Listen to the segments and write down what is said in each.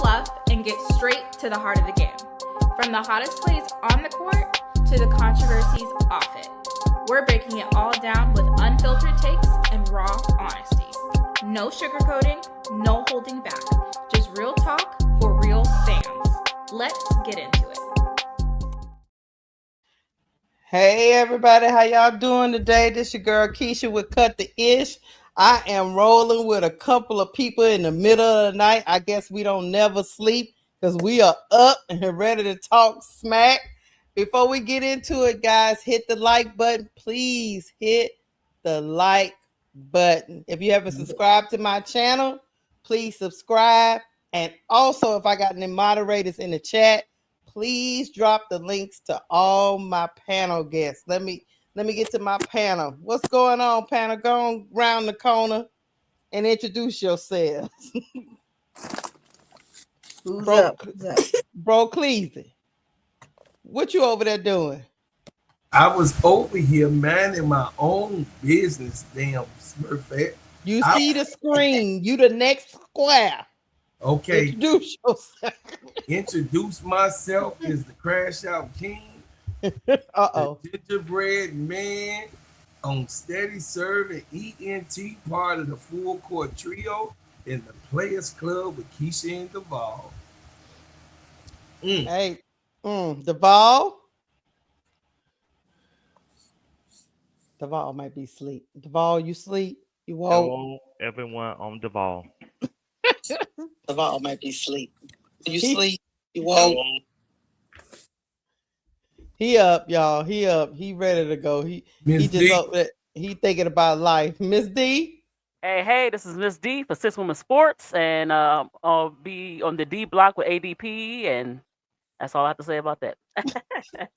fluff and get straight to the heart of the game. From the hottest plays on the court to the controversies off it. We're breaking it all down with unfiltered takes and raw honesty. No sugarcoating, no holding back. Just real talk for real fans. Let's get into it. Hey everybody, how y'all doing today? This your girl Keisha with Cut the Ish. I am rolling with a couple of people in the middle of the night. I guess we don't never sleep because we are up and ready to talk smack. Before we get into it, guys, hit the like button. Please hit the like button. If you haven't subscribed to my channel, please subscribe. And also, if I got any moderators in the chat, please drop the links to all my panel guests. Let me get to my panel. What's going on, panel? Go around the corner and introduce yourselves. Who's up? Bro Cleasy. What you over there doing? I was over here minding my own business, damn Smurfette. You see the screen. You the next square. Okay. Introduce yourself. Introduce myself as the Crash Out King. Uh-oh. The gingerbread man on Steady Serv'n ENT, part of the Full Court Trio in the Players Club with Keisha and Duvall. Hey, Duvall. Duvall might be asleep. Duvall, you sleep? You woke? Hello, everyone. I'm Duvall. Duvall might be asleep. You sleep? You woke? He up, y'all. He up. He ready to go. He just up there. He thinking about life. Miss D. Hey, this is Miss D for Six Women Sports, and I'll be on the D block with ADP, and that's all I have to say about that.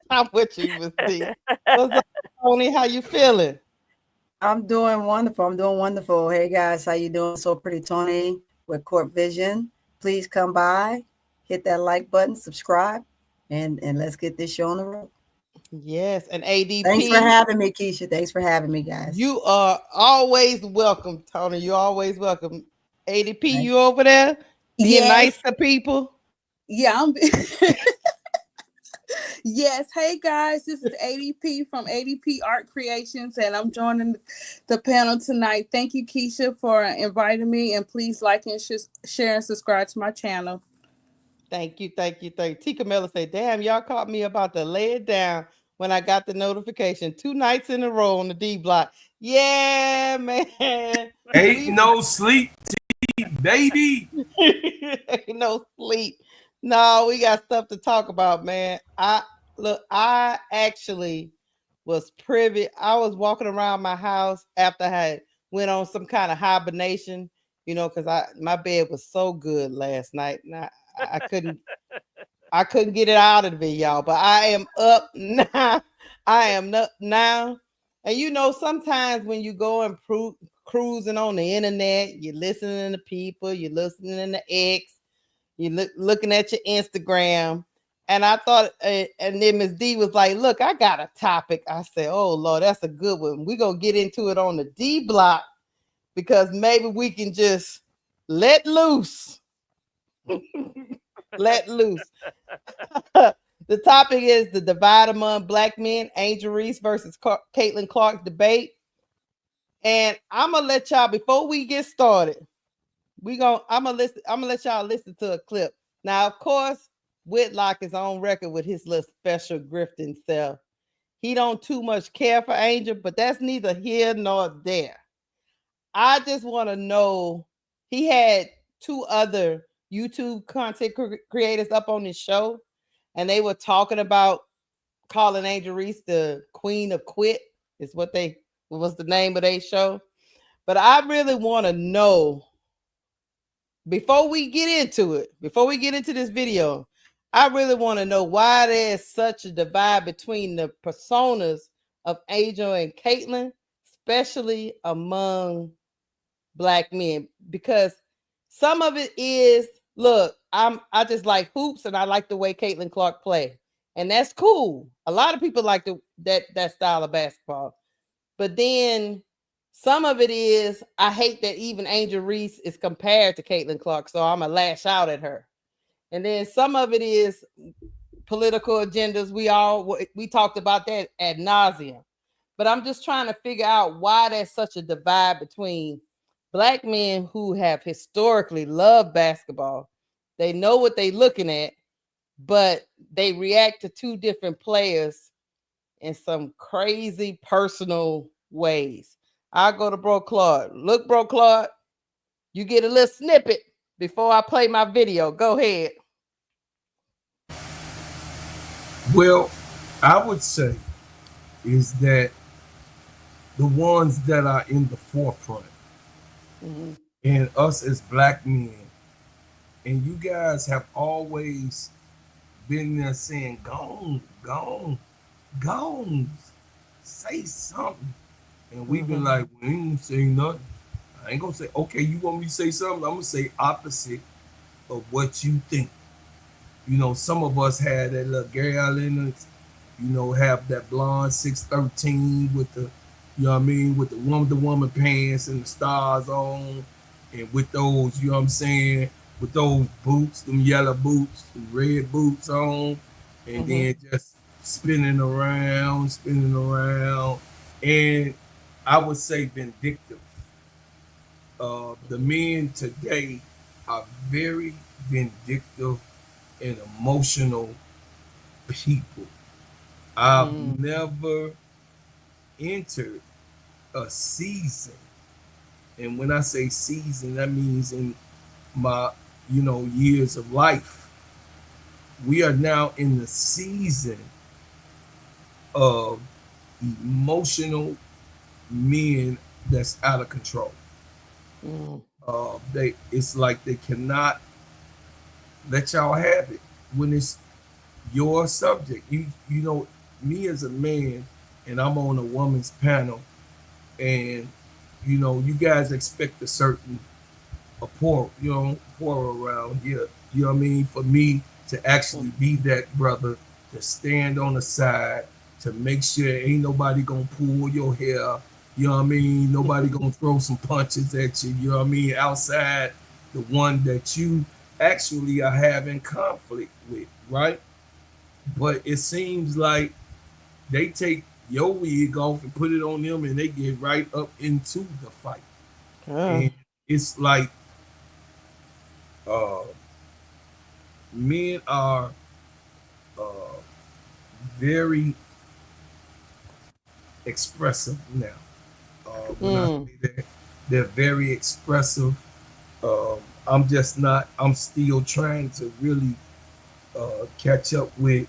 I'm with you, Miss D. What's up, Tony? How you feeling? I'm doing wonderful. Hey guys, how you doing? So pretty, Tony with Court Vision. Please come by, hit that like button, subscribe, and let's get this show on the road. Yes, and ADP. Thanks for having me, Keisha. Thanks for having me, guys. You are always welcome, Tony. You're always welcome. ADP, you over there being nice to people? Yeah, Yes. Hey guys, this is ADP from ADP Art Creations, and I'm joining the panel tonight. Thank you, Keisha, for inviting me, and please like and share and subscribe to my channel. Thank you. Tika Miller said, damn, y'all caught me about to lay it down when I got the notification 2 nights in a row on the D block. Yeah, man. Ain't no sleep, baby. Ain't no sleep. No, we got stuff to talk about, man. I actually was privy. I was walking around my house after I had went on some kind of hibernation, because my bed was so good last night. And I couldn't get it out of it, y'all. But I am up now. I am up now. And sometimes when you go and cruising on the internet, you're listening to people, you're listening to X, you're looking at your Instagram. And I thought, and then Ms. D was like, look, I got a topic. I said, oh, Lord, that's a good one. We're going to get into it on the D block because maybe we can just let loose. Let loose. The topic is the divide among black men, Angel Reese versus Caitlin Clark debate. And I'm going to let y'all, before we get started, I'm gonna let y'all listen to a clip. Now, of course, Whitlock is on record with his little special grifting self. He don't too much care for Angel, but that's neither here nor there. I just want to know, he had 2 other YouTube content creators up on his show, and they were talking about calling Angel Reese the Queen of Quit, is what was the name of their show. But I really want to know, before we get into this video, I really want to know why there's such a divide between the personas of Angel and Caitlin, especially among black men. Because some of it is, look, I just like hoops and I like the way Caitlin Clark play. And that's cool. A lot of people like that style of basketball. But then some of it is, I hate that even Angel Reese is compared to Caitlin Clark, so I'm going to lash out at her. And then some of it is political agendas. We talked about that ad nauseum. But I'm just trying to figure out why there's such a divide between black men who have historically loved basketball. They know what they're looking at, but they react to two different players in some crazy personal ways. I'll go to Bro Claude. Look, Bro Claude, you get a little snippet before I play my video. Go ahead. Well, I would say is that the ones that are in the forefront and us as black men, and you guys have always been there saying, gone, say something. And we've been like, we ain't saying nothing. I ain't gonna say, okay, you want me to say something? I'm gonna say opposite of what you think. You know, some of us had that little gal in us, you know, have that blonde 613 with the, you know what I mean, with the woman pants and the stars on, and with those, you know what I'm saying, with those boots, them yellow boots, them red boots on, and then just spinning around. And I would say vindictive. The men today are very vindictive and emotional people. I've never entered a season, and when I say season, that means in my, you know, years of life. We are now in the season of emotional men that's out of control. It's like they cannot let y'all have it when it's your subject. You know, me as a man, and I'm on a woman's panel, and you know, you guys expect a certain pour around here. You know what I mean? For me to actually be that brother, to stand on the side, to make sure ain't nobody gonna pull your hair. You know what I mean? Nobody gonna throw some punches at you. You know what I mean? Outside the one that you actually are having conflict with, right? But it seems like they take your wig off and put it on them, and they get right up into the fight. And it's like uh, men are very expressive now. When I say that, they're very expressive. I'm just not. I'm still trying to really catch up with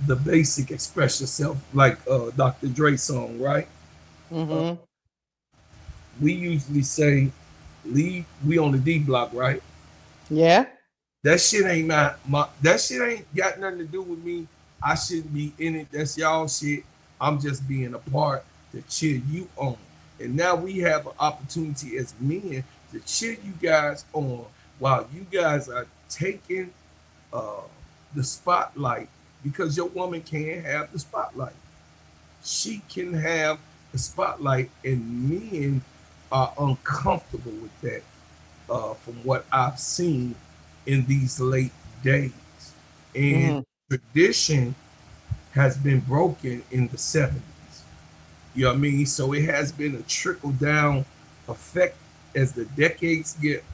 the basic express yourself, like Dr. Dre song, right? We usually say, "Leave." We on the D block, right? Yeah. That shit ain't that shit ain't got nothing to do with me. I shouldn't be in it. That's y'all shit. I'm just being a part to cheer you on. And now we have an opportunity as men to cheer you guys on while you guys are taking the spotlight, because your woman can't have the spotlight. She can have the spotlight, and men are uncomfortable with that. From what I've seen in these late days. And tradition has been broken in the 70s. You know what I mean? So it has been a trickle down effect as the decades get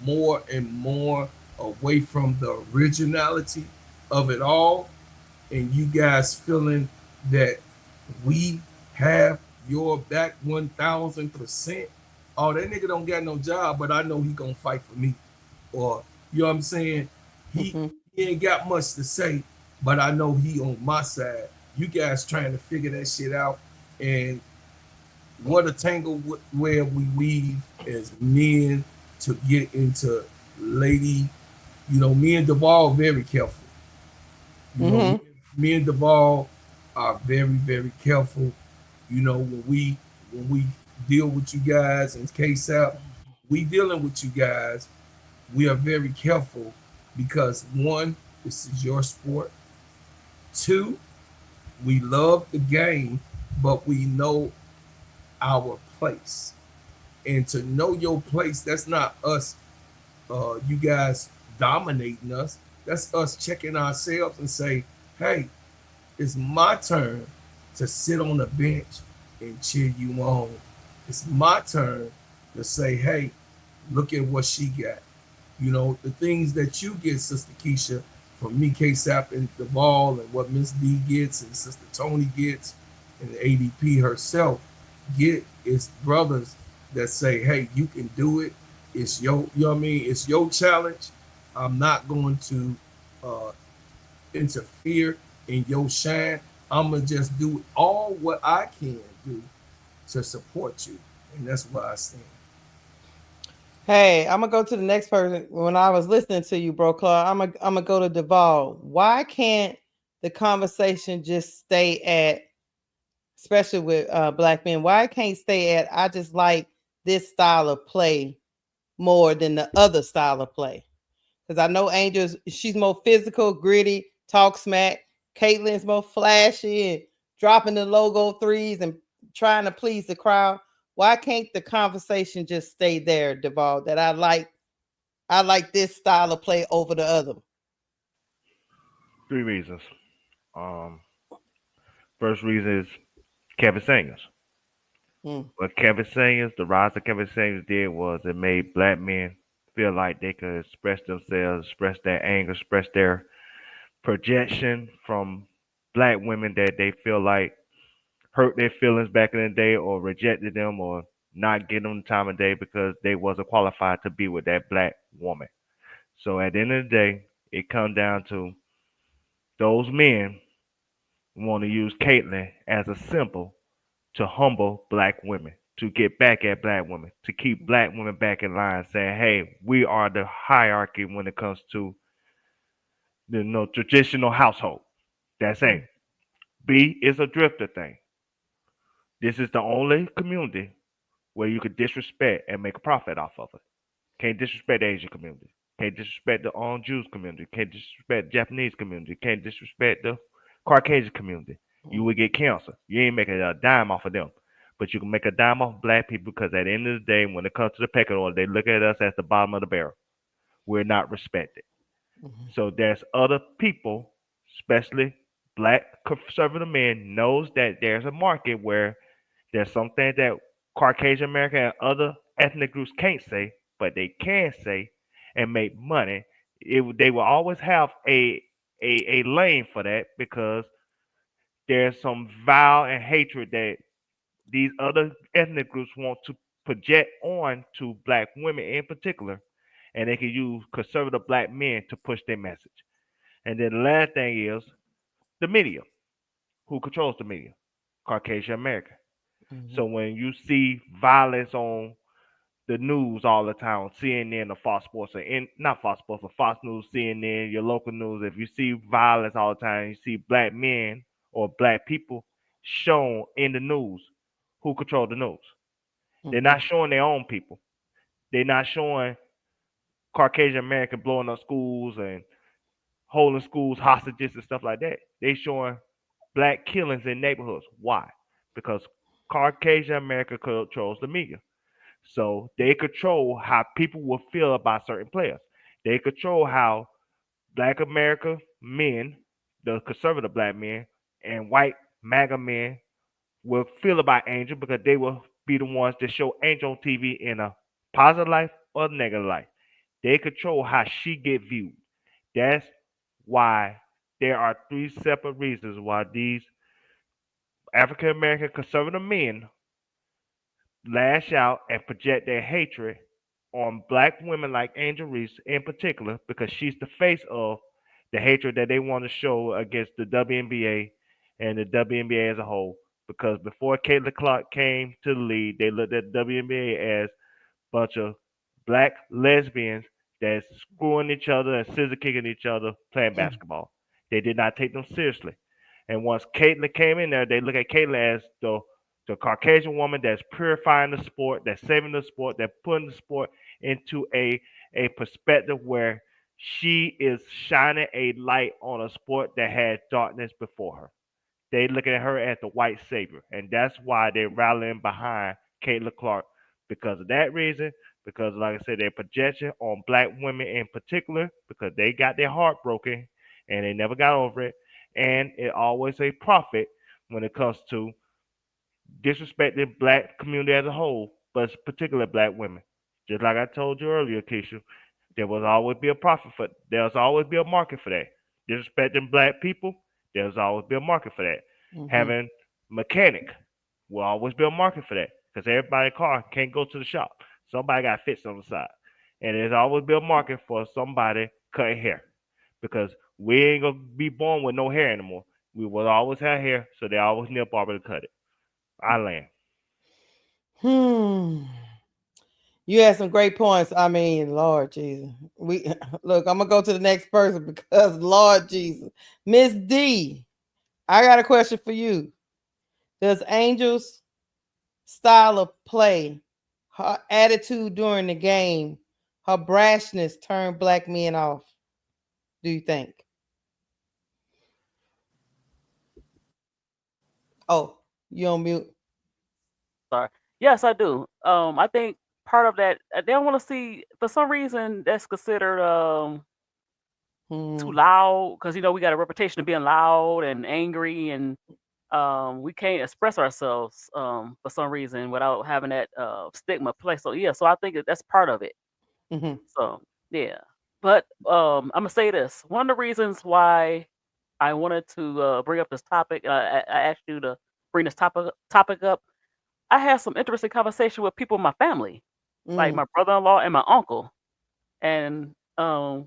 more and more away from the originality of it all. And you guys feeling that we have your back 1000%. Oh, that nigga don't got no job, but I know he gonna fight for me. Or, you know what I'm saying? He ain't got much to say, but I know he on my side. You guys trying to figure that shit out, and what a tangle where we weave as men to get into lady. You know, me and Duvall very careful. You know, me and Duvall are very, very careful. You know, when we deal with you guys in case out, we dealing with you guys. We are very careful because one, this is your sport. Two, we love the game, but we know our place. And to know your place, that's not us you guys dominating us. That's us checking ourselves and say, hey, it's my turn to sit on the bench and cheer you on. It's my turn to say, hey, look at what she got. You know, the things that you get, Sister Keisha, from me, K-Sap, and Duvall, and what Miss D gets, and Sister Tony gets, and the ADP herself get is brothers that say, hey, you can do it. It's your, you know what I mean? It's your challenge. I'm not going to uh, interfere in your shine. I'm going to just do all what I can do to support you. And that's why I stand. Hey, I'm gonna go to the next person. When I was listening to you, bro, Clark, I'm gonna go to Duvall. Why can't the conversation just stay at, especially with black men? Why can't stay at? I just like this style of play more than the other style of play. Because I know Angel's, she's more physical, gritty, talk smack. Caitlin's more flashy and dropping the logo threes and trying to please the crowd. Why can't the conversation just stay there, Duvall? That I like this style of play over the other. Three reasons. Um, First reason is Kevin Singers. Mm. What Kevin Singers, the rise of Kevin Singers did was it made black men feel like they could express themselves, express their anger, express their projection from black women that they feel like hurt their feelings back in the day or rejected them or not give them the time of day because they wasn't qualified to be with that black woman. So at the end of the day, it comes down to those men want to use Caitlyn as a symbol to humble black women, to get back at black women, to keep black women back in line, saying, "Hey, we are the hierarchy when it comes to the traditional household." That's A. B is a drifter thing. This is the only community where you could disrespect and make a profit off of it. Can't disrespect the Asian community. Can't disrespect the Jews community. Can't disrespect the Japanese community. Can't disrespect the Caucasian community. You would get cancer. You ain't making a dime off of them. But you can make a dime off black people because at the end of the day, when it comes to the pecking order, they look at us as the bottom of the barrel. We're not respected. So there's other people, especially black conservative men, knows that there's a market where there's something that Caucasian American and other ethnic groups can't say, but they can say and make money. They will always have a lane for that because there's some vile and hatred that these other ethnic groups want to project on to black women in particular, and they can use conservative black men to push their message. And then the last thing is the media. Who controls the media? Caucasian American. So when you see violence on the news all the time, on CNN or Fox Sports, or not Fox Sports, but Fox News, CNN, your local news, if you see violence all the time, you see black men or black people shown in the news, who control the news? They're not showing their own people. They're not showing Caucasian American blowing up schools and holding schools hostages and stuff like that. They showing black killings in neighborhoods. Why? Because Caucasian America controls the media. So they control how people will feel about certain players. They control how black America men, the conservative black men, and white MAGA men will feel about Angel because they will be the ones that show Angel on TV in a positive life or negative life. They control how she get viewed. That's why there are three separate reasons why these African American conservative men lash out and project their hatred on black women like Angel Reese in particular because she's the face of the hatred that they want to show against the WNBA and the WNBA as a whole. Because before Caitlin Clark came to the league, they looked at the WNBA as a bunch of black lesbians that's screwing each other and scissor kicking each other playing basketball. They did not take them seriously. And once Caitlin came in there, they look at Caitlin as the Caucasian woman that's purifying the sport, that's saving the sport, that's putting the sport into a perspective where she is shining a light on a sport that had darkness before her. They looking at her as the white savior, and that's why they're rallying behind Caitlin Clark because of that reason. because, like I said, their projection on black women in particular, because they got their heart broken and they never got over it, and it always a profit when it comes to disrespecting black community as a whole, but particularly black women. Just like I told you earlier, Keisha, there will always be a profit for. There's always be a market for that. Disrespecting black people, there's always be a market for that. Having mechanic will always be a market for that because everybody's car can't go to the shop. Somebody got fixed on the side, and there's always be a market for somebody cutting hair because we ain't gonna be born with no hair anymore. We will always have hair, so they always need a barber to cut it. I land. You had some great points. I mean, Lord Jesus. We look, I'm gonna go to the next person because Lord Jesus. Miss D, I got a question for you. Does Angel's style of play, her attitude during the game, her brashness turn black men off? Do you think? Oh, you on mute. Sorry. Yes, I do. I think part of that they don't want to see for some reason that's considered too loud because we got a reputation of being loud and angry and we can't express ourselves for some reason without having that stigma place. So yeah, so I think that's part of it. So yeah, but I'm gonna say this. One of the reasons why I wanted to bring up this topic, I asked you to bring this topic up. I had some interesting conversation with people in my family, like my brother-in-law and my uncle, and I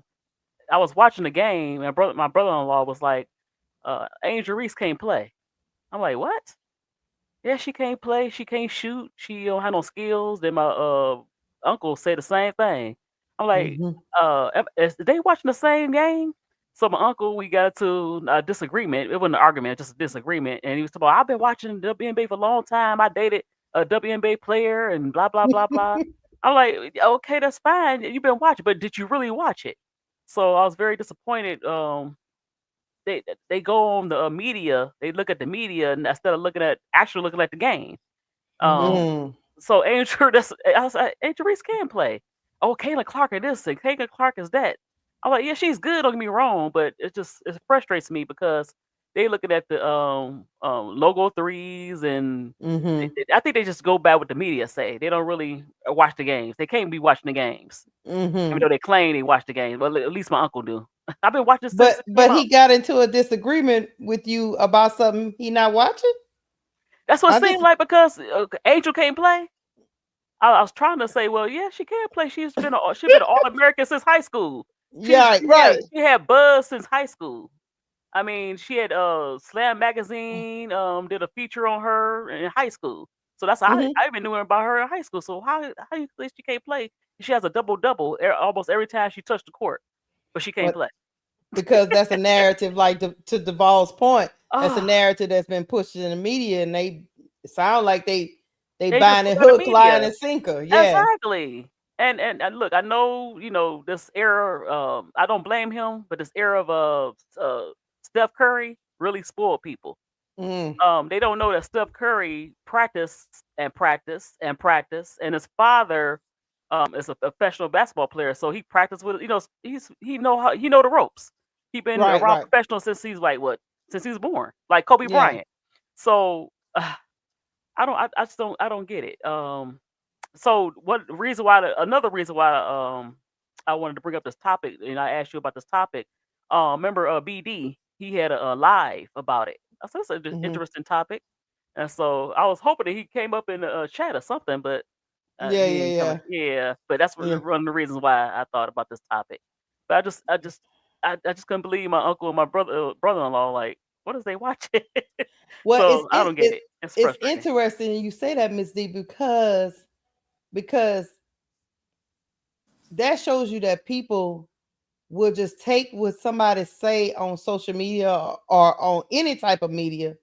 was watching the game, and my brother-in-law was like, "Angel Reese can't play." I'm like, "What?" Yeah, she can't play. She can't shoot. She don't have no skills. Then my uncle said the same thing. I'm like, is they watching the same game? So my uncle, we got into a disagreement. It wasn't an argument, just a disagreement. And he was talking about, I've been watching WNBA for a long time. I dated a WNBA player and blah blah blah blah. I'm like, okay, that's fine. You've been watching, but did you really watch it? So I was very disappointed. They go on the media. They look at the media instead of looking at the game. So Angel, I was like, Angel Reese can play. Oh, Caitlin Clark is this and Caitlin Clark is that. I'm like, yeah, she's good. Don't get me wrong, but it frustrates me because they looking at the logo threes and I think they just go by what the media say. They don't really watch the games. They can't be watching the games, even though they claim they watch the games. Well, at least my uncle do. I've been watching since but he got into a disagreement with you about something he not watching. That's what it seemed like because Angel can't play. I was trying to say, well, yeah, she can play. She's been an All-American since high school. She had buzz since high school. I mean, she had Slam magazine did a feature on her in high school. So that's I even knew about her in high school. So how you think she can't play? She has a double almost every time she touched the court, but she can't play. Because that's a narrative, like to Duvall's point, that's a narrative that's been pushed in the media, and they sound like they buying it hook, line, and sinker. Yeah, exactly. And look, I know this era. I don't blame him, but this era of Steph Curry really spoiled people. They don't know that Steph Curry practiced and practiced and practiced, and his father is a professional basketball player, so he practiced with he know the ropes. He been around professional since he's since he was born, like Kobe Bryant. So I just don't get it. So another reason why I wanted to bring up this topic, and I asked you about this topic. Remember BD? He had a live about it. I said it's an interesting topic, and so I was hoping that he came up in a chat or something, but yeah. But that's one of the reasons why I thought about this topic. But I just couldn't believe my uncle and my brother-in-law. Like, what is they watching? Well, I don't get it. It's interesting you say that, Miss D, because that shows you that people will just take what somebody say on social media or on any type of media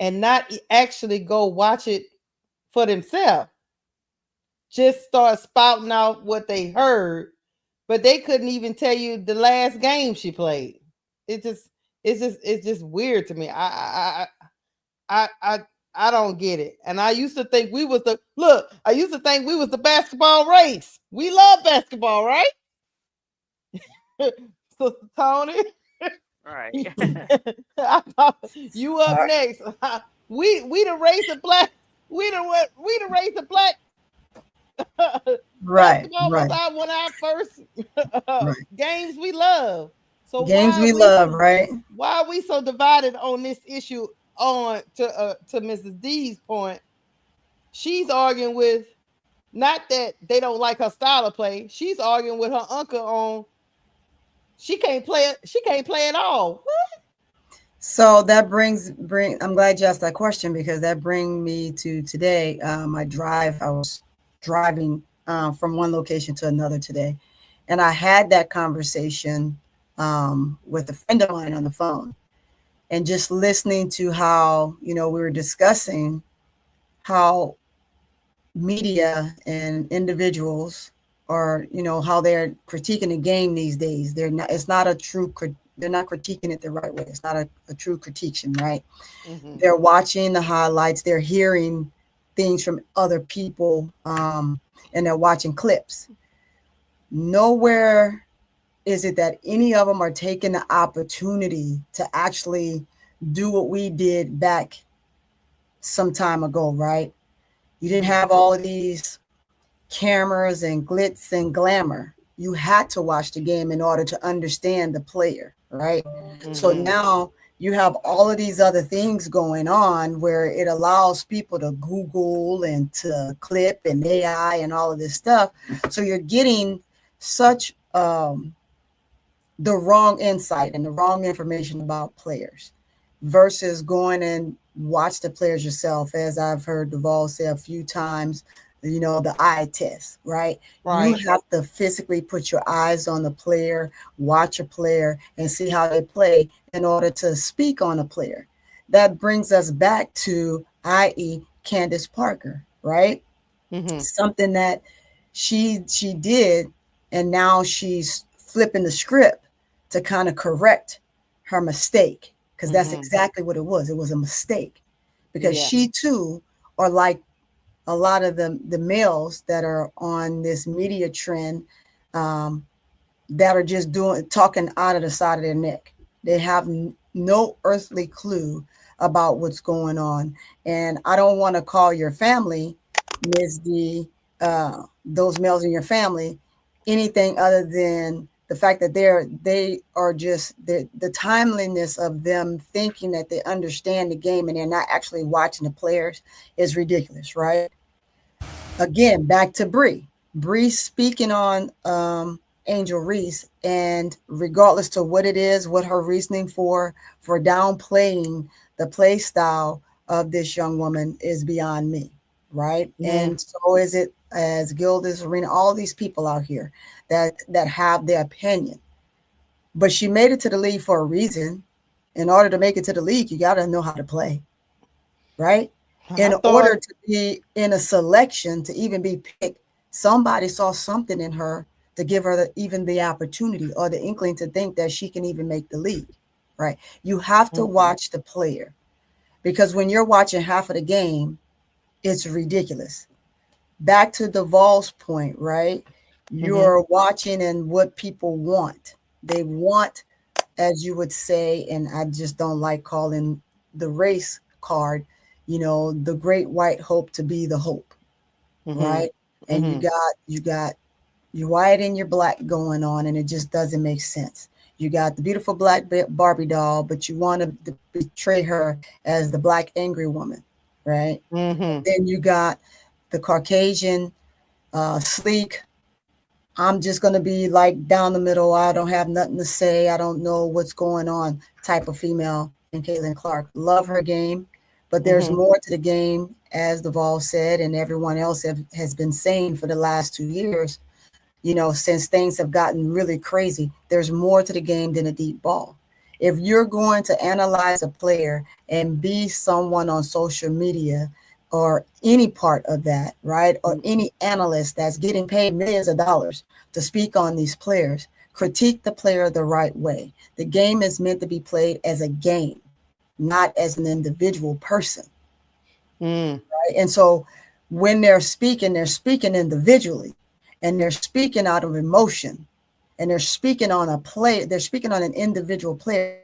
and not actually go watch it for themselves. Just start spouting out what they heard, but they couldn't even tell you the last game she played. It's just weird to me. I I don't get it. And I used to think we was the basketball race. We love basketball, right? Sister Tony. Right. You up next. We the race of black. We the race of black. Right, Basketball was right, one of our first right. games we love. So Games we love, right? why are we so divided on this issue? On to Mrs. D's point, she's arguing with, not that they don't like her style of play. She's arguing with her uncle on she can't play it. She can't play at all. So that I'm glad you asked that question, because that brings me to today. I was driving from one location to another today, and I had that conversation with a friend of mine on the phone, and just listening to how, we were discussing how media and individuals are, how they're critiquing the game these days. They're not critiquing it the right way. It's not a true critiquing, right? Mm-hmm. They're watching the highlights, they're hearing things from other people, and they're watching clips. Nowhere is it that any of them are taking the opportunity to actually do what we did back some time ago, right? You didn't have all of these cameras and glitz and glamour. You had to watch the game in order to understand the player, right? Mm-hmm. So now you have all of these other things going on where it allows people to Google and to clip and AI and all of this stuff. So you're getting such the wrong insight and the wrong information about players versus going and watch the players yourself. As I've heard Duval say a few times, the eye test, right? You have to physically put your eyes on the player, watch a player, and see how they play in order to speak on a player. That brings us back to, i.e., Candace Parker, right? Mm-hmm. Something that she did, and now she's flipping the script to kind of correct her mistake, because that's exactly what it was. It was a mistake, because she too, or like a lot of the males that are on this media trend, that are just talking out of the side of their neck. They have no earthly clue about what's going on. And I don't want to call your family, Ms. D, those males in your family, anything other than the fact that they are just the timeliness of them thinking that they understand the game and they're not actually watching the players is ridiculous, right? Again, back to Bree. Bree speaking on Angel Reese, and regardless to what it is, what her reasoning for downplaying the play style of this young woman is beyond me, right? And so is it, as Gildas, Serena, all these people out here that have their opinion. But she made it to the league for a reason. In order to make it to the league, you got to know how to play, right? In order to be in a selection, to even be picked, somebody saw something in her to give her even the opportunity or the inkling to think that she can even make the league, right? You have to watch the player, because when you're watching half of the game, it's ridiculous. Back to Duval's point, right? You're watching and what people want. They want, as you would say, and I just don't like calling the race card, the great white hope to be the hope, right? And you got your white and your black going on, and it just doesn't make sense. You got the beautiful black Barbie doll, but you want to betray her as the black angry woman, right? Then you got the Caucasian, sleek, I'm just going to be like down the middle, I don't have nothing to say, I don't know what's going on type of female in Caitlin Clark. Love her game, but there's more to the game, as Duval said, and everyone else has been saying for the last 2 years, since things have gotten really crazy. There's more to the game than a deep ball. If you're going to analyze a player and be someone on social media or any part of that, right? Or any analyst that's getting paid millions of dollars to speak on these players, critique the player the right way. The game is meant to be played as a game, not as an individual person, Right? And so when they're speaking individually, and they're speaking out of emotion, and they're speaking on a play, they're speaking on an individual player,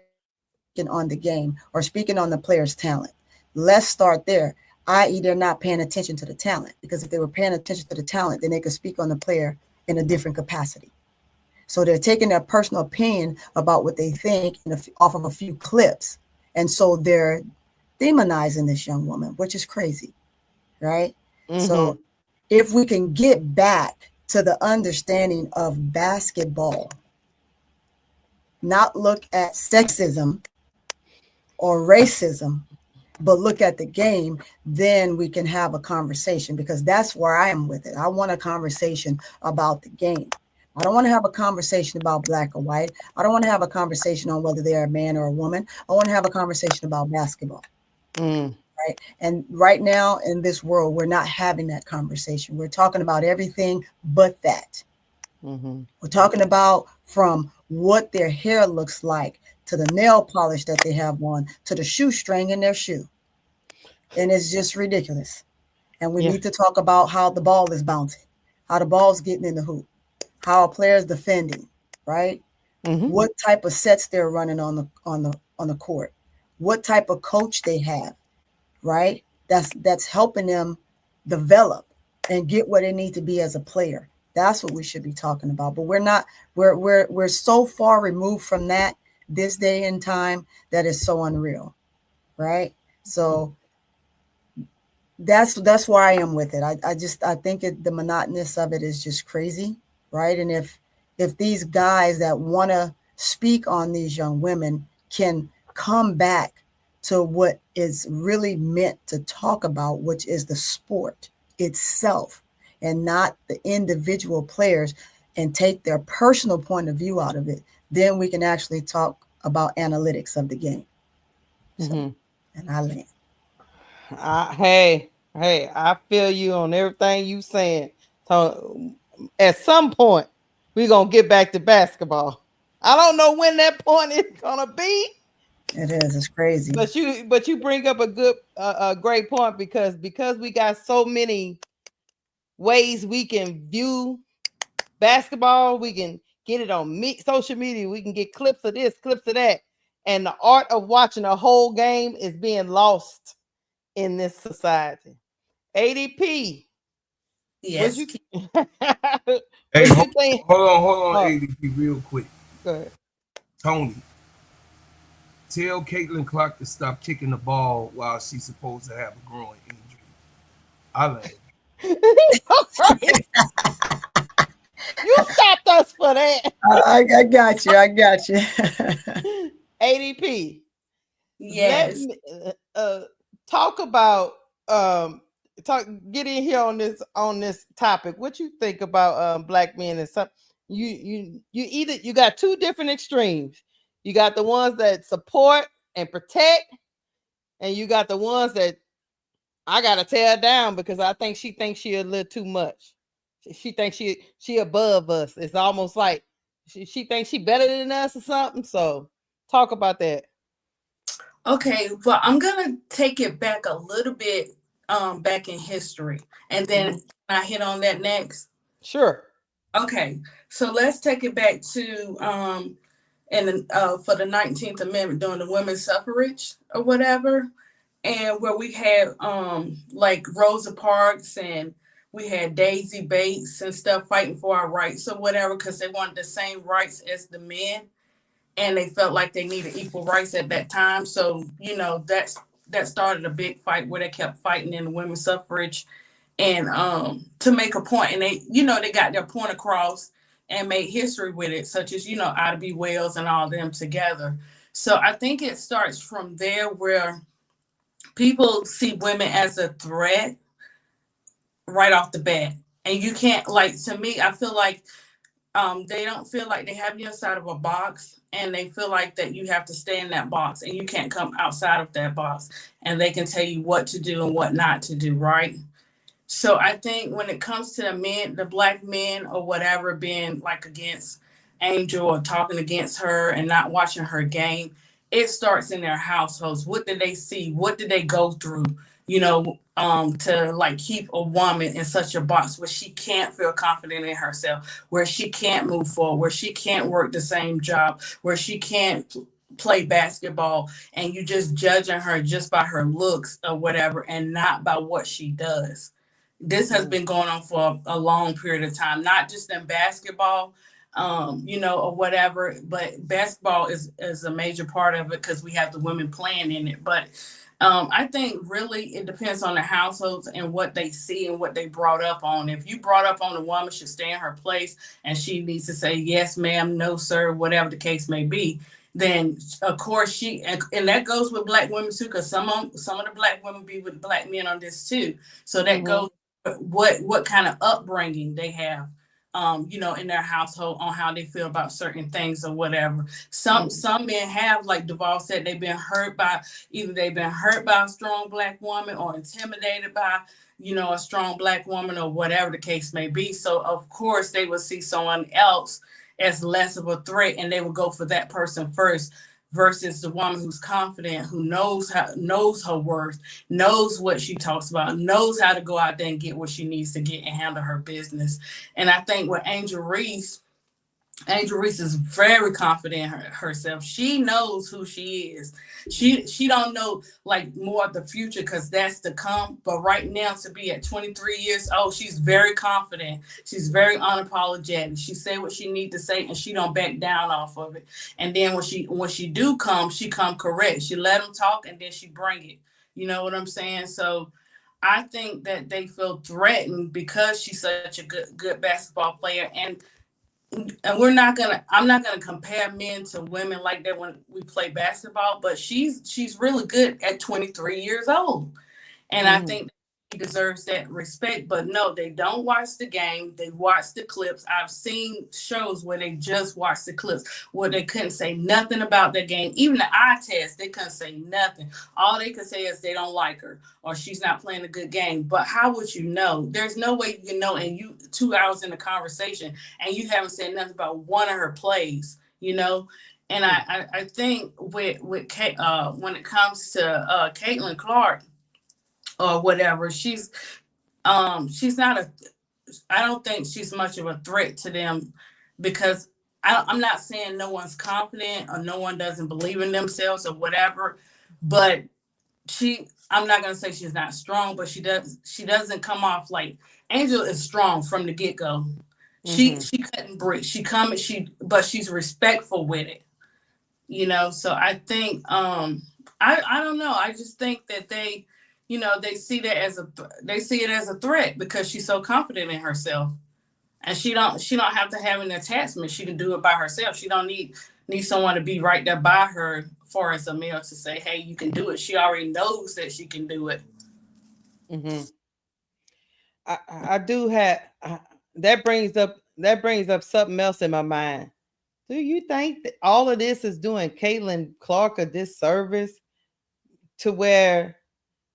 on the game, or speaking on the player's talent. Let's start there, i.e., they're not paying attention to the talent, because if they were paying attention to the talent, then they could speak on the player in a different capacity. So they're taking their personal opinion about what they think off of a few clips. And so they're demonizing this young woman, which is crazy, right? So if we can get back to the understanding of basketball, not look at sexism or racism, but look at the game, then we can have a conversation, because that's where I am with it. I want a conversation about the game. I don't want to have a conversation about black or white. I don't want to have a conversation on whether they're a man or a woman. I want to have a conversation about basketball. Right. And right now in this world, we're not having that conversation. We're talking about everything but that. We're talking about from what their hair looks like, to the nail polish that they have on, to the shoestring in their shoe. And it's just ridiculous. And we need to talk about how the ball is bouncing, how the ball's getting in the hoop, how a player's defending, right? What type of sets they're running on the court, what type of coach they have, right? That's helping them develop and get where they need to be as a player. That's what we should be talking about. But we're not. We're so far removed from that this day and time that is so unreal, right? So that's where I am with it. I think the monotonous of it is just crazy, right? And if these guys that want to speak on these young women can come back to what is really meant to talk about, which is the sport itself and not the individual players, and take their personal point of view out of it, then we can actually talk about analytics of the game. So, and I land. Hey, I feel you on everything you saying. So at some point, we're gonna get back to basketball. I don't know when that point is gonna be. It is. It's crazy. But you bring up a great point, because we got so many ways we can view basketball. We can get it on social media. We can get clips of this, clips of that, and the art of watching a whole game is being lost in this society. ADP. Yes. Hey, hold on, ADP, real quick. Go ahead. Tony, tell Caitlin Clark to stop kicking the ball while she's supposed to have a growing injury. I like You stopped us for that. I got you. ADP. Yes. Talk about get in here on this topic. What you think about black men and some you got two different extremes. You got the ones that support and protect, and you got the ones that I gotta tear down because I think she thinks she a little too much. She thinks she above us. It's almost like she thinks she better than us or something. So talk about that. Okay, well, I'm gonna take it back a little bit, back in history, and then I hit on that next. Sure. Okay, so let's take it back to for the 19th Amendment during the women's suffrage or whatever, and where we had like Rosa Parks and we had Daisy Bates and stuff fighting for our rights or whatever, because they wanted the same rights as the men, and they felt like they needed equal rights at that time. So, that started a big fight where they kept fighting in the women's suffrage and to make a point. And they got their point across and made history with it, such as, Ida B. Wells and all them together. So I think it starts from there, where people see women as a threat right off the bat. And you can't, to me, I feel like they don't feel like they have you inside of a box, and they feel like that you have to stay in that box and you can't come outside of that box, and they can tell you what to do and what not to do, right? So I think when it comes to the men, the black men or whatever, being against Angel or talking against her and not watching her game, it starts in their households. What did they see? What did they go through? to like keep a woman in such a box where she can't feel confident in herself, where she can't move forward, where she can't work the same job, where she can't play basketball, and you just judging her just by her looks or whatever and not by what she does. This has been going on for a long period of time, not just in basketball, or whatever, but basketball is a major part of it because we have the women playing in it. But I think really it depends on the households and what they see and what they brought up on. If you brought up on a woman should stay in her place and she needs to say yes, ma'am, no, sir, whatever the case may be, then of course she and that goes with black women too, because some of the black women be with black men on this too. So that goes what kind of upbringing they have. In their household on how they feel about certain things or whatever. Some men have, like Duval said, they've been hurt by a strong black woman or intimidated by, a strong black woman or whatever the case may be. So of course they will see someone else as less of a threat and they will go for that person first versus the woman who's confident, who knows her worth, knows what she talks about, knows how to go out there and get what she needs to get and handle her business. And I think with Angel Reese is very confident in herself. She knows who she is. She don't know like more of the future because that's to come. But right now, to be at 23 years old, she's very confident. She's very unapologetic. She say what she need to say and she don't back down off of it. And then when she do come, she come correct. She let them talk and then she bring it. You know what I'm saying? So I think that they feel threatened because she's such a good basketball player. And I'm not gonna compare men to women like that when we play basketball, but she's really good at 23 years old. And I think he deserves that respect. But no, they don't watch the game. They watch the clips. I've seen shows where they just watch the clips where they couldn't say nothing about the game. Even the eye test, they couldn't say nothing. All they could say is they don't like her or she's not playing a good game. But how would you know? There's no way you can know. And you 2 hours in the conversation and you haven't said nothing about one of her plays, And I think with Kate, when it comes to Caitlin Clark, or whatever, she's not I don't think she's much of a threat to them because I'm not saying no one's confident or no one doesn't believe in themselves or whatever, but I'm not gonna say she's not strong, but she doesn't come off like Angel is strong from the get-go. She couldn't break. But she's respectful with it. So I think I don't know. I just think that they see it as a threat because she's so confident in herself, and she don't have to have an attachment. She can do it by herself. She don't need someone to be right there by her for as a male to say, "Hey, you can do it." She already knows that she can do it. I do have that brings up something else in my mind. Do you think that all of this is doing Caitlin Clark a disservice to where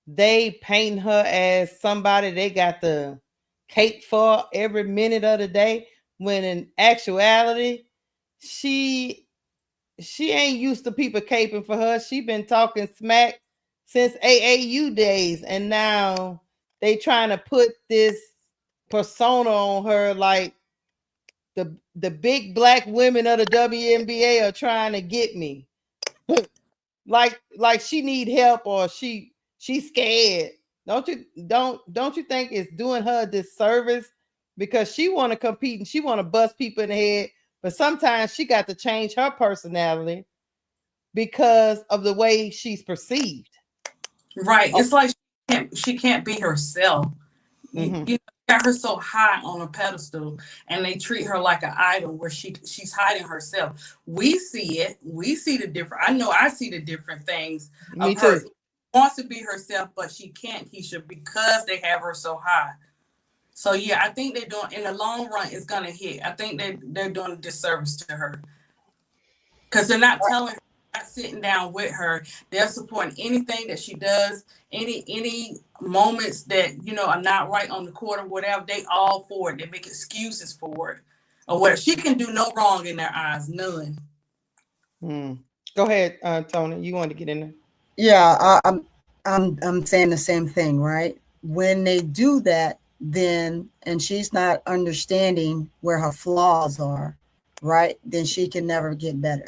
they paint her as somebody they got the cake for every minute of the day, when in actuality, she ain't used to people caping for her. She been talking smack since AAU days, and now they trying to put this persona on her like the big black women of the WNBA are trying to get me. like she need help or she's scared. Don't you think it's doing her a disservice because she want to compete and she want to bust people in the head, but sometimes she got to change her personality because of the way she's perceived. Right. It's like she can't be herself. You got her so high on a pedestal and they treat her like an idol where she's hiding herself. We see it. We see the different. I know I see the different things. Me of her. too. Wants to be herself, but she can't, Keisha, because they have her so high. So yeah, I think they're doing, in the long run, it's gonna hit. I think they're doing a disservice to her because they're not telling her, not sitting down with her. They're supporting anything that she does, any moments that are not right on the court or whatever. They all for it. They make excuses for it or whatever. She can do no wrong in their eyes, none. Go ahead, Tony. You want to get in there? Yeah, I'm saying the same thing, right? When they do that, then and she's not understanding where her flaws are, right? Then she can never get better,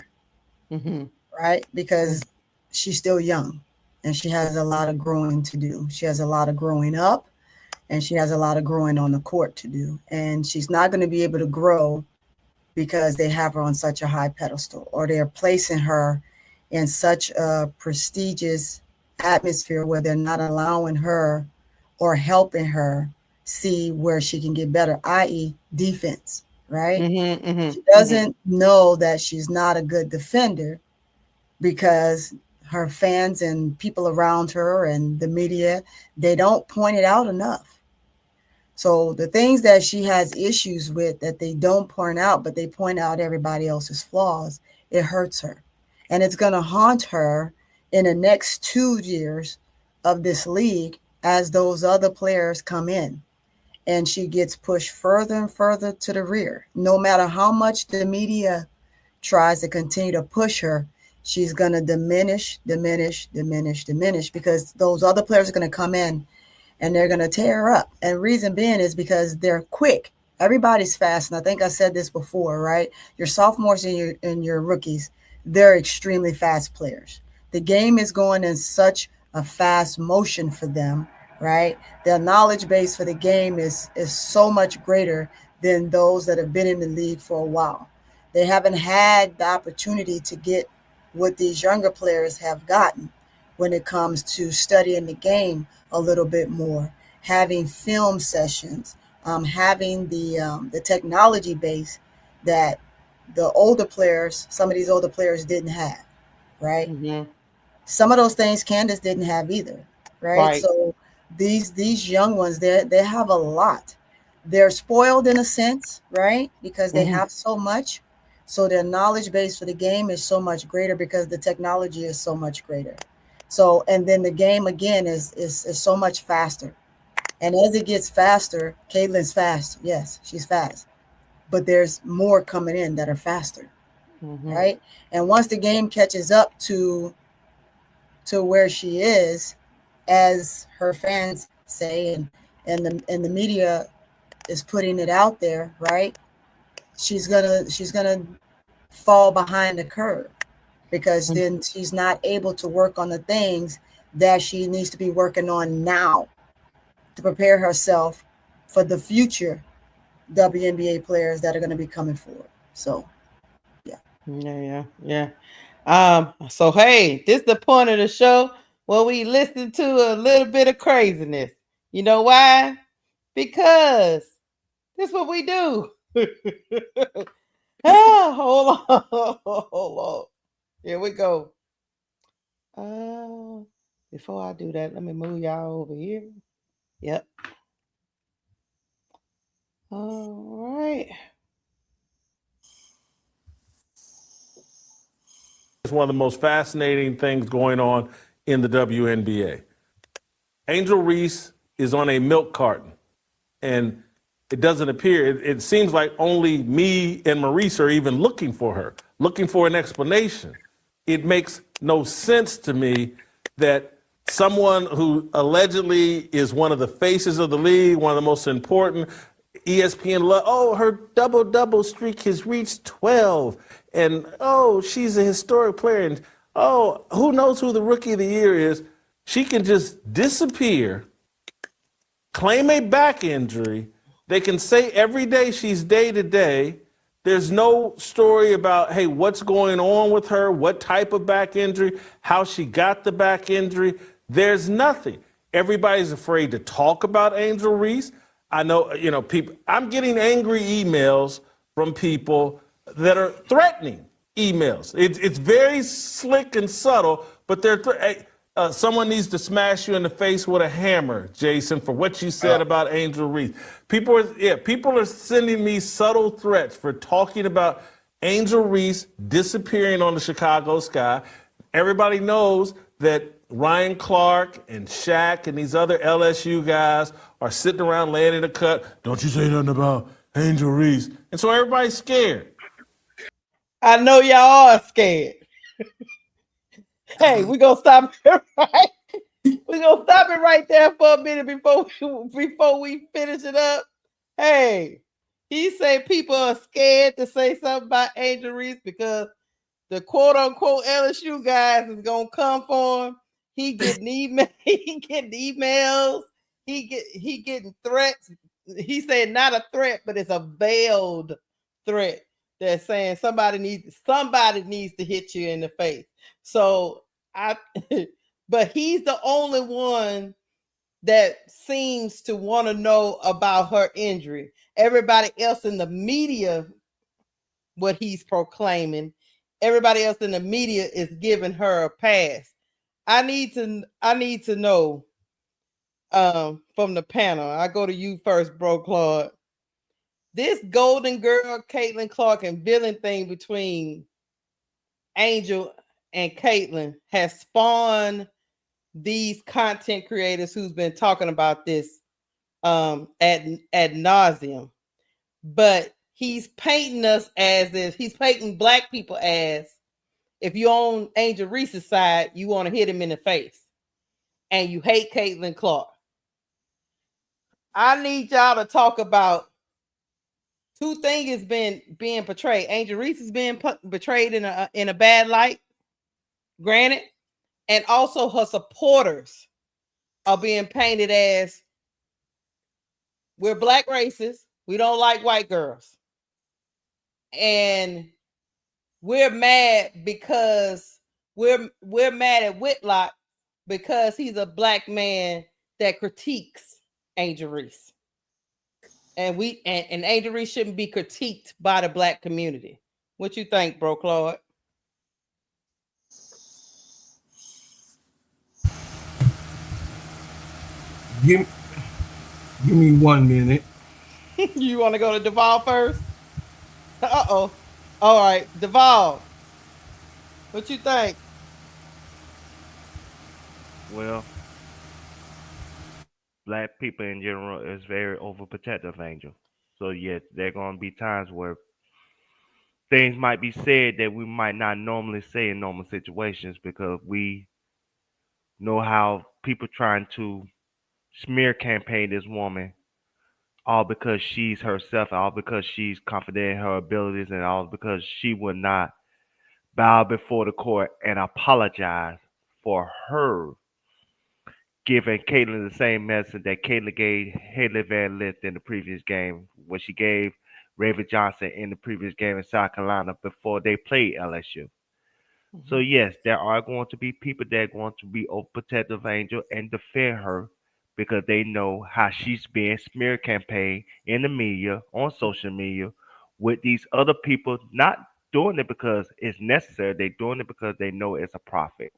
right? Because she's still young and she has a lot of growing to do. She has a lot of growing up and she has a lot of growing on the court to do. And she's not going to be able to grow because they have her on such a high pedestal or they're placing her in such a prestigious atmosphere where they're not allowing her or helping her see where she can get better, i.e. defense, right? She doesn't know that she's not a good defender because her fans and people around her and the media, they don't point it out enough. So the things that she has issues with that they don't point out, but they point out everybody else's flaws, it hurts her. And it's going to haunt her in the next 2 years of this league as those other players come in. And she gets pushed further and further to the rear. No matter how much the media tries to continue to push her, she's going to diminish because those other players are going to come in and they're going to tear her up. And reason being is because they're quick. Everybody's fast. And I think I said this before, right? Your sophomores and your rookies, they're extremely fast players. The game is going in such a fast motion for them, right? Their knowledge base for the game is so much greater than those that have been in the league for a while. They haven't had the opportunity to get what these younger players have gotten when it comes to studying the game a little bit more, having film sessions, having the technology base that the older players, some of these older players didn't have, right? Some of those things Candace didn't have either, right? So these young ones, they have a lot. They're spoiled in a sense, right? Because they have so much. So their knowledge base for the game is so much greater because the technology is so much greater. So, and then the game again is so much faster. And as it gets faster, Caitlin's fast. Yes, she's fast. But there's more coming in that are faster, right? And once the game catches up to where she is, as her fans say, and the media is putting it out there, right? She's gonna fall behind the curve because then she's not able to work on the things that she needs to be working on now to prepare herself for the future WNBA players that are going to be coming forward. So, yeah. So hey, this is the point of the show where we listen to a little bit of craziness. You know why? Because this is what we do. Hold on. Here we go. Before I do that, let me move y'all over here. Yep. All right. It's one of the most fascinating things going on in the WNBA. Angel Reese is on a milk carton, and it doesn't appear, it seems like only me and Maurice are even looking for her, looking for an explanation. It makes no sense to me that someone who allegedly is one of the faces of the league, one of the most important, ESPN, her double-double streak has reached 12, and she's a historic player, and who knows who the rookie of the year is. She can just disappear, claim a back injury. They can say every day she's day-to-day. There's no story about, hey, what's going on with her, what type of back injury, how she got the back injury. There's nothing. Everybody's afraid to talk about Angel Reese. I know, people, I'm getting angry emails from people that are threatening emails. It's very slick and subtle, but someone needs to smash you in the face with a hammer, Jason, for what you said about Angel Reese. People are sending me subtle threats for talking about Angel Reese disappearing on the Chicago sky. Everybody knows that Ryan Clark and Shaq and these other LSU guys are sitting around laying in a cut. Don't you say nothing about Angel Reese. And so everybody's scared. I know y'all are scared. Hey, we gonna stop here, right? We're gonna stop it right there for a minute before we finish it up. Hey, he said people are scared to say something about Angel Reese because the quote unquote LSU guys is gonna come for him. He getting email, he getting emails, he getting threats. He said not a threat, but it's a veiled threat. They're saying somebody needs to hit you in the face. So I but he's the only one that seems to want to know about her injury. Everybody else in the media, what he's proclaiming, everybody else in the media is giving her a pass. I need to know from the panel. I go to you first, bro, Claude. This Golden Girl, Caitlin Clark, and villain thing between Angel and Caitlin has spawned these content creators who's been talking about this ad nauseum. But he's painting us as if he's painting black people as if you're on Angel Reese's side, you want to hit him in the face and you hate Caitlin Clark. I need y'all to talk about two things being portrayed. Angel Reese is being betrayed in a bad light, granted, and also her supporters are being painted as we're black racists, we don't like white girls, and we're mad because we're mad at Whitlock because he's a black man that critiques Angel Reese. And Angel Reese shouldn't be critiqued by the black community. What you think, bro, Claude? Give me 1 minute. You want to go to Duval first? Uh-oh. All right, Duval. What you think? Well, black people in general is very overprotective, Angel. So yes, there are gonna be times where things might be said that we might not normally say in normal situations because we know how people trying to smear campaign this woman all because she's herself, all because she's confident in her abilities, and all because she would not bow before the court and apologize for her giving Caitlin the same message that Caitlin gave Haley Van Lith in the previous game, when she gave Raven Johnson in the previous game in South Carolina before they played LSU. So yes, there are going to be people that are going to be overprotective Angel and defend her because they know how she's being smear campaign in the media, on social media, with these other people not doing it because it's necessary. They're doing it because they know it's a profit.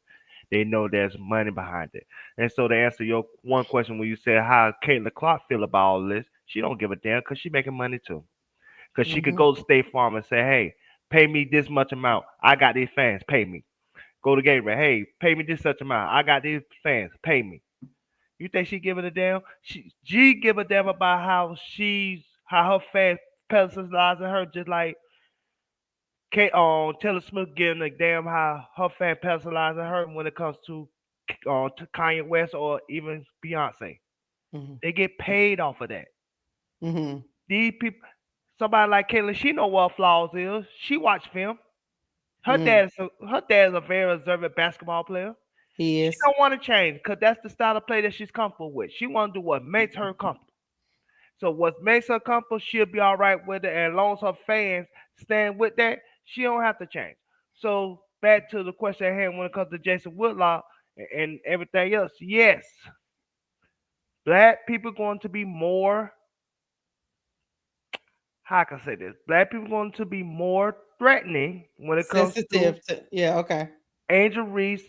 They know there's money behind it. And so to answer your one question when you said how Caitlin Clark feel about all this, she don't give a damn because she making money too. Because she could go to State Farm and say, hey, pay me this much amount. I got these fans, pay me. Go to Gatorade. Hey, pay me this such amount. I got these fans. Pay me. You think she give it a damn? She give a damn about how her fans personalizing her just like Taylor Swift giving a damn how her fan personalizing her when it comes to Kanye West or even Beyonce. They get paid off of that. These people, somebody like Caitlyn, she know what flaws is. She watch film. Her dad's a very observant basketball player. He She is. don't want to change because that's the style of play that she's comfortable with. She want to do what makes her comfortable. So what makes her comfortable, she'll be all right with it. And as long as her fans stand with that, she don't have to change. So back to the question at hand when it comes to Jason Woodlock and everything else. Yes, black people going to be more. How can I say this? Black people going to be more threatening when it comes to Sensitive to, yeah, okay. Angel Reese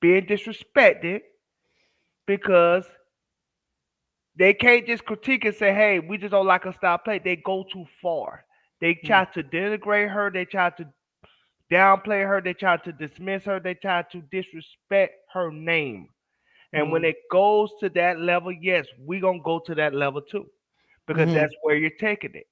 being disrespected because they can't just critique and say, hey, we just don't like her style play. They go too far. They try to denigrate her. They try to downplay her. They try to dismiss her. They try to disrespect her name. And when it goes to that level, yes, we're going to go to that level too. Because that's where you're taking it.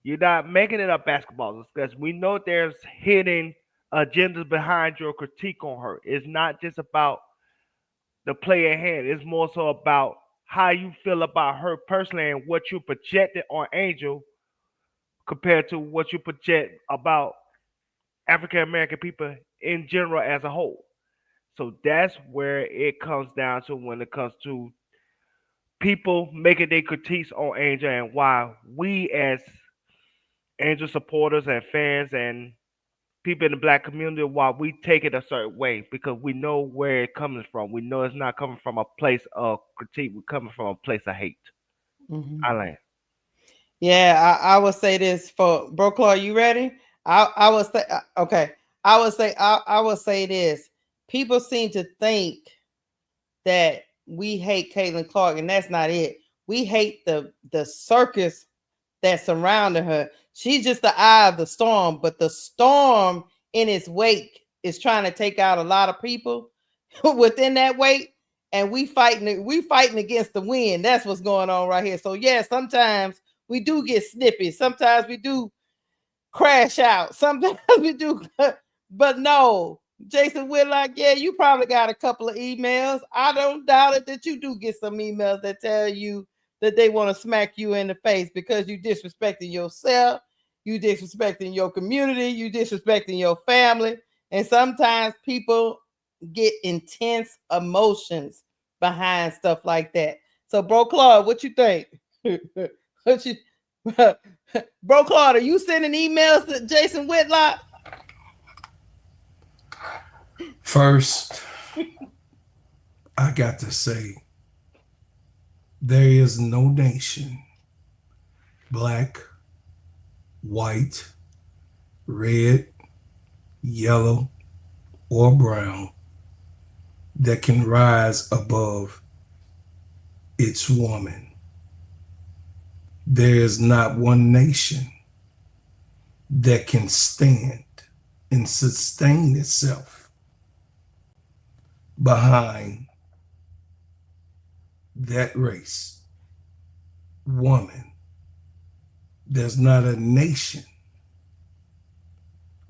You're not making it a basketball discussion. We know there's hidden agendas behind your critique on her. It's not just about the play at hand. It's more so about how you feel about her personally and what you projected on Angel compared to what you project about African American people in general as a whole. So that's where it comes down to when it comes to people making their critiques on Angel and why we as Angel supporters and fans and people in the black community, why we take it a certain way because we know where it comes from. We know it's not coming from a place of critique. We're coming from a place of hate. I land. Yeah, I would say this for Bro Claw. You ready? I would say okay. I would say this. People seem to think that we hate Caitlin Clark, and that's not it. We hate the circus that surrounded her. She's just the eye of the storm, but the storm in its wake is trying to take out a lot of people within that wake, and we fighting against the wind. That's what's going on right here. So yeah, sometimes we do get snippy. Sometimes we do crash out. Sometimes we do, but no. Jason Whitlock, yeah, you probably got a couple of emails. I don't doubt it that you do get some emails that tell you that they want to smack you in the face because you disrespecting yourself, you disrespecting your community, you disrespecting your family. And sometimes people get intense emotions behind stuff like that. So, Bro Claude, what you think? What you, Bro Claude, are you sending emails to Jason Whitlock? First, I got to say, there is no nation, black, white, red, yellow, or brown, that can rise above its woman. There is not one nation that can stand and sustain itself behind that race, woman. There's not a nation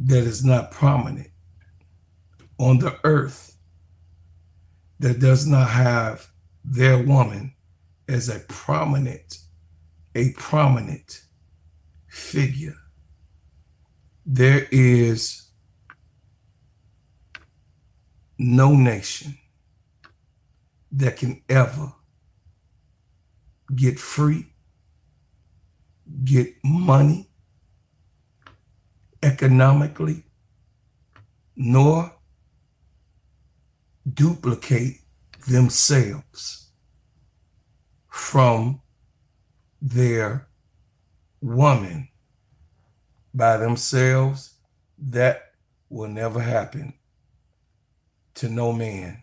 that is not prominent on the earth that does not have their woman as a prominent figure. There is no nation that can ever get free, get money economically, nor duplicate themselves from their woman by themselves. That will never happen to no man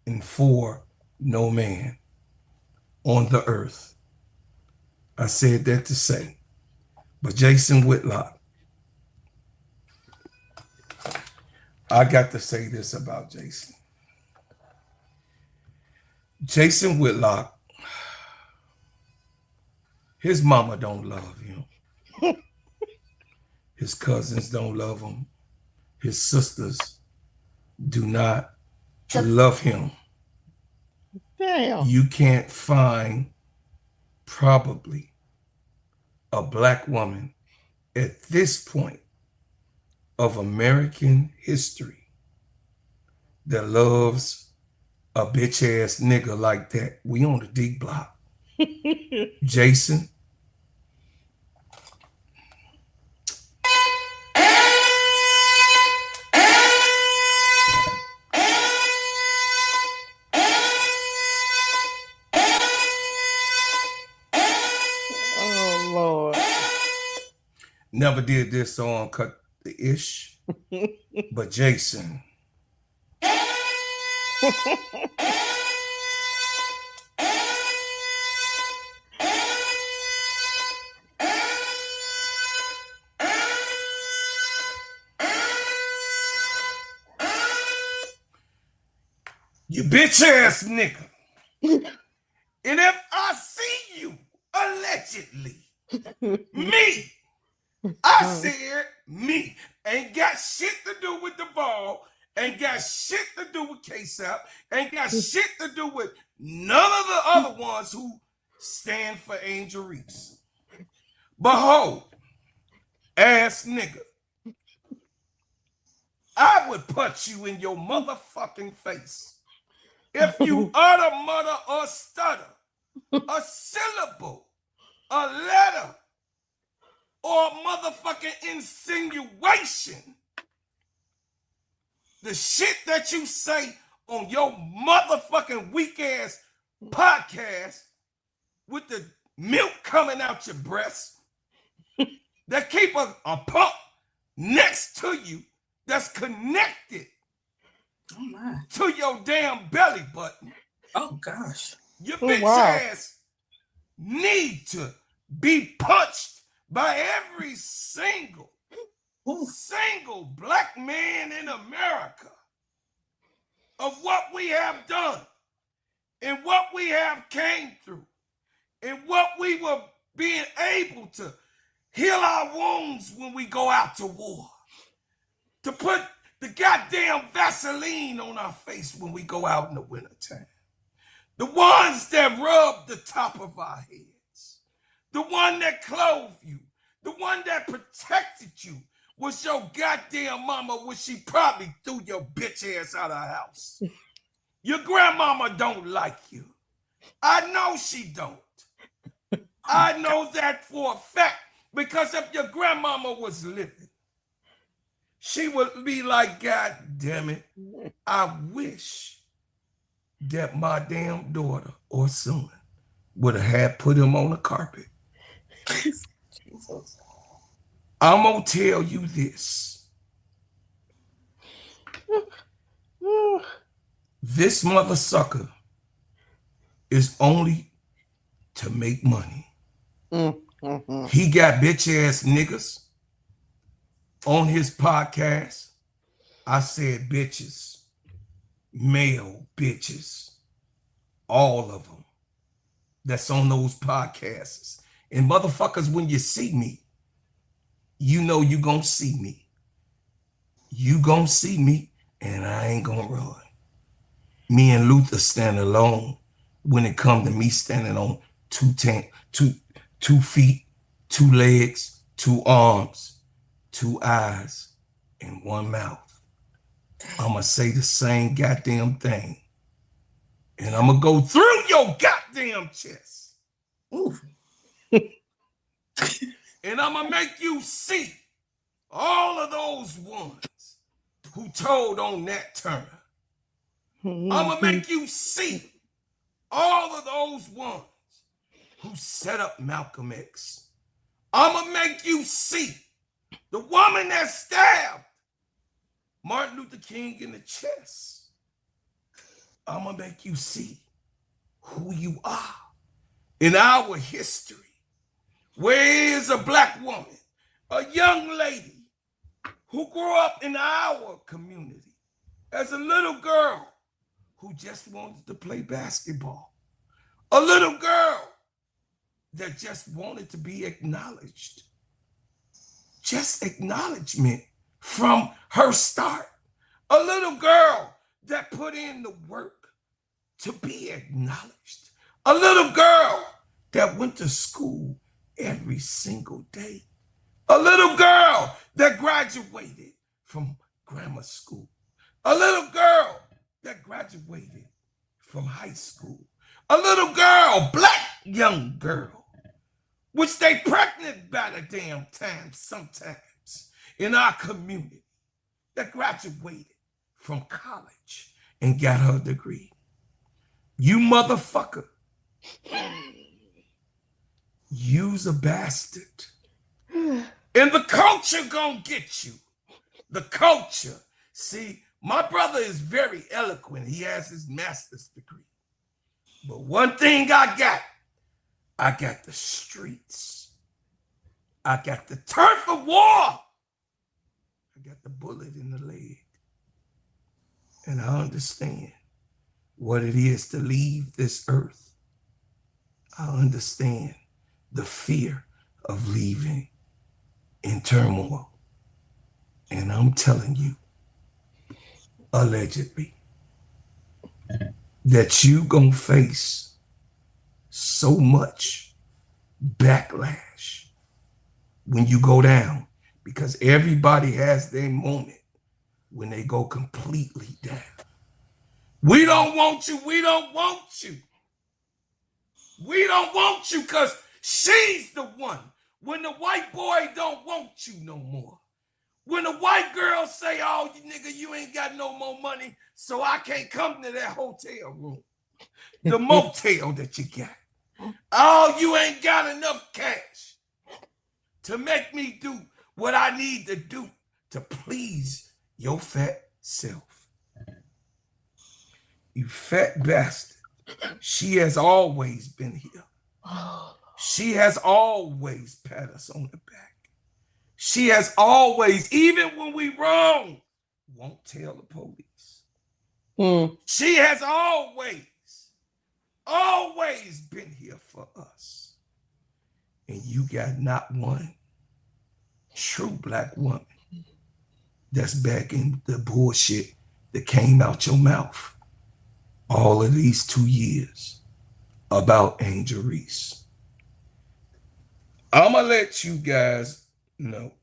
and for no man on the earth. I said that to say, but Jason Whitlock, I got to say this about Jason. Jason Whitlock, his mama don't love him. His cousins don't love him. His sisters do not love him. Damn. You can't find probably a black woman at this point of American history that loves a bitch ass nigga like that. We on the D block. Jason. Oh Lord. Never did this song cut the ish, but Jason. You bitch ass nigga. And if I see you allegedly, I said me, ain't got shit to do with the ball, Ain't got shit to do with KSAP. Ain't got shit to do with none of the other ones who stand for Angel Reese. Behold, ass nigga, I would punch you in your motherfucking face if you utter, mutter, or stutter a syllable, a letter, or a motherfucking insinuation. The shit that you say on your motherfucking weak ass podcast with the milk coming out your breast that keep a pump next to you that's connected to your damn belly button. Oh gosh. Your bitch ass need to be punched by every single black man in America of what we have done and what we have came through and what we were being able to heal our wounds when we go out to war, to put the goddamn Vaseline on our face when we go out in the wintertime, the ones that rub the top of our heads, the one that clothed you, the one that protected you was your goddamn mama when she probably threw your bitch ass out of her house. Your grandmama don't like you. I know she don't. I know that for a fact, because if your grandmama was living, she would be like, God damn it, I wish that my damn daughter or son would have had put him on the carpet. Jesus. I'm gonna tell you this. This mother sucker is only to make money. He got bitch ass niggas on his podcast. I said bitches, male bitches, all of them that's on those podcasts. And motherfuckers, when you see me, you know you gonna see me. You gonna see me, and I ain't gonna run. Me and Luther stand alone when it comes to me standing on two feet, 2 legs, 2 arms, 2 eyes, and 1 mouth. I'ma say the same goddamn thing. And I'ma go through your goddamn chest. Oof. And I'm gonna make you see all of those ones who told on Nat Turner. I'm gonna make you see all of those ones who set up Malcolm X. I'm gonna make you see the woman that stabbed Martin Luther King in the chest. I'm gonna make you see who you are in our history. Where is a black woman, a young lady who grew up in our community as a little girl who just wanted to play basketball, a little girl that just wanted to be acknowledged, just acknowledgement from her start, a little girl that put in the work to be acknowledged, a little girl that went to school every single day, a little girl that graduated from grammar school, a little girl that graduated from high school, a little girl, black young girl, which they pregnant by the damn time sometimes in our community, that graduated from college and got her degree. You motherfucker, you's a bastard. And the culture gonna get you. The culture. See, my brother is very eloquent. He has his master's degree. But one thing I got the streets. I got the turf of war. I got the bullet in the leg. And I understand what it is to leave this earth. I understand the fear of leaving in turmoil. And I'm telling you, allegedly, that you gonna face so much backlash when you go down, because everybody has their moment when they go completely down. We don't want you. We don't want you. We don't want you because she's the one. When the white boy don't want you no more. When the white girl say, oh, nigga, you ain't got no more money, so I can't come to that hotel room. The motel that you got. Oh, you ain't got enough cash to make me do what I need to do to please your fat self. You fat bastard. She has always been here. She has always pat us on the back. She has always, even when we wrong, won't tell the police. She has always been here for us. And you got not one true black woman that's backing the bullshit that came out your mouth all of these 2 years about Angel Reese. I'm gonna let you guys know,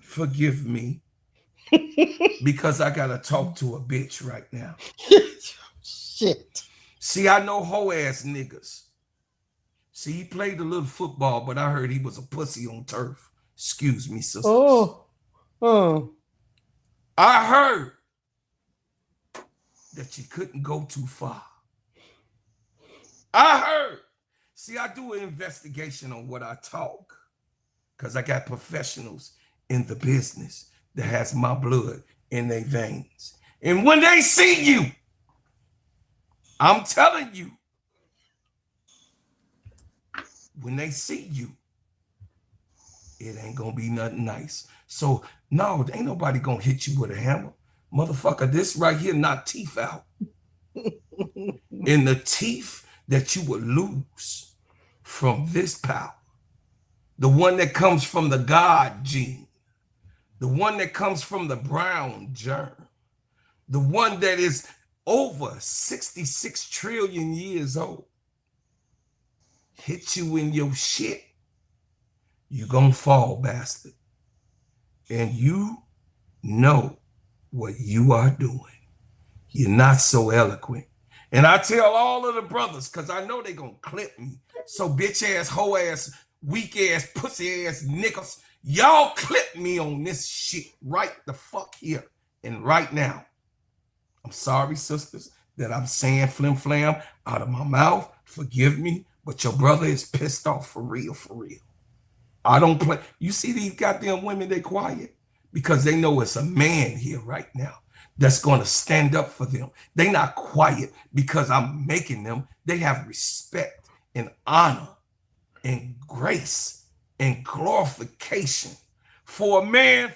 forgive me, because I gotta talk to a bitch right now. Shit. See, I know hoe ass niggas. See, he played a little football, but I heard he was a pussy on turf. Excuse me, sisters. I heard that you couldn't go too far. I heard. See, I do an investigation on what I talk because I got professionals in the business that has my blood in their veins. And when they see you, I'm telling you, when they see you, it ain't gonna be nothing nice. So no, ain't nobody gonna hit you with a hammer. Motherfucker, this right here knock teeth out. And the teeth that you would lose from this power, the one that comes from the God gene, the one that comes from the brown germ, the one that is over 66 trillion years old, hit you in your shit, you gonna fall, bastard. And you know what you are doing. You're not so eloquent. And I tell all of the brothers, because I know they gonna clip me. So bitch ass, hoe ass, weak ass, pussy ass niggas, y'all clip me on this shit right the fuck here and right now. I'm sorry, sisters, that I'm saying flim flam out of my mouth. Forgive me, but your brother is pissed off for real, for real. I don't play. You see these goddamn women, they quiet because they know it's a man here right now that's going to stand up for them. They not quiet because I'm making them. They have respect and honor and grace and glorification for a man,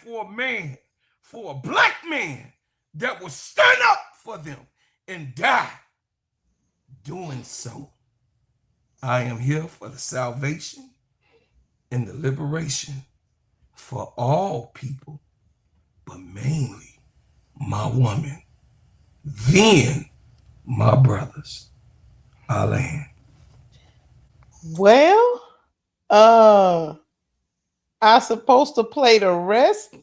for a black man that will stand up for them and die doing so. I am here for the salvation and the liberation for all people, but mainly my woman, then my brothers. I land. Well, I'm supposed to play the rest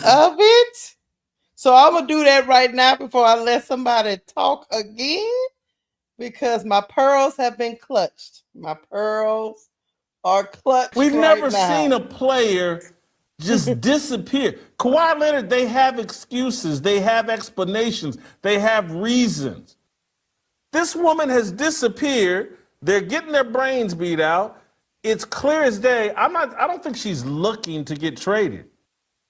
of it. So I'm gonna do that right now before I let somebody talk again, because my pearls have been clutched. My pearls are clutched. We've right never now. seen a player just disappear. Kawhi Leonard, they have excuses, they have explanations, they have reasons. This woman has disappeared. They're getting their brains beat out. It's clear as day. I don't think she's looking to get traded.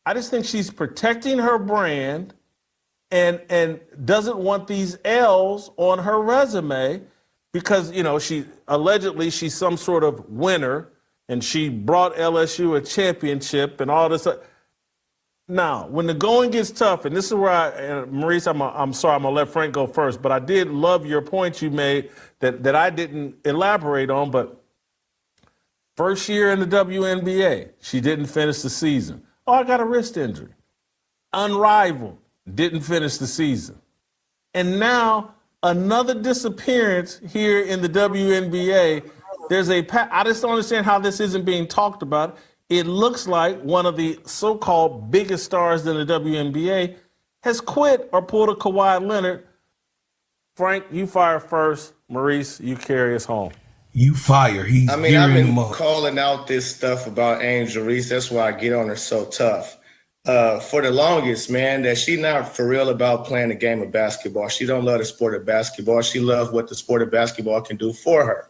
I just think she's protecting her brand and doesn't want these L's on her resume because, you know, she's some sort of winner and she brought LSU a championship and all this. Now, when the going gets tough, and this is where Maurice, I'm sorry, I'm gonna let Frank go first, but I did love your point you made that I didn't elaborate on, but first year in the WNBA, she didn't finish the season. Oh, I got a wrist injury. Unrivaled. didn't finish the season. And now another disappearance here in the WNBA. I just don't understand how this isn't being talked about. It looks like one of the so-called biggest stars in the WNBA has quit or pulled a Kawhi Leonard. Frank, you fire first. Maurice, you carry us home. You fire. He's I've gearing been him up. calling out this stuff about Angel Reese. That's why I get on her so tough. For the longest, man, that she not for real about playing the game of basketball. She don't love the sport of basketball. She loves what the sport of basketball can do for her.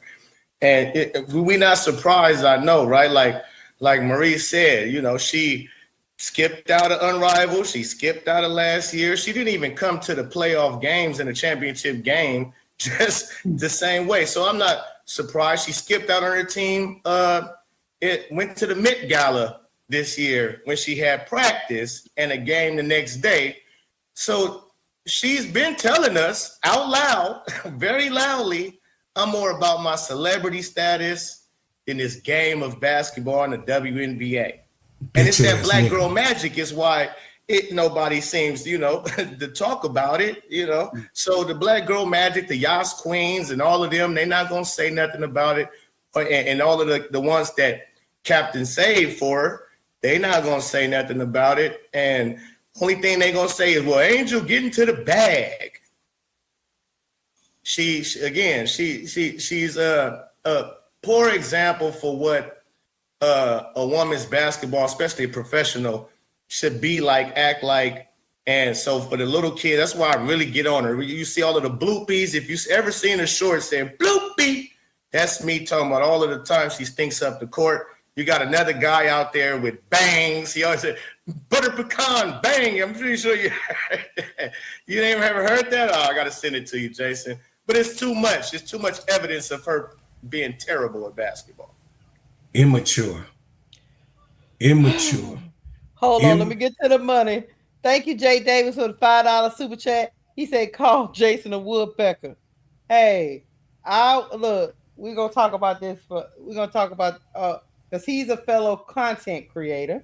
And we not surprised, I know, right? Like Marie said, you know, she skipped out of Unrivaled. She skipped out of last year. She didn't even come to the playoff games in the championship game just the same way. So I'm not surprised. She skipped out on her team. It went to the Met Gala this year when she had practice and a game the next day. So she's been telling us out loud, very loudly, I'm more about my celebrity status in this game of basketball in the WNBA. And it's that black girl magic is why nobody seems, you know, to talk about it, you know. So the black girl magic, the Yas Queens and all of them, they're not going to say nothing about it. And all of the ones that Captain saved for her, they're not going to say nothing about it. And only thing they're going to say is, well, Angel getting to the bag. She's a poor example for what a woman's basketball, especially a professional, should be like, act like. And so for the little kid, that's why I really get on her. You see all of the bloopies. If you ever seen a short saying bloopy, that's me talking about all of the time she stinks up the court. You got another guy out there with bangs. He always said, butter pecan, bang. I'm pretty sure you heard that. You ain't ever heard that? Oh, I got to send it to you, Jason. But it's too much. It's too much evidence of her being terrible at basketball. Immature. Hold on, let me get to the money. Thank you, Jay Davis, for the $5 super chat. He said, call Jason a woodpecker. Hey, we're going to talk about this. Because he's a fellow content creator.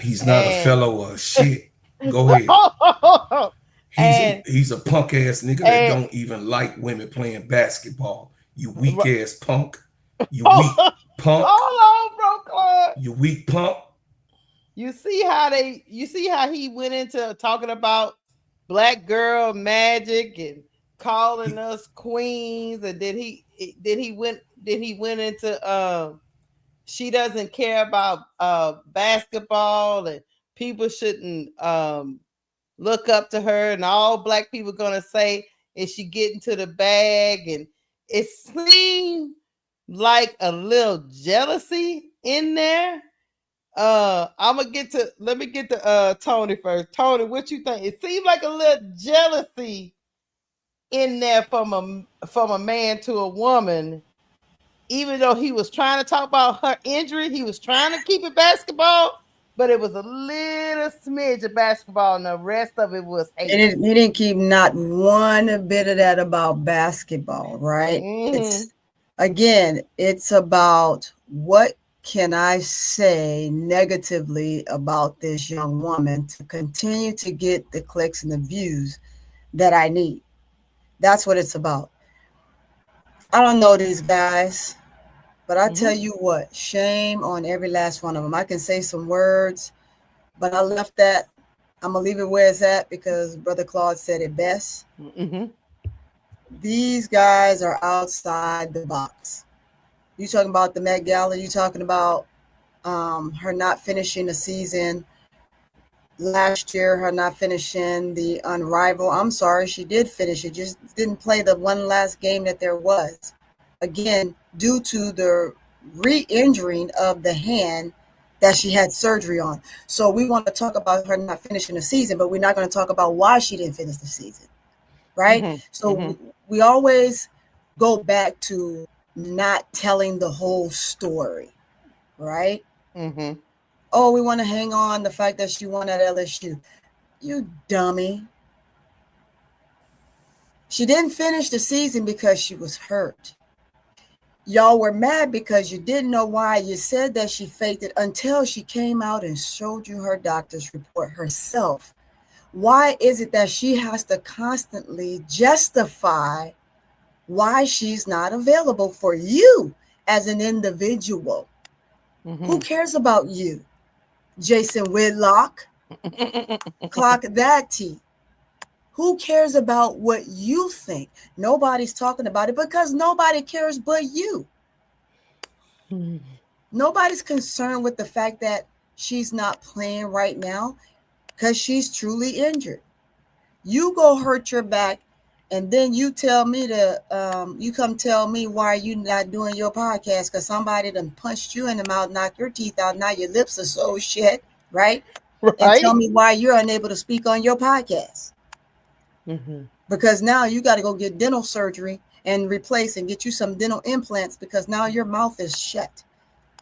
He's not a fellow shit. Go ahead. He's a punk ass nigga that don't even like women playing basketball. You weak ass punk. You weak punk. Hold on, bro, Clark. You weak punk. You see how he went into talking about black girl magic and calling us queens, and then he went into she doesn't care about basketball and people shouldn't look up to her, and all black people gonna say is she getting to the bag, and it seemed like a little jealousy in there. Let me get to Tony first. Tony, what you think? It seemed like a little jealousy in there from a man to a woman. Even though he was trying to talk about her injury, he was trying to keep it basketball, but it was a little smidge of basketball, and the rest of it was hate. He didn't keep not one bit of that about basketball, right? It's about what can I say negatively about this young woman to continue to get the clicks and the views that I need. That's what it's about. I don't know these guys, but I tell you what, shame on every last one of them. I can say some words, but I left that. I'm going to leave it where it's at because Brother Claude said it best. These guys are outside the box. You talking about the Met Gala? You talking about her not finishing the season last year, her not finishing the Unrivaled? I'm sorry, she did finish. She just didn't play the one last game that there was. Again, due to the re-injuring of the hand that she had surgery on. So we want to talk about her not finishing the season, but we're not going to talk about why she didn't finish the season, right? We always go back to not telling the whole story, right? Oh, we want to hang on the fact that she won at LSU. You dummy. She didn't finish the season because she was hurt. Y'all were mad because you didn't know why. You said that she faked it until she came out and showed you her doctor's report herself. why is it that she has to constantly justify why she's not available for you as an individual? Who cares about you? Jason Whitlock, clock that T. Who cares about what you think? Nobody's talking about it because nobody cares but you. Nobody's concerned with the fact that she's not playing right now because she's truly injured. You go hurt your back, and then you tell me you come tell me why you not doing your podcast because somebody done punched you in the mouth, knocked your teeth out, now your lips are so shit, right? And tell me why you're unable to speak on your podcast. Because now you got to go get dental surgery and replace and get you some dental implants because now your mouth is shut,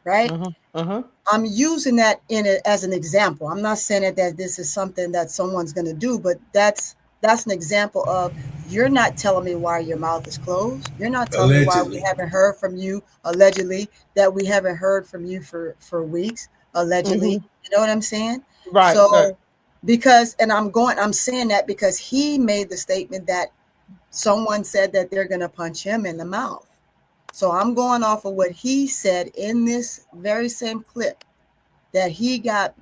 right? I'm using that as an example. I'm not saying that this is something that someone's going to do, but that's an example of you're not telling me why your mouth is closed. You're not telling me why we haven't heard from you, allegedly, that we haven't heard from you for weeks, allegedly. You know what I'm saying? Right. So right. because, and I'm saying that because he made the statement that someone said that they're going to punch him in the mouth. So I'm going off of what he said in this very same clip, that he got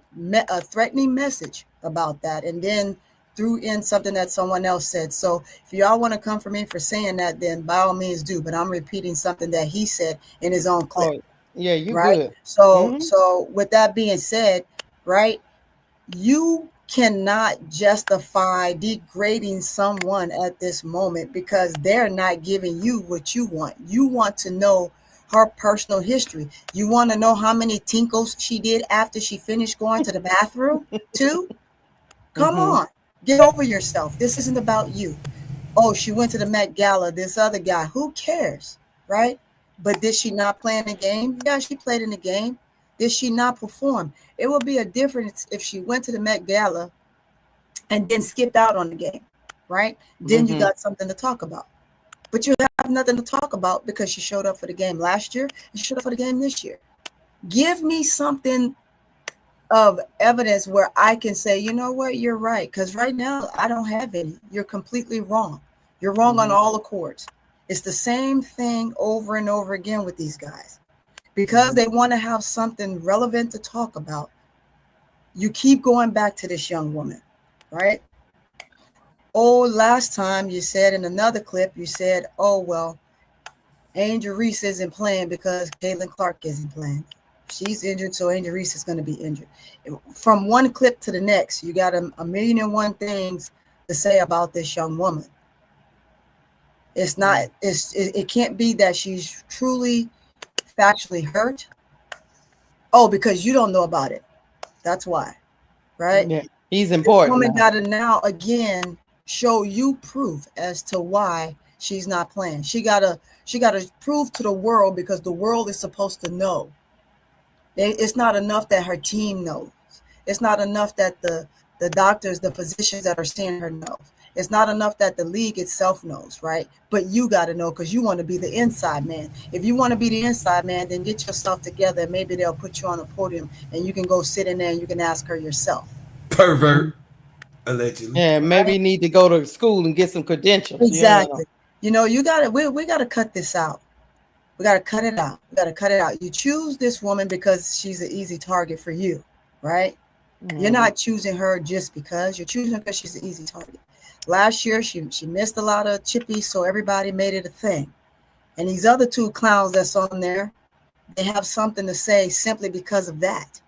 a threatening message about that and then threw in something that someone else said. So if y'all want to come for me for saying that, then by all means do. But I'm repeating something that he said in his own clip. Oh, yeah, you right? good. So with that being said, right, you cannot justify degrading someone at this moment because they're not giving you what you want. You want to know her personal history. You want to know how many tinkles she did after she finished going to the bathroom too? Come on, get over yourself. This isn't about you. Oh, she went to the Met Gala, this other guy, who cares, right? But did she not play in the game? Yeah, she played in the game. Did she not perform? It would be a difference if she went to the Met Gala and then skipped out on the game, right? Then you got something to talk about. But you have nothing to talk about because she showed up for the game last year and she showed up for the game this year. Give me something of evidence where I can say, you know what, you're right. Because right now, I don't have any. You're completely wrong. You're wrong on all accords. It's the same thing over and over again with these guys. Because they want to have something relevant to talk about, you keep going back to this young woman, right? Oh, last time you said in another clip, you said, oh, well, Angel Reese isn't playing because Caitlin Clark isn't playing. She's injured, so Angel Reese is going to be injured. From one clip to the next, you got a million and one things to say about this young woman. It's not, it can't be that she's truly factually hurt. Oh, because you don't know about it. That's why, right? Yeah, he's important. This woman got to now again show you proof as to why she's not playing. She gotta prove to the world because the world is supposed to know. It's not enough that her team knows. It's not enough that the doctors, the physicians that are seeing her knows. It's not enough that the league itself knows, right? But you got to know because you want to be the inside man. If you want to be the inside man, then get yourself together and maybe they'll put you on a podium and you can go sit in there and you can ask her yourself. Pervert, allegedly. Yeah, maybe you need to go to school and get some credentials. Exactly. You know, you got to, we got to cut this out. We got to cut it out. We got to cut it out. You choose this woman because she's an easy target for you, right? You're not choosing her just because. You're choosing her because she's an easy target. Last year, she missed a lot of chippies, so everybody made it a thing. And these other two clowns that's on there, they have something to say simply because of that.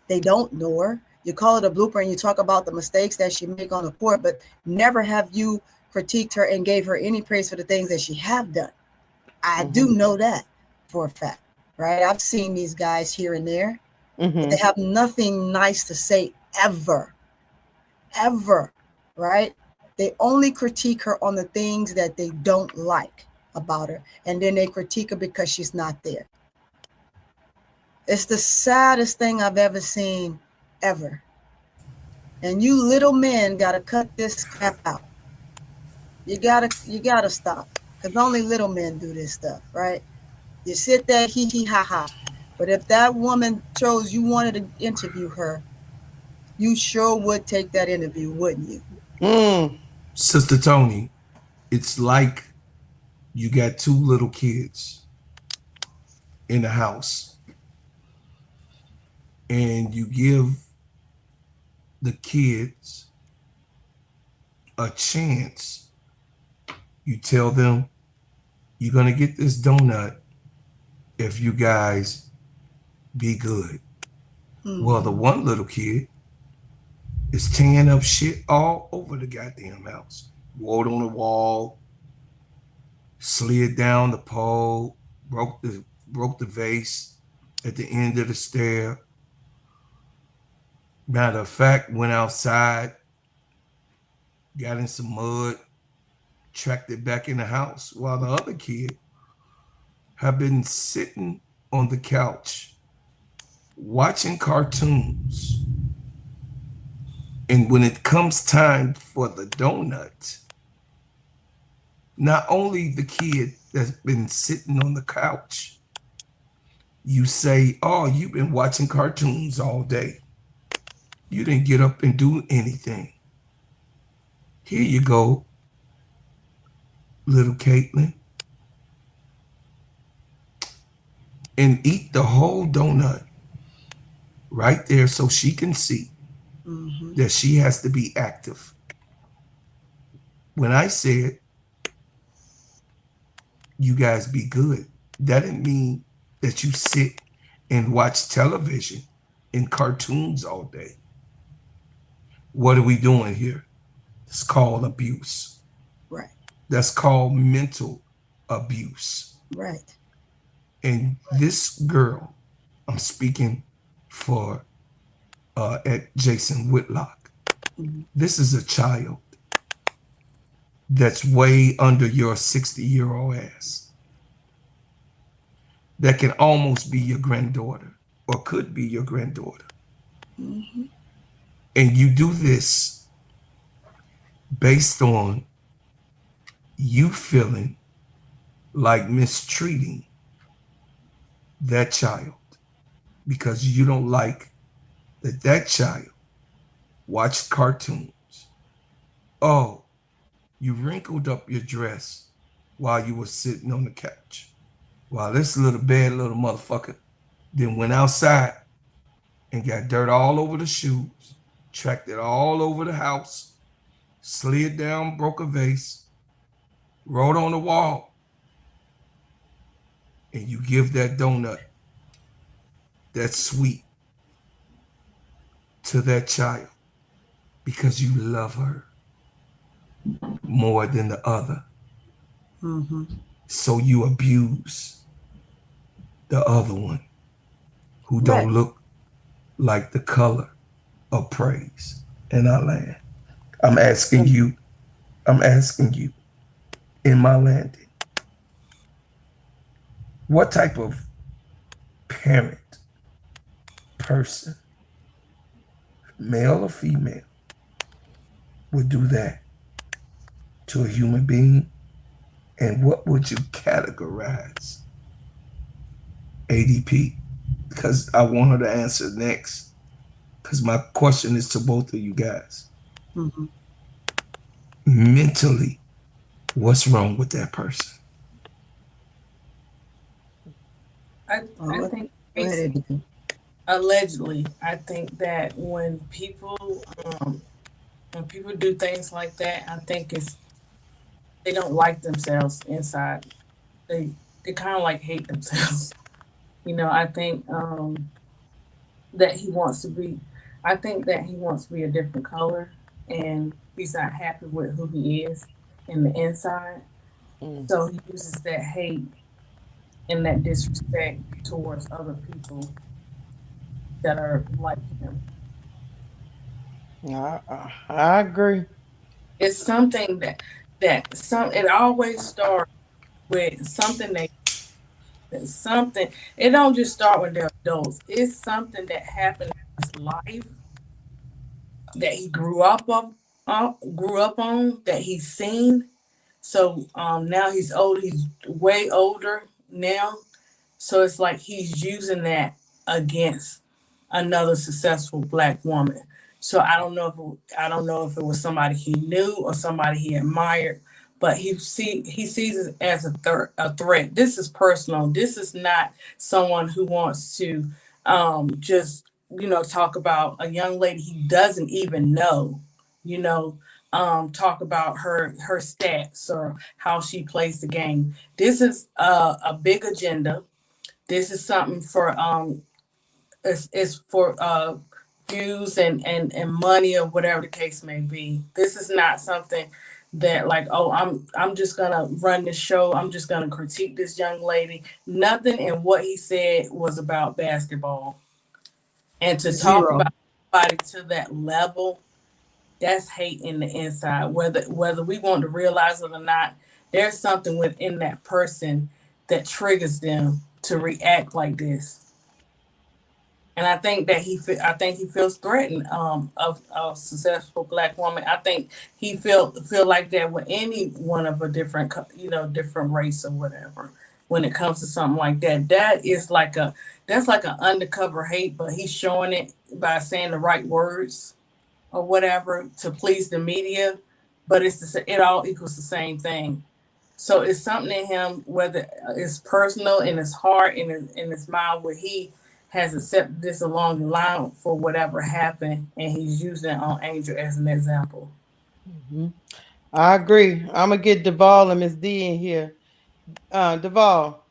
They don't know her. You call it a blooper and you talk about the mistakes that she make on the court, but never have you critiqued her and gave her any praise for the things that she have done. I do know that for a fact, right? I've seen these guys here and there. But they have nothing nice to say ever, right? They only critique her on the things that they don't like about her. And then they critique her because she's not there. It's the saddest thing I've ever seen, ever. And you little men got to cut this crap out. You gotta stop. Because only little men do this stuff, right? You sit there, hee hee ha ha. But if that woman chose you wanted to interview her, You sure would take that interview, wouldn't you? Sister Tony, it's like you got two little kids in the house and you give the kids a chance. You tell them you're going to get this donut if you guys be good. Well, the one little kid is tearing up shit all over the goddamn house. Wrote on the wall, slid down the pole, broke the vase at the end of the stair. Matter of fact, went outside, got in some mud, tracked it back in the house, while the other kid had been sitting on the couch watching cartoons. And when it comes time for the donut, not only the kid that's been sitting on the couch, you say, oh, you've been watching cartoons all day. You didn't get up and do anything. Here you go, little Caitlin. And eat the whole donut right there so she can see that she has to be active. When I said, you guys be good, that didn't mean that you sit and watch television and cartoons all day. What are we doing here? It's called abuse. Right. That's called mental abuse. Right. And this girl, I'm speaking for at Jason Whitlock. This is a child that's way under your 60-year-old ass. That can almost be your granddaughter or could be your granddaughter. And you do this based on you feeling like mistreating that child because you don't like that child watched cartoons. Oh, you wrinkled up your dress while you were sitting on the couch. While this little bad little motherfucker then went outside and got dirt all over the shoes, tracked it all over the house, slid down, broke a vase, wrote on the wall, and you give that donut, that sweet, to that child because you love her more than the other. So you abuse the other one who don't look like the color of praise in our land. I'm asking you in my landing, what type of parent, person, male or female, would do that to a human being? And what would you categorize ADP? Because I want her to answer next. Because my question is to both of you guys. Mentally, what's wrong with that person? I think allegedly, I think that when people do things like that, I think they don't like themselves inside. They kind of like hate themselves. I think that he wants to be a different color, and he's not happy with who he is in the inside. So he uses that hate and that disrespect towards other people that are like him. I agree. It's something it always starts with something it don't just start when they're adults. It's something that happened in his life that he grew up on, that he's seen. So now he's old. He's way older now. So it's like he's using that against another successful Black woman. So I don't know if it was somebody he knew or somebody he admired, but he sees it as a threat. This is personal. This is not someone who wants to just talk about a young lady he doesn't even know. You know, talk about her stats or how she plays the game. This is a big agenda. This is something for is for views and money or whatever the case may be. This is not something that like, oh, I'm just gonna run this show. I'm just gonna critique this young lady. Nothing in what he said was about basketball. And to talk Zero. about somebody to that level, that's hate in the inside. Whether we want to realize it or not, there's something within that person that triggers them to react like this. And I think that I think he feels threatened of a successful black woman. I think he feel like that with any one of a different different race or whatever. When it comes to something like that, that's like an undercover hate, but he's showing it by saying the right words or whatever to please the media. But it all equals the same thing. So it's something in him, whether it's personal in his heart, in his mind, where he has accepted this along the line for whatever happened, and he's using it on Angel as an example. I agree. I'm gonna get Duval and Miss D in here. Duval,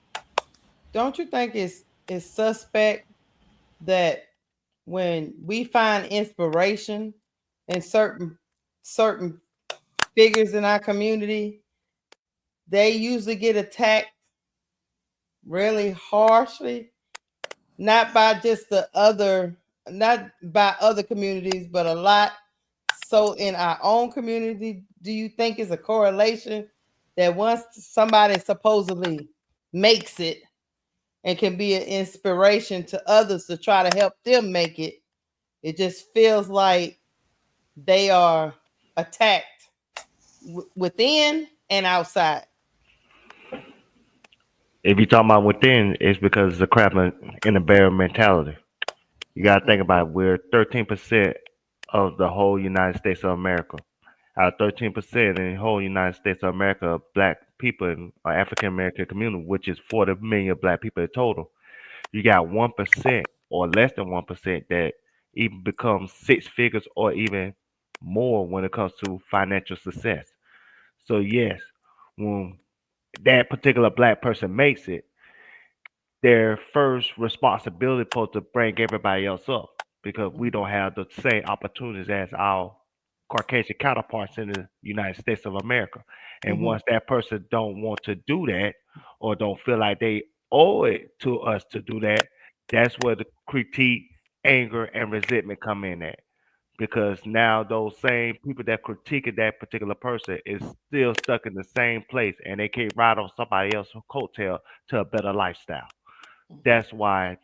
don't you think it's suspect that when we find inspiration in certain figures in our community, they usually get attacked really harshly, not by just not by other communities, but a lot so in our own community? Do you think it's a correlation that once somebody supposedly makes it and can be an inspiration to others to try to help them make it, it just feels like they are attacked within and outside? If you're talking about within, it's because it's a crap in the bear mentality. You got to think about it. We're 13% of the whole United States of America. Out of 13% in the whole United States of America, black people in our African American community, which is 40 million black people in total, you got 1% or less than 1% that even becomes six figures or even more when it comes to financial success. So yes, when that particular black person makes it, their first responsibility supposed to bring everybody else up because we don't have the same opportunities as our Caucasian counterparts in the United States of America. And once that person don't want to do that or don't feel like they owe it to us to do that, that's where the critique, anger, and resentment come in at. Because now those same people that critiqued that particular person is still stuck in the same place and they can't ride on somebody else's coattail to a better lifestyle. That's why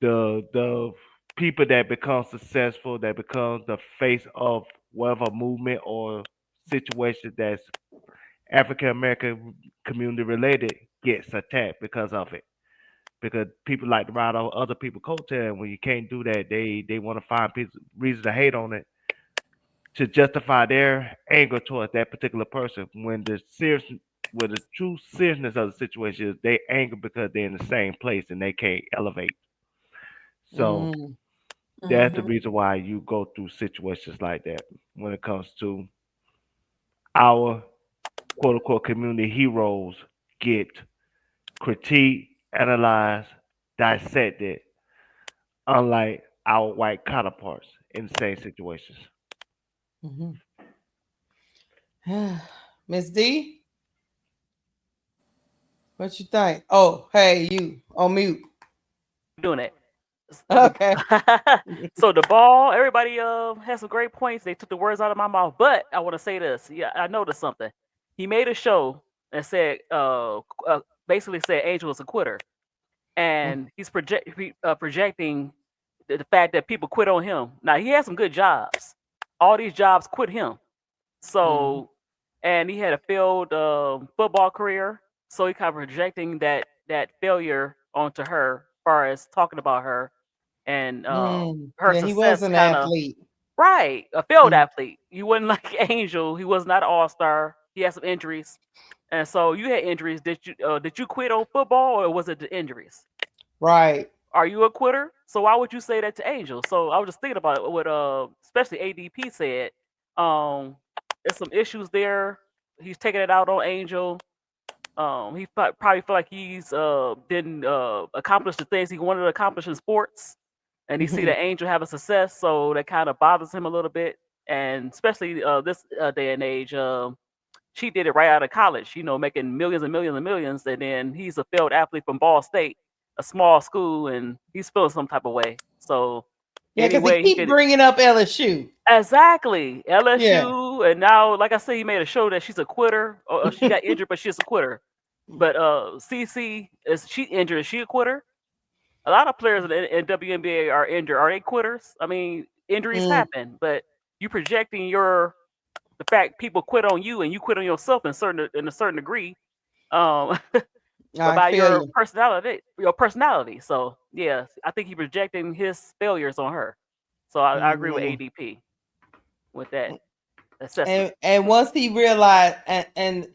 the people that become successful, that become the face of whatever movement or situation that's African American community related gets attacked because of it. Because people like to ride on other people's coattail, and when you can't do that, they want to find reason to hate on it to justify their anger towards that particular person. When the true seriousness of the situation is they anger because they're in the same place and they can't elevate. So that's the reason why you go through situations like that when it comes to our quote unquote community heroes get critiqued, analyzed, dissected, unlike our white counterparts in the same situations. Miss D, what you think? Oh, hey, you on mute. Doing it. Okay. So the ball, everybody has some great points. They took the words out of my mouth. But I want to say this. Yeah, I noticed something. He made a show and said basically said Angel was a quitter. And he's projecting the fact that people quit on him. Now he had some good jobs. All these jobs quit him. So and he had a failed football career. So he kind of projecting that failure onto her, as far as talking about her. and her Yeah, he was success an kind of athlete. right, a failed Mm. athlete. You wasn't like Angel. He was not an all-star. He had some injuries, and so you had injuries. Did you quit on football, or was it the injuries? Right. Are you a quitter? So why would you say that to Angel? So I was just thinking about it. What especially ADP said. There's some issues there. He's taking it out on Angel. He probably feel like he's didn't accomplish the things he wanted to accomplish in sports, and he see that Angel having success, so that kind of bothers him a little bit. And especially this day and age, she did it right out of college, making millions and millions and millions, and then he's a failed athlete from Ball State, a small school, and he's feeling some type of way. So Yeah, because they anyway, he keep could bringing up LSU. exactly Yeah. LSU, and now, like I said, he made a show that she's a quitter. Or she got injured, but she's a quitter. But CC, is she injured? Is she a quitter? A lot of players in WNBA are injured. Are they quitters? I mean, injuries happen, but you projecting the fact people quit on you and you quit on yourself in a certain degree, I about feel your you. personality. So yeah, I think he projecting his failures on her. So I agree with ADP with that assessment. And once he realized, and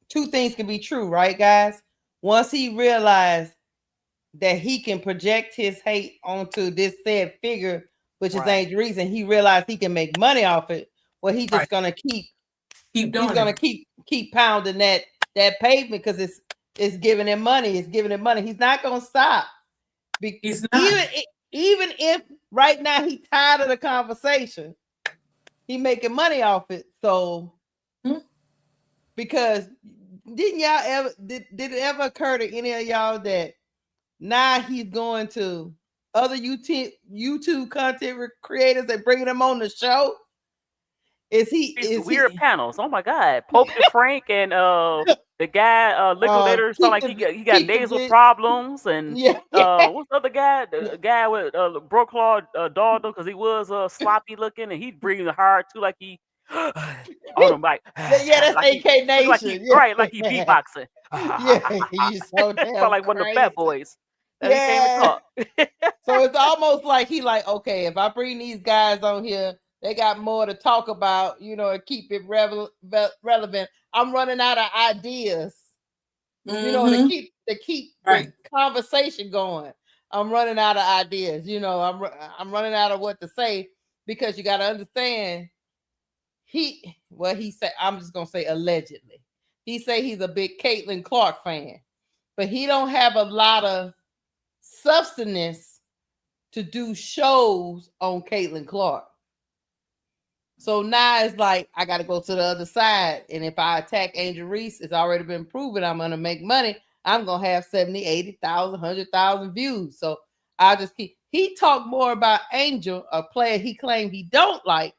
two things can be true, right, guys? Once he realized that he can project his hate onto this said figure, which is Angel Reese, and he realized he can make money off it, well, he's just gonna keep doing he's gonna keep pounding that pavement because it's giving him money. It's giving him money. He's not gonna stop. He's not. Even if right now he's tired of the conversation, he making money off it. So because didn't y'all ever did it ever occur to any of y'all that now he's going to other YouTube content creators and bringing them on the show? Is weird panels? Oh my God, Pope and Frank and the guy Liquidator sound like he got nasal problems, and what's the other guy? The guy with broke claw dog because he was sloppy looking, and he breathing hard too, like he on the mic. That's like AK Nation, right, like he beatboxing. He's so damn sound like one of the fat boys. That he can't even talk. So it's almost like he like, okay, if I bring these guys on here, they got more to talk about, and keep it relevant. I'm running out of ideas, to keep the conversation going. I'm running out of ideas, I'm running out of what to say, because you got to understand he said, I'm just gonna say allegedly, he say he's a big Caitlin Clark fan, but he don't have a lot of substance to do shows on Caitlin Clark. So now it's like, I got to go to the other side. And if I attack Angel Reese, it's already been proven I'm going to make money. I'm going to have 70, 80,000, 100,000 views. So I'll just he talked more about Angel, a player he claimed he don't like,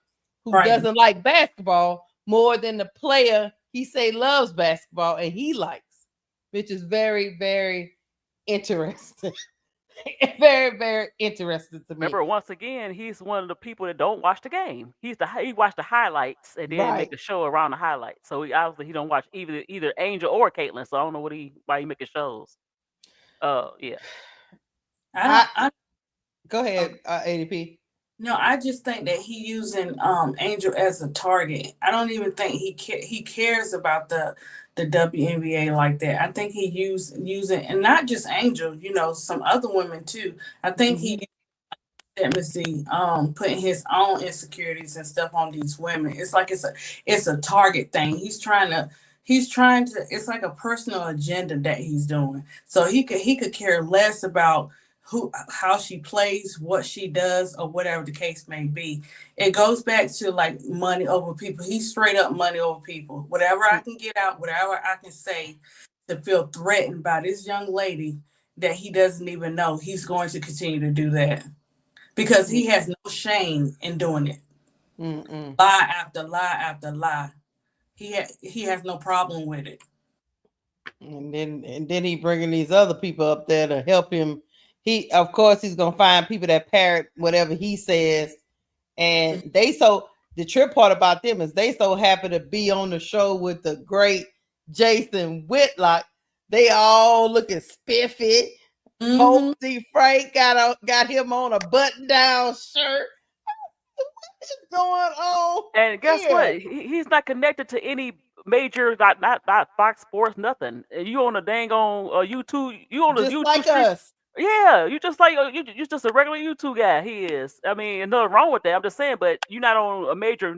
who doesn't like basketball, more than the player he say loves basketball and he likes, which is very, very interesting. Very, very interesting to me. Remember, once again, he's one of the people that don't watch the game. He watch the highlights and then make a show around the highlights. So he obviously don't watch either Angel or Caitlin. So I don't know why he making shows. Yeah. Go ahead, ADP. No, I just think that he using Angel as a target. I don't even think he cares about the WNBA like that. I think he using, and not just Angel, some other women too. I think he putting his own insecurities and stuff on these women. It's like it's a target thing. He's trying to it's like a personal agenda that he's doing. So he could care less about how she plays, what she does, or whatever the case may be. It goes back to like money over people. He's straight up money over people. Whatever I can get out, whatever I can say to feel threatened by this young lady that he doesn't even know, he's going to continue to do that because he has no shame in doing it. Lie after lie after lie. He has no problem with it. And then he bringing these other people up there to help him. Of course, he's gonna find people that parrot whatever he says, and the trip part about them is they so happy to be on the show with the great Jason Whitlock. They all looking spiffy. Pope D. Frank got him on a button-down shirt. What is going on? And guess here? what? He's not connected to any major, not Fox Sports, nothing. And you on a dang on YouTube. You on the Just YouTube like stream. us. Yeah, you just like you just a regular YouTube guy. He is. I mean, nothing wrong with that. I'm just saying, but you're not on a major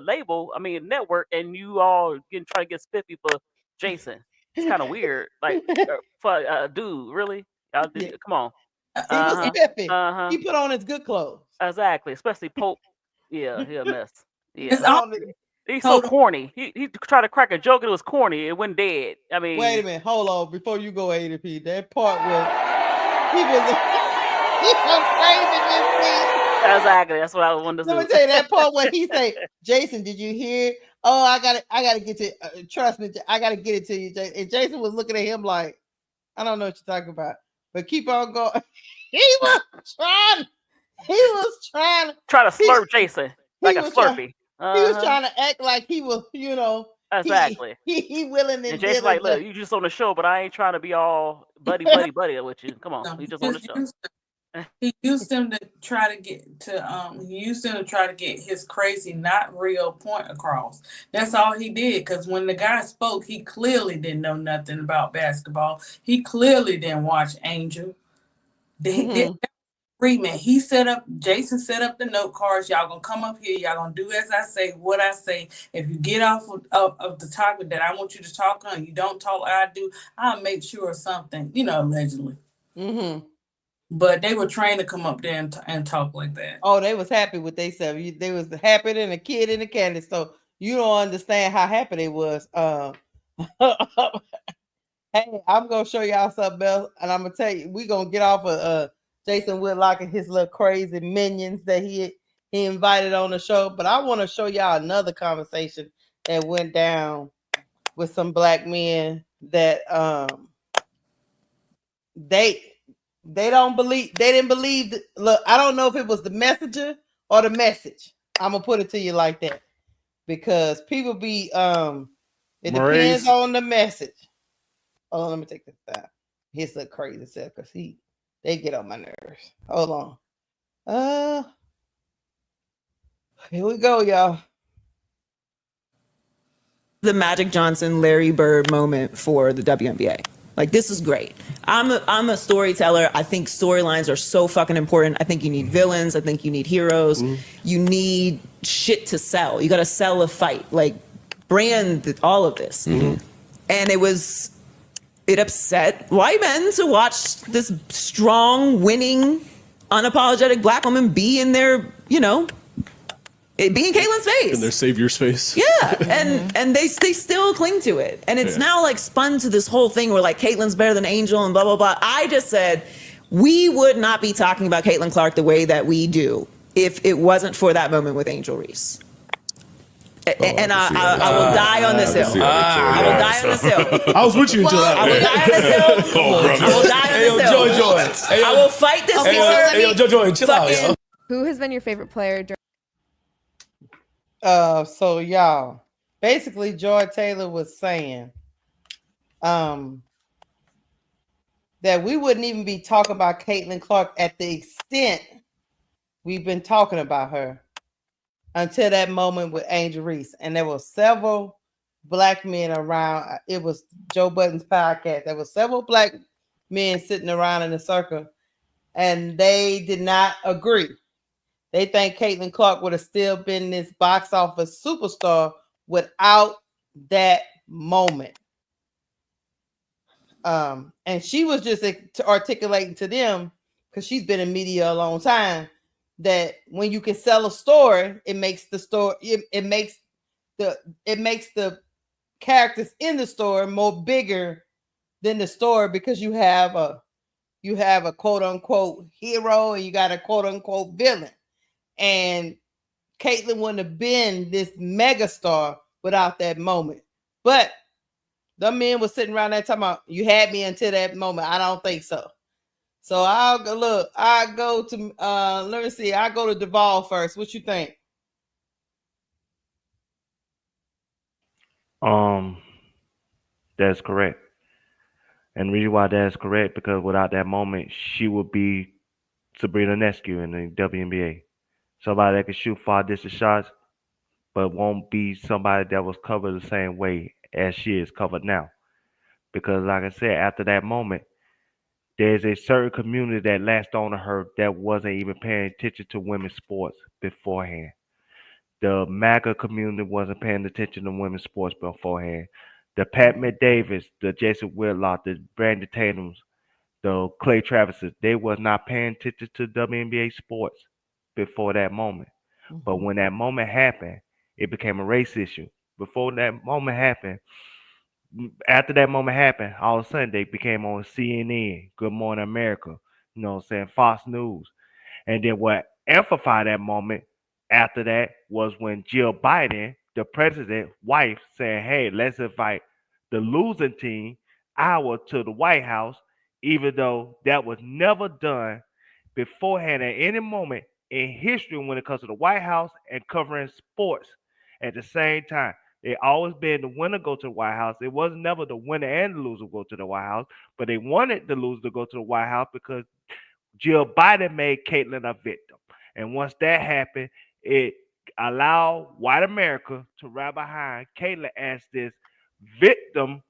label. I mean, network, and you all trying to get spiffy for Jason. It's kind of weird. Like, for dude, really? Y'all Yeah. come on. He was spiffy. Uh-huh. He put on his good clothes. Exactly, especially Pope. Yeah, he a mess. It's Yeah, all, he's so hold on. corny. He tried to crack a joke and it was corny. It went dead. I mean, Wait a minute, hold on before you go ADP. That part where he's so crazy this week. exactly. That's what I wanted to Let me do. tell you that part where he say, "Jason, did you hear? Oh, I gotta get to. Trust me, I gotta get it to you." And Jason was looking at him like, "I don't know what you're talking about," but keep on going. He was trying Try to slurp Jason like a Slurpee. He was trying to act like he was, Exactly. he willing And and Jason's dealing. like, look, you just on the show, but I ain't trying to be all buddy with you. Come on, No, we just on the show. He used him to try to get his crazy, not real point across. That's all he did. Because when the guy spoke, he clearly didn't know nothing about basketball. He clearly didn't watch Angel. Jason set up the note cards. Y'all gonna come up here. Y'all gonna do as I say, what I say. If you get off of the topic that I want you to talk on, you don't talk like I do, I'll make sure something, allegedly. But they were trained to come up there and talk like that. Oh, they was happy with themselves. They was happier than a kid in the candy store. You don't understand how happy they was. Hey, I'm gonna show y'all something else, and I'm gonna tell you, we gonna get off of Jason Whitlock and his little crazy minions that he invited on the show. But I want to show y'all another conversation that went down with some black men that they didn't believe. Look, I don't know if it was the messenger or the message. I'm gonna put it to you like that because people be it depends on the message. Oh, let me take this out. He's a crazy self because they get on my nerves. Hold on. Here we go, y'all. The Magic Johnson, Larry Bird moment for the WNBA. Like, this is great. I'm a storyteller. I think storylines are so fucking important. I think you need villains. I think you need heroes. You need shit to sell. You got to sell a fight. Like, brand all of this. And it upset white men to watch this strong, winning, unapologetic black woman be in their, it be in Caitlin's face. In their savior's face. Yeah. And they still cling to it. And it's now like spun to this whole thing where like Caitlin's better than Angel and blah, blah, blah. I just said we would not be talking about Caitlin Clark the way that we do if it wasn't for that moment with Angel Reese. And I will die on this hill. I will die on this hill. I was with you until that. I will die on this hill. I will die on this hill. Joy. I will fight this war. Hey, Joy, chill out, yo. Who has been your favorite player during? So y'all, basically, Joy Taylor was saying, that we wouldn't even be talking about Caitlin Clark at the extent we've been talking about her until that moment with Angel Reese. And there were several black men around. It was Joe Budden's podcast. There were several black men sitting around in a circle, and they did not agree. They think Caitlin Clark would have still been this box office superstar without that moment. And she was just articulating to them, because she's been in media a long time, that when you can sell a story, it makes the story, it makes the characters in the story more bigger than the story, because you have a quote unquote hero and you got a quote unquote villain. And Caitlin wouldn't have been this megastar without that moment. But the men were sitting around there talking about, you had me until that moment. I don't think so. So I'll go to let me see. I'll go to Duvall first. What you think? That's correct. And the reason why that's correct, because without that moment, she would be Sabrina Nescu in the WNBA. Somebody that can shoot far distance shots, but won't be somebody that was covered the same way as she is covered now. Because, like I said, after that moment, there's a certain community that latched on to her that wasn't even paying attention to women's sports beforehand. The MAGA community wasn't paying attention to women's sports beforehand. The Pat McDavids, the Jason Whitlock, the Brandon Tatums, the Clay Travises, they was not paying attention to WNBA sports before that moment. But when that moment happened, it became a race issue. Before that moment happened, after that moment happened, all of a sudden they became on CNN, Good Morning America, you know what I'm saying, Fox News. And then what amplified that moment after that was when Jill Biden, the president's wife, saying, hey, let's invite the losing team, Iowa, to the White House, even though that was never done beforehand at any moment in history when it comes to the White House and covering sports at the same time. It always been the winner go to the White House. It was never the winner and the loser go to the White House, but they wanted the loser to go to the White House because Jill Biden made Caitlin a victim. And once that happened, it allowed white America to ride behind Caitlin as this victim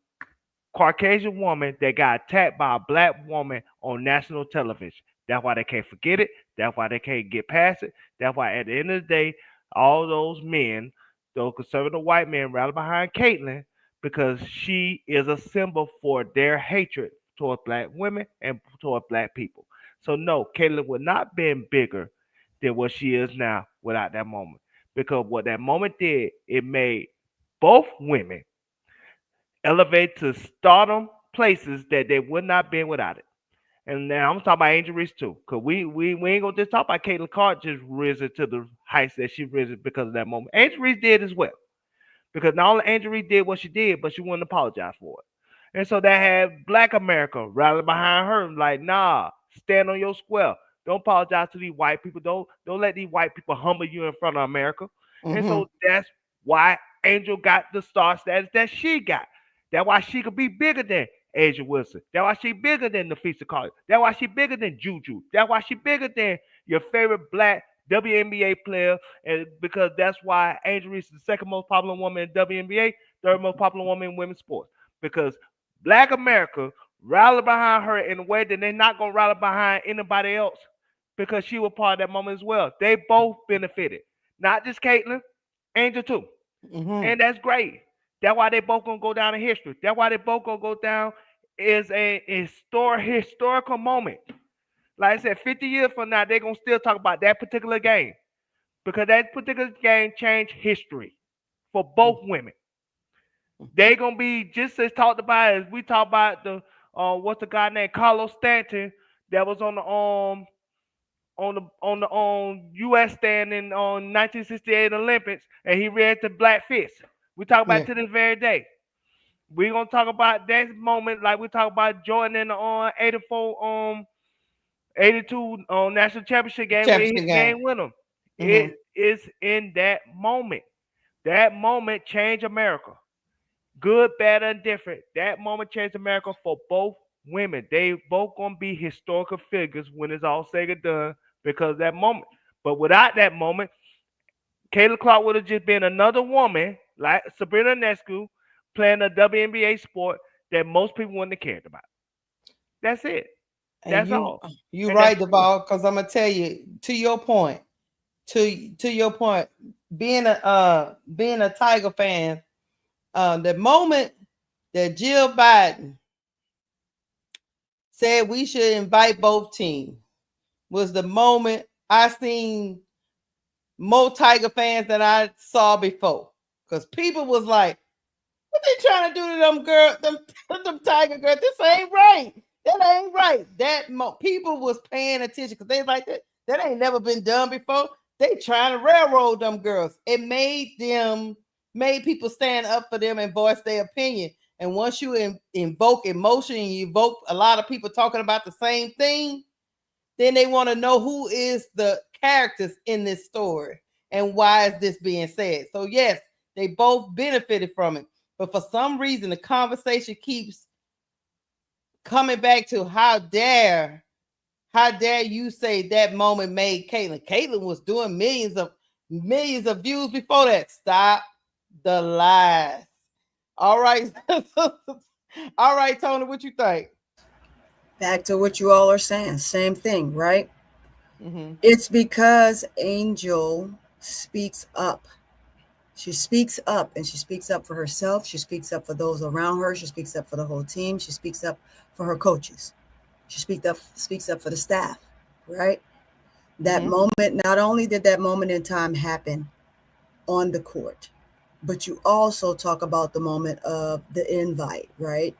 Caucasian woman that got attacked by a black woman on national television. That's why they can't forget it. That's why they can't get past it. That's why at the end of the day, all those men, those conservative white men, rally behind Caitlin because she is a symbol for their hatred towards black women and towards black people. So no, Caitlin would not been bigger than what she is now without that moment. Because what that moment did, it made both women elevate to stardom places that they would not been without it. And now I'm talking about Angel Reese too, because we ain't gonna just talk about Caitlin Clark just risen to the heights that she risen because of that moment. Angel Reese did as well, because not only Angel Reese did what she did, but she wouldn't apologize for it. And so that had Black America rally behind her, like, nah, stand on your square. Don't apologize to these white people. Don't let these white people humble you in front of America. And so that's why Angel got the star status that she got. That's why she could be bigger than Asia Wilson. That's why she bigger than Nafisa Carter. That's why she bigger than Juju. That's why she bigger than your favorite black WNBA player. And because that's why Angel Reese is the second most popular woman in WNBA, third most popular woman in women's sports. Because Black America rallied behind her in a way that they're not gonna rally behind anybody else, because she was part of that moment as well. They both benefited, not just Caitlin, Angel too, and that's great. That's why they both gonna go down in history. That's why they both gonna go down as a historical moment. Like I said, 50 years from now, they're gonna still talk about that particular game, because that particular game changed history for both women. They gonna be just as talked about as we talk about the what's the guy named Carlos Stanton that was on the U.S. stand in 1968 Olympics, and he read the Black Fist. We talk about it to this very day. We're gonna talk about that moment like we talk about Jordan in the 82 national championship game where he hit the game with them. It is in that moment. That moment changed America. Good, bad, and different. That moment changed America for both women. They both gonna be historical figures when it's all said and done because of that moment. But without that moment, Caitlin Clark would have just been another woman like Sabrina Nescu playing a WNBA sport that most people wouldn't have cared about. That's it. That's all. You're right, Duval, because I'm gonna tell you, to your point, being a Tiger fan, the moment that Jill Biden said we should invite both teams was the moment I seen more Tiger fans than I saw before. Because people was like, what they trying to do to them girls, them Tiger girls? This ain't right. That ain't right. People was paying attention because they like that ain't never been done before. They trying to railroad them girls. It made people stand up for them and voice their opinion. And once you invoke emotion and you evoke a lot of people talking about the same thing, then they want to know who is the characters in this story and why is this being said. So yes, they both benefited from it. But for some reason, the conversation keeps coming back to how dare you say that moment made Caitlin? Caitlin was doing millions of views before that. Stop the lies. All right. All right, Tony, what you think? Back to what you all are saying. Same thing, right? Mm-hmm. It's because Angel speaks up. She speaks up, and she speaks up for herself. She speaks up for those around her. She speaks up for the whole team. She speaks up for her coaches. She speaks up for the staff, right? That moment, not only did that moment in time happen on the court, but you also talk about the moment of the invite, right?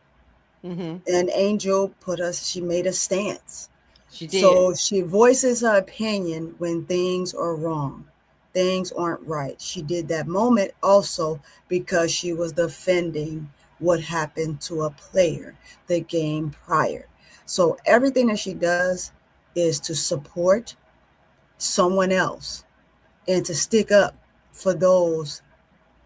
Mm-hmm. And Angel she made a stance. She did. So she voices her opinion when things are wrong. Things aren't right. She did that moment also because she was defending what happened to a player the game prior. So everything that she does is to support someone else and to stick up for those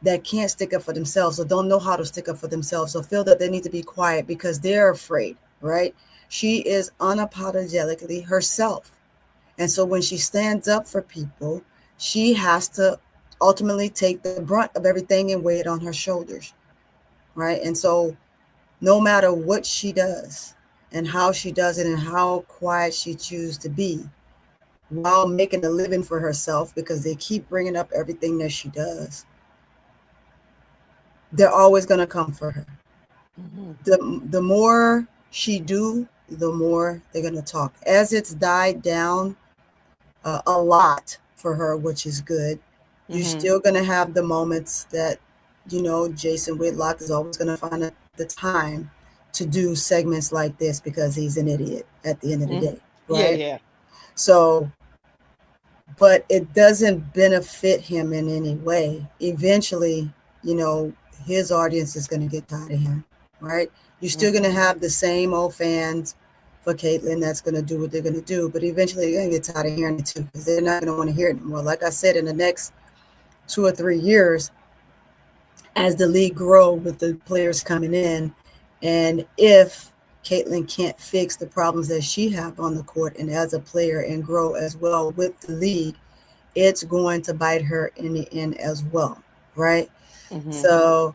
that can't stick up for themselves or don't know how to stick up for themselves or feel that they need to be quiet because they're afraid, right? She is unapologetically herself. And so when she stands up for people, she has to ultimately take the brunt of everything and weigh it on her shoulders, right? And so no matter what she does and how she does it and how quiet she chooses to be, while making a living for herself, because they keep bringing up everything that she does, they're always going to come for her. The more she do, the more they're going to talk. As it's died down a lot for her, which is good, you're still going to have the moments that, Jason Whitlock is always going to find the time to do segments like this because he's an idiot at the end of the day, right? Yeah. So, but it doesn't benefit him in any way. Eventually, his audience is going to get tired of him, right? You're still going to have the same old fans for Caitlin that's going to do what they're going to do, but eventually they're going to get tired of hearing it too because they're not going to want to hear it anymore. Like I said, in the next 2 or 3 years, as the league grow with the players coming in, and if Caitlin can't fix the problems that she have on the court and as a player and grow as well with the league, it's going to bite her in the end as well, right? So,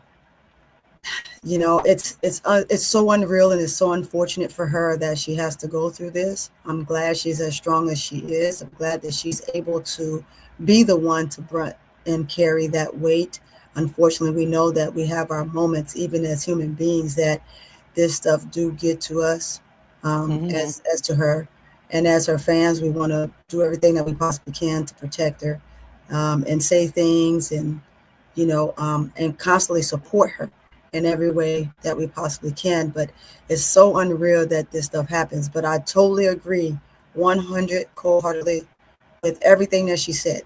it's so unreal and it's so unfortunate for her that she has to go through this. I'm glad she's as strong as she is. I'm glad that she's able to be the one to brunt and carry that weight. Unfortunately, we know that we have our moments, even as human beings, that this stuff do get to us, as to her. And as her fans, we want to do everything that we possibly can to protect her, and say things and, and constantly support her in every way that we possibly can. But it's so unreal that this stuff happens. But I totally agree 100 wholeheartedly with everything that she said.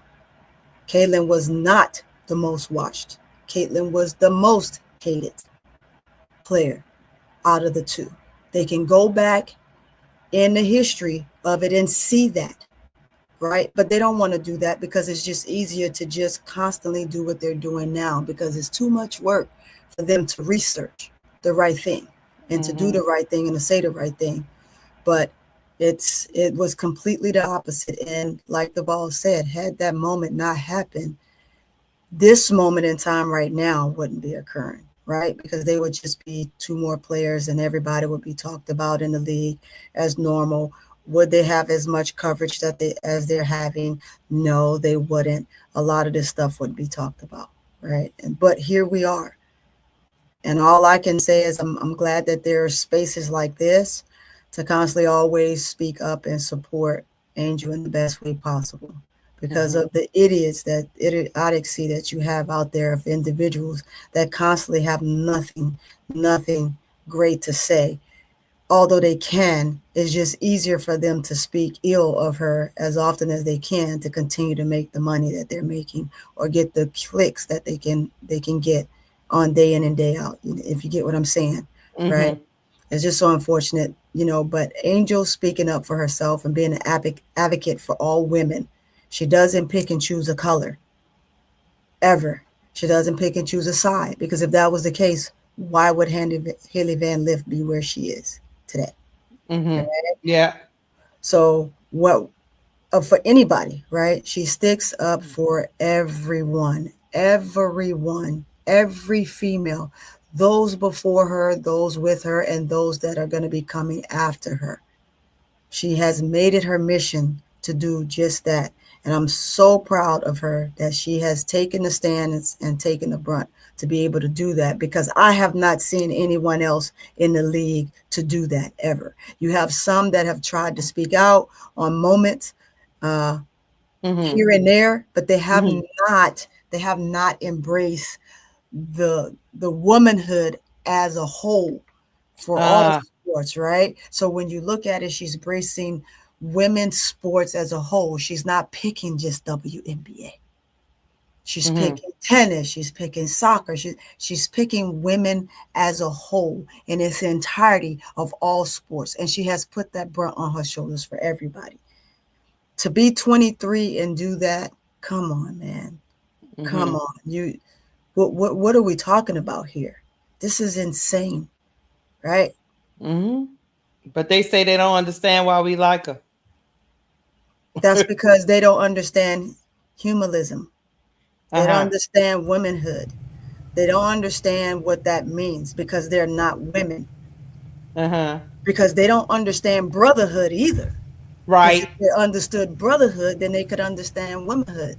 Caitlin was not the most watched. Caitlin was the most hated player out of the two. They can go back in the history of it and see that, right? But they don't want to do that because it's just easier to just constantly do what they're doing now because it's too much work for them to research the right thing and to do the right thing and to say the right thing. But it was completely the opposite. And like the ball said, had that moment not happened, this moment in time right now wouldn't be occurring, right? Because they would just be 2 more players and everybody would be talked about in the league as normal. Would they have as much coverage as they're having? No, they wouldn't. A lot of this stuff wouldn't be talked about, right? But here we are. And all I can say is I'm glad that there are spaces like this to constantly always speak up and support Angel in the best way possible because of the idiocy that you have out there of individuals that constantly have nothing great to say. Although they can, it's just easier for them to speak ill of her as often as they can to continue to make the money that they're making or get the clicks that they can get on day in and day out, if you get what I'm saying, right? It's just so unfortunate, but Angel speaking up for herself and being an advocate for all women. She doesn't pick and choose a color, ever. She doesn't pick and choose a side, because if that was the case, why would Haley Van Lift be where she is today. Mm-hmm. Right? Yeah. So what for anybody, right? She sticks up for everyone, every female, those before her, those with her, and those that are going to be coming after her. She has made it her mission to do just that. And I'm so proud of her that she has taken the stand and taken the brunt to be able to do that, because I have not seen anyone else in the league to do that ever. You have some that have tried to speak out on moments here and there, but they have not embraced the womanhood as a whole for all sports, right? So when you look at it, she's embracing women's sports as a whole. She's not picking just WNBA. She's picking tennis. She's picking soccer. She's picking women as a whole in its entirety of all sports. And she has put that brunt on her shoulders for everybody. To be 23 and do that, come on, man. Come on. What are we talking about here? This is insane, right? But they say they don't understand why we like her. That's because they don't understand humanism. They don't understand womanhood. They don't understand what that means because they're not women. Because they don't understand brotherhood either. Right. If they understood brotherhood, then they could understand womanhood.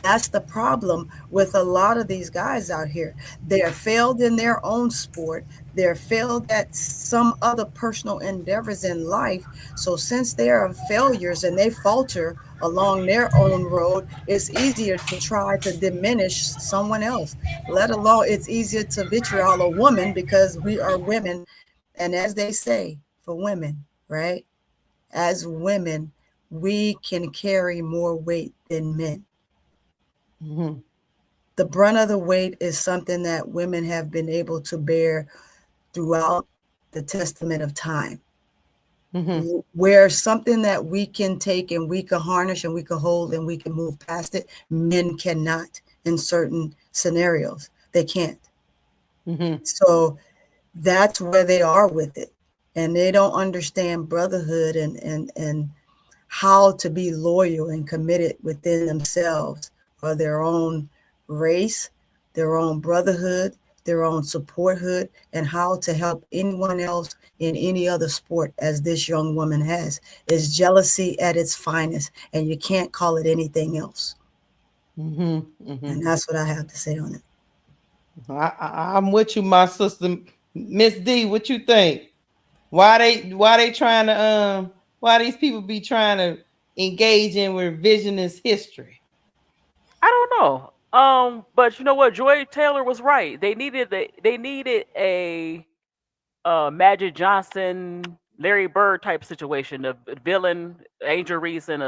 That's the problem with a lot of these guys out here. They're failed in their own sport. They're failed at some other personal endeavors in life. So since they are failures and they falter along their own road, it's easier to try to diminish someone else. Let alone, it's easier to vitriol a woman because we are women. And as they say, for women, right? As women, we can carry more weight than men. The brunt of the weight is something that women have been able to bear throughout the testament of time. Where something that we can take and we can harness and we can hold and we can move past it, men cannot in certain scenarios. They can't. So that's where they are with it. And they don't understand brotherhood and how to be loyal and committed within themselves or their own race, their own brotherhood, their own supporthood, and how to help anyone else in any other sport, as this young woman has. Is jealousy at its finest, and you can't call it anything else. And that's what I have to say on it. I'm with you, my sister. Miss D, what you think? Why they trying to why these people be trying to engage in revisionist history? I don't know. But you know what? Joy Taylor was right. They needed a Magic Johnson, Larry Bird type situation. The villain, Angel Reese, and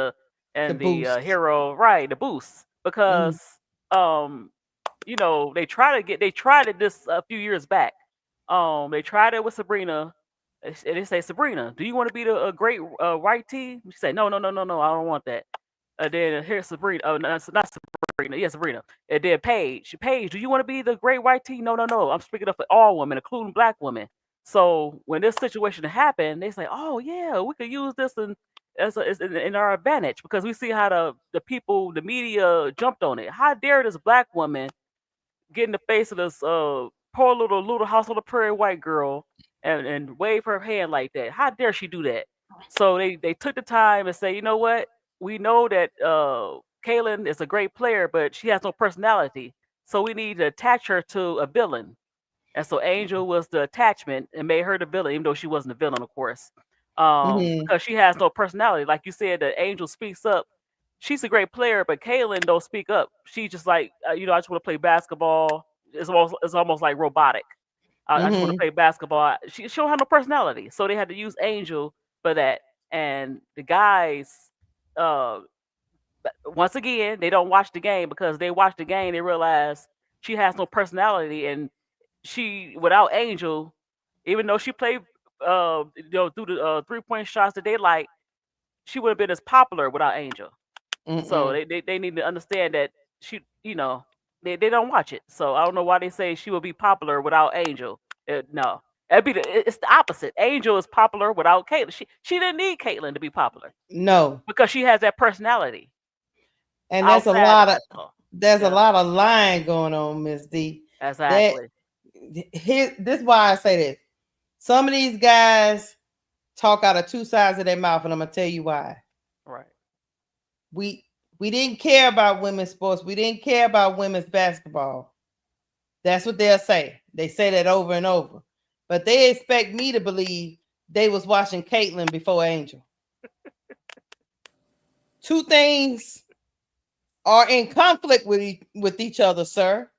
the hero, right? The boost, because you know they tried it this a few years back. They tried it with Sabrina. And they say, Sabrina, do you want to be the great white tee? She said, no, I don't want that. Then here's Sabrina. Oh, no, not Sabrina. Yeah, Sabrina. And then Paige. Paige, do you want to be the great white tee? No. I'm speaking up for all women, including black women. So when this situation happened, they say, oh yeah, we could use this in our advantage, because we see how the people, the media jumped on it. How dare this black woman get in the face of this poor little house on the prairie white girl and wave her hand like that? How dare she do that? So they took the time and say, you know what? We know that Kaylin is a great player, but she has no personality. So we need to attach her to a villain. And so Angel was the attachment and made her the villain, even though she wasn't the villain, of course. Because she has no personality. Like you said, the Angel speaks up. She's a great player, but Kaylin don't speak up. She just like, I just want to play basketball. It's almost like robotic. I just want to play basketball. She don't have no personality. So they had to use Angel for that. And the guys, uh, once again, they don't watch the game, because they watch the game, they realize she has no personality, and she, without Angel, even though she played through the 3-point shots that they like, she would have been as popular without Angel. So they need to understand that she, they don't watch it. So I don't know why they say she will be popular without Angel. No. It's the opposite. Angel is popular without Caitlin. She didn't need Caitlin to be popular. No, because she has that personality. and there's a lot of Yeah. lying going on, Miss D. Exactly. This is why I say this. Some of these guys talk out of two sides of their mouth, and I'm gonna tell you why. Right. We didn't care about women's sports. We didn't care about women's basketball. That's what they'll say. They say that over and over. But they expect me to believe they was watching Caitlin before Angel. Two things are in conflict with each other, sir.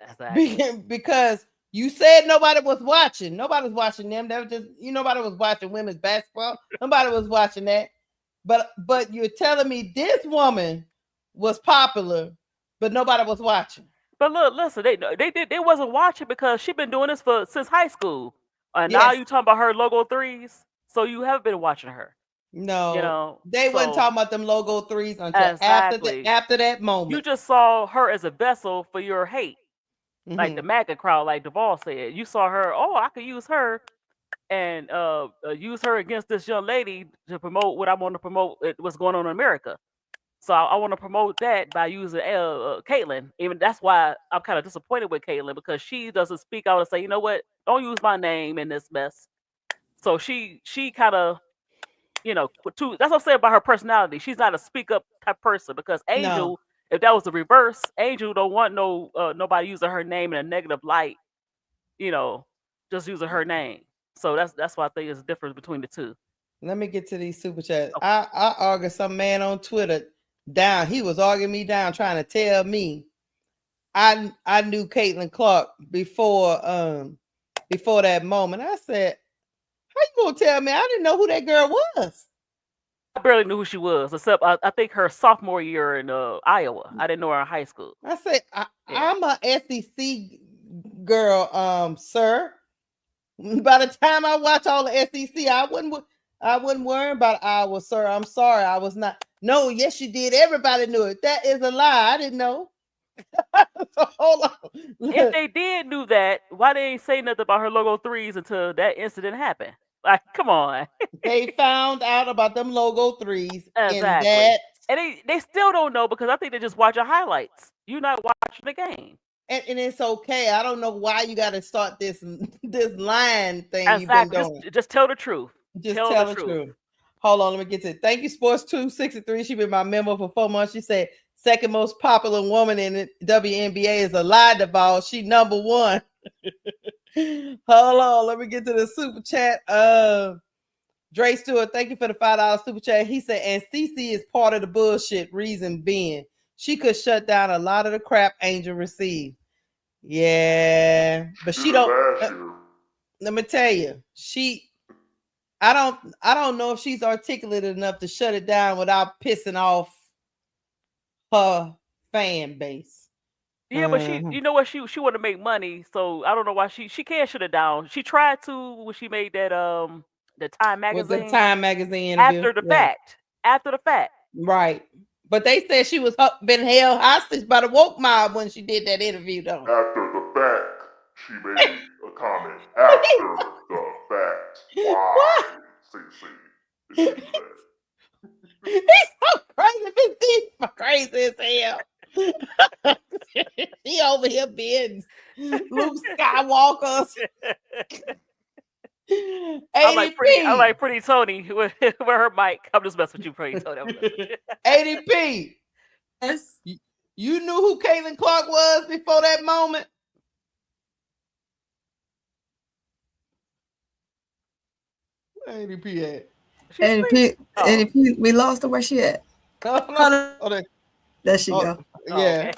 Exactly. Because you said nobody was watching. Nobody was watching them. That was just nobody was watching women's basketball. Nobody was watching that. But you're telling me this woman was popular, but nobody was watching. But look, listen, they wasn't watching because she's been doing this since high school. And Yes. now you talking about her logo threes, so you haven't been watching her. No, they wasn't talking about them logo threes until exactly. after that moment. You just saw her as a vessel for your hate. Like the MAGA crowd, like Duvall said. You saw her, I could use her and use her against this young lady to promote what I want to promote, what's going on in America. So I want to promote that by using Caitlin. Even that's why I'm kind of disappointed with Caitlin, because she doesn't speak out and say, you know what, don't use my name in this mess. So she kind of, that's what I'm saying about her personality. She's not a speak up type person, because Angel, if that was the reverse, Angel don't want nobody using her name in a negative light. Just using her name. So that's why I think it's a difference between the two. Let me get to these super chats. Okay. I argued some man on Twitter down. He was arguing me down, trying to tell me I knew Caitlin Clark before that moment. I said, how you gonna tell me? I didn't know who that girl was. I barely knew who she was, except I think her sophomore year in Iowa. I didn't know her in high school. I said, I'm a SEC girl, sir. By the time I watch all the SEC, I wouldn't worry about Iowa, sir. I'm sorry, I was not. No, yes, you did. Everybody knew it. That is a lie. I didn't know. So hold on. If they did knew that, why they ain't say nothing about her logo threes until that incident happened? Like, come on. They found out about them logo threes. Exactly. And they still don't know, because I think they just watch your highlights. You're not watching the game. And it's okay. I don't know why you got to start this line thing. Exactly. You've been doing. Just tell the truth. Just tell the truth. Hold on, let me get to it. Thank you, Sports 263. She been my member for 4 months. She said, second most popular woman in the WNBA is a lie, Duvall. She number one. Hold on, let me get to the super chat. Dre Stewart, thank you for the $5 super chat. He said, and CC is part of the bullshit, reason being she could shut down a lot of the crap Angel received. Yeah, but she don't. Let me tell you, I don't know if she's articulate enough to shut it down without pissing off her fan base. Yeah, but she, you know what, she want to make money, so I don't know why she can't shut it down. She tried to when she made that the Time magazine. With the Time magazine interview. After the fact. Right. But they said she was been held hostage by the woke mob when she did that interview, though. After the fact, she made a comment. After the fact. Why? See. He's so crazy. He's crazy as hell. He over here being Luke Skywalker. I like Pretty Tony with her mic. I'm just messing with you, Pretty Tony. ADP. Yes. You knew who Caitlin Clark was before that moment? ADP at? ADP, we lost her. Where she at? There she go. Yeah. Okay.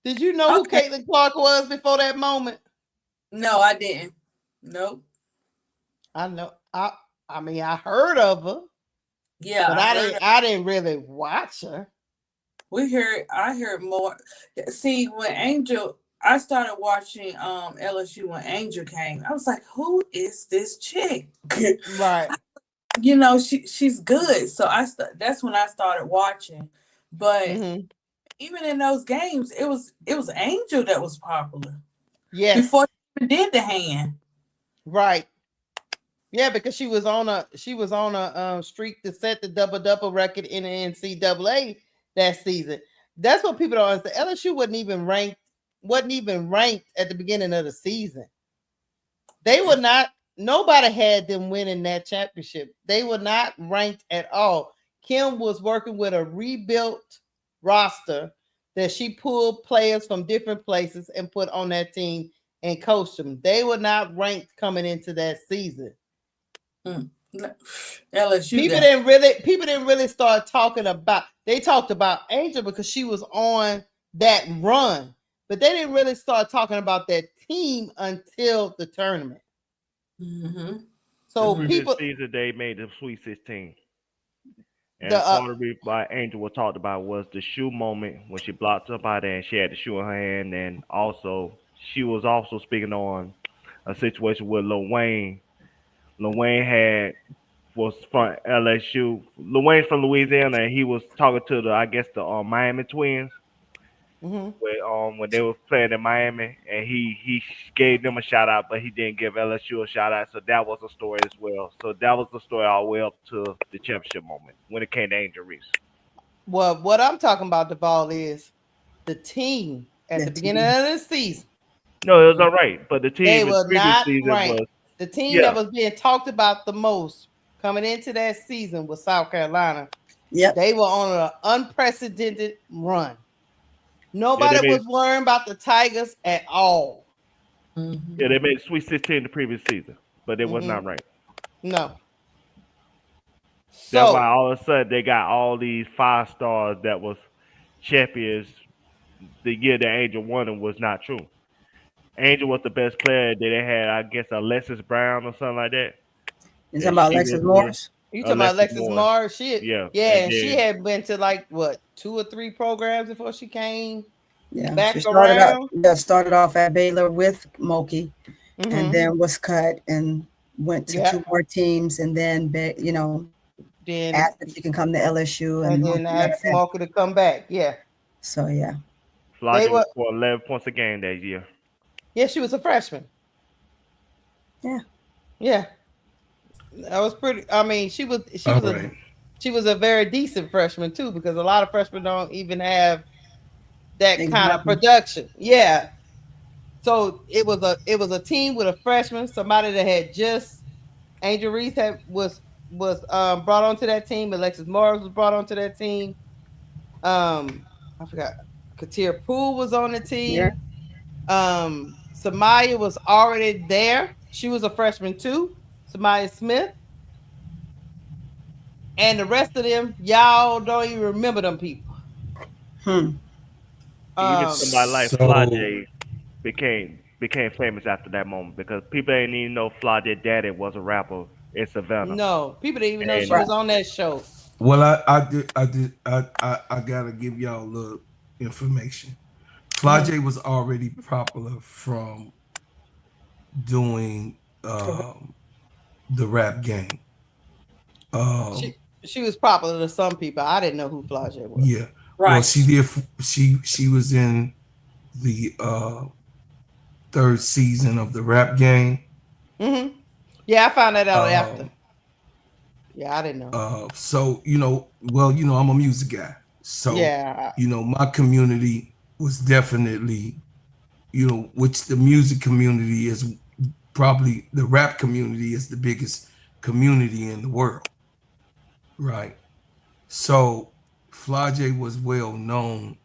Did you know who Caitlin Clark was before that moment? No, I didn't. Nope. I know. I mean, I heard of her. Yeah, but I didn't really watch her. I heard more. See, when Angel, I started watching LSU when Angel came. I was like, who is this chick? Right. She's good. So that's when I started watching. But even in those games, it was Angel that was popular. Yes. Before she did the hand. Right. Yeah, because she was on a streak to set the double record in the NCAA that season. That's what people don't understand. LSU wasn't even ranked at the beginning of the season. They were not. Nobody had them winning that championship. They were not ranked at all. Kim was working with a rebuilt roster that she pulled players from different places and put on that team and coached them. They were not ranked coming into that season. LSU. People didn't really start talking about. They talked about Angel because she was on that run, but they didn't really start talking about that team until the tournament. Mm-hmm. So the people season they made the Sweet 16. And part of the reason why Angel was talked about was the shoe moment when she blocked somebody and she had the shoe in her hand, and also she was also speaking on a situation with Lil Wayne. Lil Wayne was from LSU. Lil Wayne's from Louisiana, and he was talking to the Miami Twins. When they were playing in Miami, and he gave them a shout out, but he didn't give LSU a shout out. So that was a story as well. So that was the story all the way up to the championship moment when it came to Angel Reese. Well, what I'm talking about, the ball is the team at the beginning of the season. No, it was all right, but the team They in were the previous not season ranked. was The team that was being talked about the most coming into that season was South Carolina. Yep. They were on an unprecedented run. Nobody was worrying about the Tigers at all. Yeah, they made Sweet 16 the previous season, but it was not right. No. That's why all of a sudden they got all these 5 stars that was champions the year that Angel won and was not true. Angel was the best player that they had, I guess, Alexis Brown or something like that. You talking about Alexis Morris? You talking about Alexis Morris? Yeah. And she had been to like what 2 or 3 programs before she came back she around. started off at Baylor with Moki, and then was cut and went to 2 more teams, and then asked if she can come to LSU, and then asked Moki to come back. Yeah. So yeah. Florida was for 11 points a game that year. Yeah, she was a freshman. Yeah. Yeah. That was pretty. I mean, she was a very decent freshman too, because a lot of freshmen don't even have that kind of production. Yeah. So it was a team with a freshman, somebody that had just Angel Reese was brought onto that team. Alexis Morris was brought onto that team. I forgot. Katia Poole was on the team. Samaya was already there. She was a freshman too. Samaya Smith. And the rest of them, y'all don't even remember them people. Even somebody like Flajay became famous after that moment because people didn't even know Flajay daddy was a rapper in Savannah. No, people didn't even know she was on that show. Well, I gotta give y'all a little information. Flajay was already popular from doing the rap game. She was popular to some people. I didn't know who Flajay was. Yeah, right. Well, she did. She was in the 3rd season of the rap game. Yeah, I found that out after. Yeah, I didn't know. So I'm a music guy. So my community was definitely, which the music community is probably the rap community is the biggest community in the world. Right. So Flajay was well known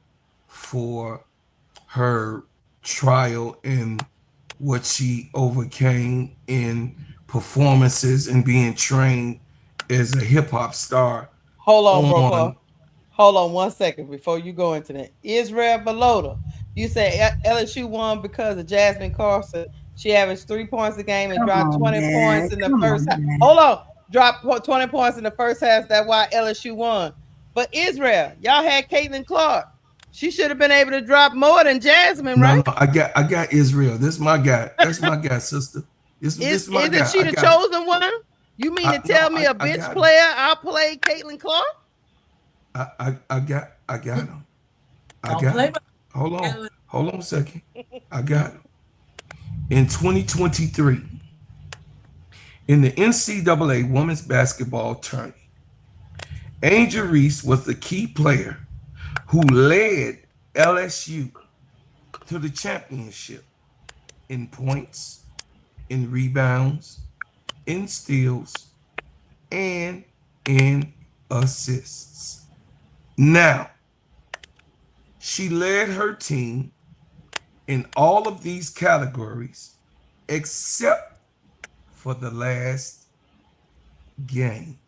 for her trial and what she overcame in performances and being trained as a hip hop star. Hold on, bro. Hold on 1 second before you go into that. Israel Balota, you say LSU won because of Jasmine Carson. She averaged 3 points a game and dropped 20 points in the first half. Hold on. Dropped 20 points in the first half. That's why LSU won. But Israel, y'all had Caitlin Clark. She should have been able to drop more than Jasmine, right? No, I got Israel. This is my guy. That's my guy, sister. This is my guy. Isn't she the chosen one? You mean to tell me a bitch player outplayed Caitlin Clark? I got him. Hold on a second. I got him. In 2023, In the NCAA women's basketball tournament, Angel Reese was the key player who led LSU to the championship in points, in rebounds, in steals, and in assists. Now, she led her team in all of these categories except for the last game.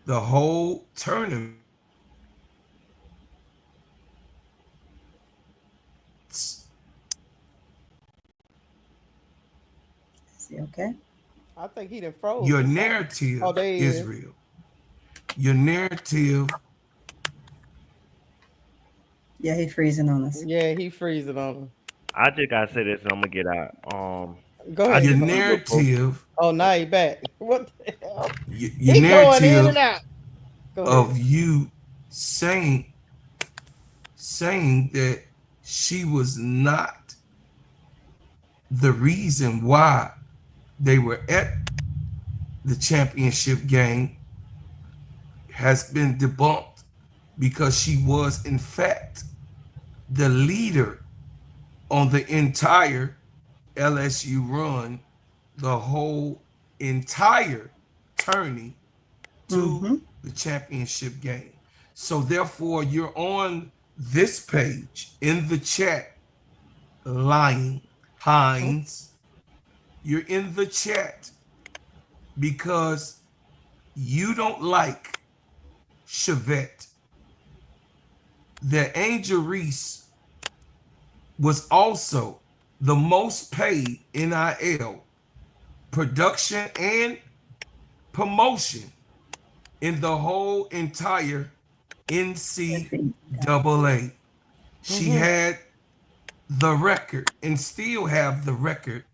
The whole tournament See, okay. I think he done froze. your narrative, Oh, there he is. Israel. Your narrative. Yeah, he freezing on us. Yeah, he freezing on him. I just gotta say this, and I'm gonna get out. Go ahead. Your Go. narrative. Oh, now he back. What the hell? Your He going in narrative and out. Go ahead. of you saying that she was not the reason why they were at the championship game has been debunked, because she was in fact the leader on the entire LSU run, the whole entire tourney to the championship game. So therefore, you're on this page in the chat lying, Hines. You're in the chat because you don't like Chevette. That Angel Reese was also the most paid NIL production and promotion in the whole entire NCAA. She had the record and still have the record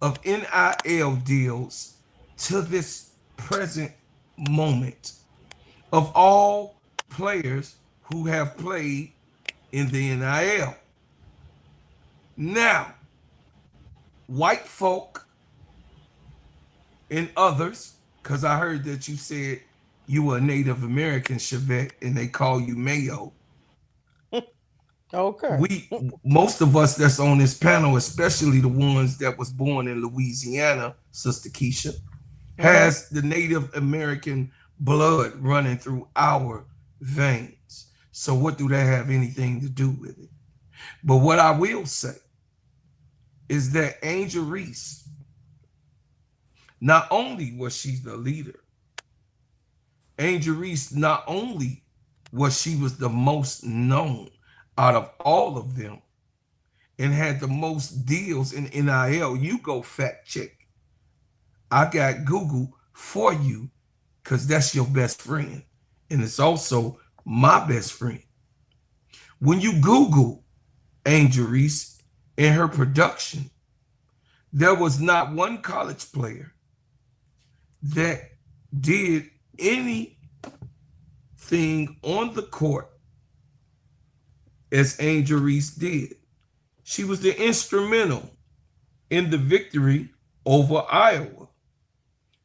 of NIL deals to this present moment of all players who have played in the NIL. Now, white folk and others, because I heard that you said you were a Native American, Chevette, and they call you Mayo. Okay. Most of us that's on this panel, especially the ones that was born in Louisiana, Sister Keisha, has the Native American blood running through our veins. So what do that have anything to do with it? But what I will say is that Angel Reese, not only was she the leader, Angel Reese, not only was she was the most known out of all of them and had the most deals in NIL. You go fact check. I got Google for you because that's your best friend. And it's also my best friend. When you Google Angel Reese and her production, there was not one college player that did anything on the court as Angel Reese did. She was the instrumental in the victory over Iowa.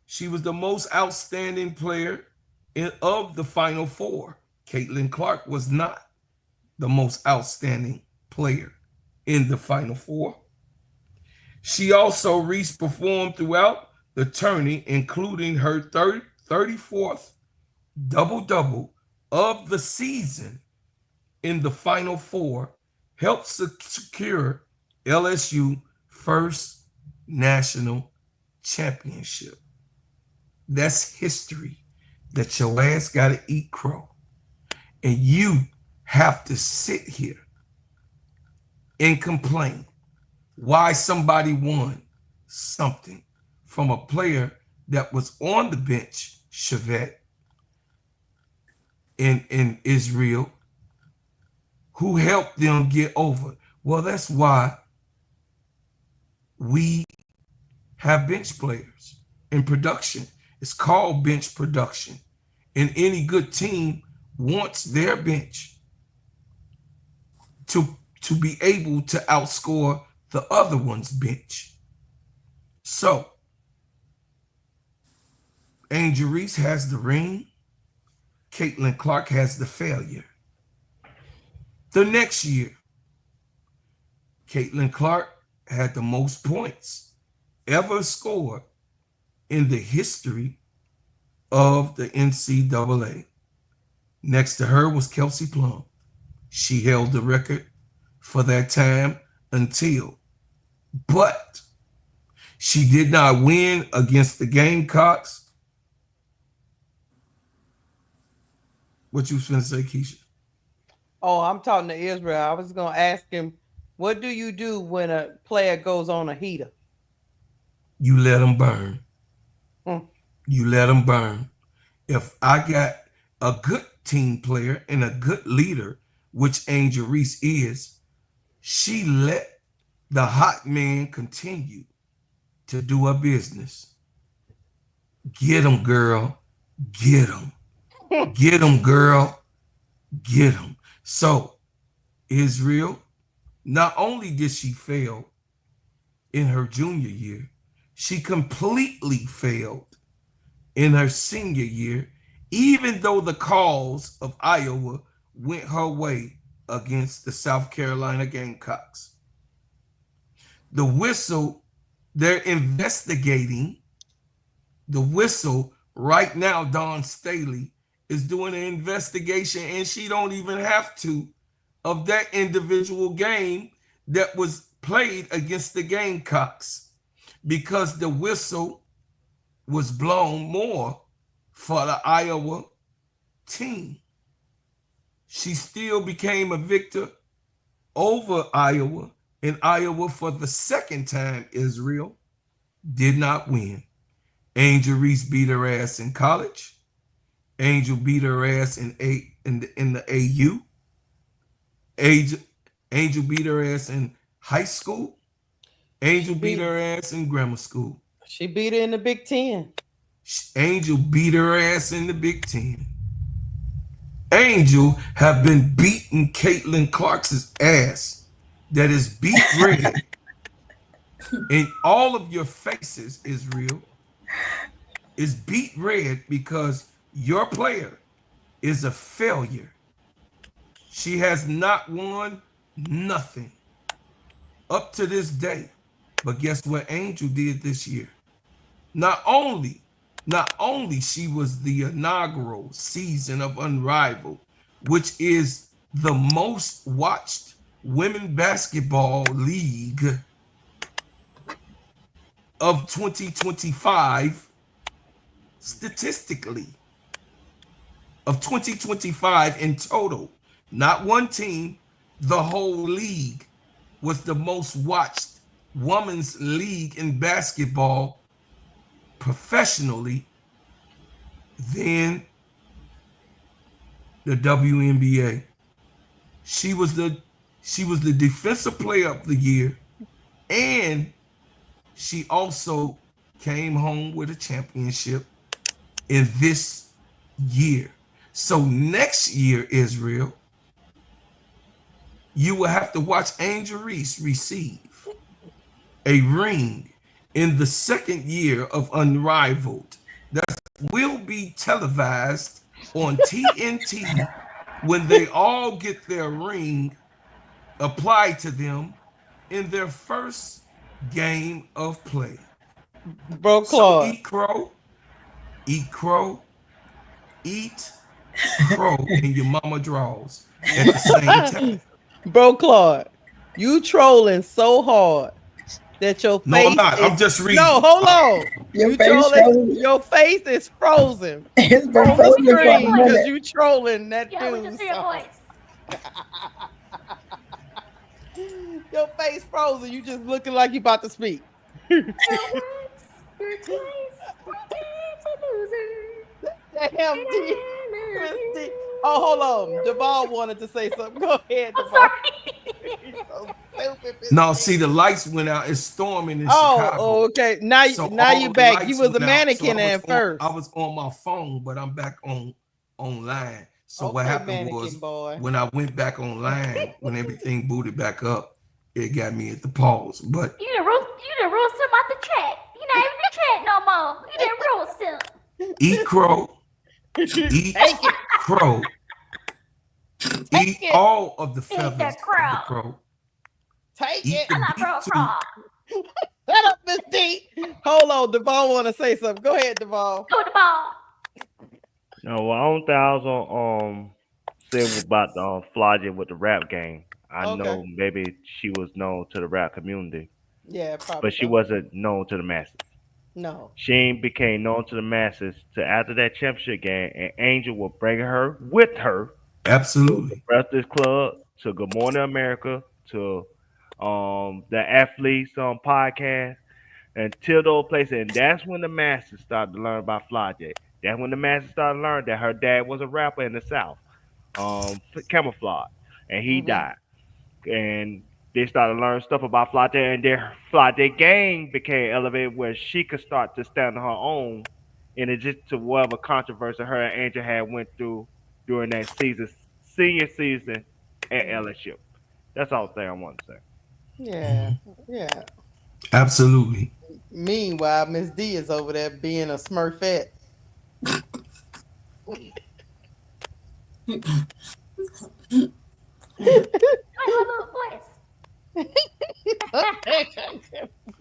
She was the most outstanding player of the Final Four. Caitlin Clark was not the most outstanding player in the Final Four. She also Reese performed throughout the tourney, including her 34th double-double of the season in the Final Four, helped secure LSU first national championship. That's history that your ass got to eat crow. And you have to sit here and complain why somebody won something from a player that was on the bench, Chevette, in Israel, who helped them get over. Well, that's why we have bench players in production. It's called bench production. And any good team wants their bench to be able to outscore the other one's bench. So Angel Reese has the ring. Caitlin Clark has the failure. The next year, Caitlin Clark had the most points ever scored in the history of the NCAA. Next to her was Kelsey Plum. She held the record for that time but she did not win against the Gamecocks. What you was going to say, Keisha? Oh, I'm talking to Israel. I was going to ask him, what do you do when a player goes on a heater? You let them burn. Hmm. You let them burn. If I got a good team player and a good leader, which Angel Reese is, she let the hot man continue to do her business. Get him, girl. Get him. Get him, girl. Get him. So, Israel, not only did she fail in her junior year, she completely failed in her senior year, even though the cause of Iowa went her way against the South Carolina Gamecocks. The whistle, they're investigating. The whistle right now, Dawn Staley is doing an investigation, and she don't even have to, of that individual game that was played against the Gamecocks, because the whistle was blown more for the Iowa team. She still became a victor over Iowa, and Iowa for the second time, Israel, did not win. Angel Reese beat her ass in college. Angel beat her ass in the AU. Angel beat her ass in high school. Angel beat her ass in grammar school. She beat her in the Big Ten. Angel beat her ass in the Big Ten. Angel have been beating Caitlin Clark's ass that is beat red in all of your faces, Israel, is beat red because your player is a failure. She has not won nothing up to this day. But guess what Angel did this year? Not only she was the inaugural season of Unrivaled, which is the most watched women basketball league of 2025 statistically, of 2025 in total, not one team, the whole league was the most watched women's league in basketball professionally than the WNBA. She was the defensive player of the year, and she also came home with a championship in this year. So next year, Israel, you will have to watch Angel Reese receive a ring in the second year of Unrivaled that will be televised on TNT when they all get their ring applied to them in their first game of play. Bro, so Claude. eat crow, eat crow, eat crow in your mama draws at the same time. Bro, Claude, you trolling so hard that your face. No, I'm not. I'm just reading. No, hold on. Your You face trolling. frozen. Your face is frozen. It's been On the frozen for a screen because minute. you trolling that Yeah, we dude. can see your voice. Your face frozen. You just looking like you about to speak. Damn, D. Oh, hold on. Jamal wanted to say something. Go ahead, Jamal. So stupid. No, see, the lights went out. It's storming in Chicago. Oh, okay. Now, So now all you the back. lights You was a went out. mannequin So at first. I was on my phone, but I'm back online. So what Okay, happened was boy. when I went back online, when everything booted back up, it got me at the pause. But You done roast him out the chat. You not even in the chat no more. You done roast him. Eat crow. Eat Take it. crow. Take Eat it. all of the feathers of the crow. Take Eat it. the beak too. Shut up, Miss D. Hold on, Devon want to say something. Go ahead, Devon. Go the ball. No, I don't think I was on say about Floggy with the rap game. I know Okay. maybe she was known to the rap community, Yeah, probably but she so. wasn't known to the masses. No. She ain't became known to the masses to after that championship game, and Angel will bring her with her to the Absolutely. Breakfast Club, to Good Morning America, to the athletes podcast, until those places, and that's when the masses started to learn about Floggy. That's when the masses started to learn that her dad was a rapper in the South, camouflage, and he died. And they started to learn stuff about Floggy, and their Floggy gang became elevated where she could start to stand on her own, in addition to whatever controversy her and Angel had went through during that senior season at LSU. That's all the thing I want to say. Yeah. Yeah. Absolutely. Meanwhile, Miss D is over there being a Smurfette.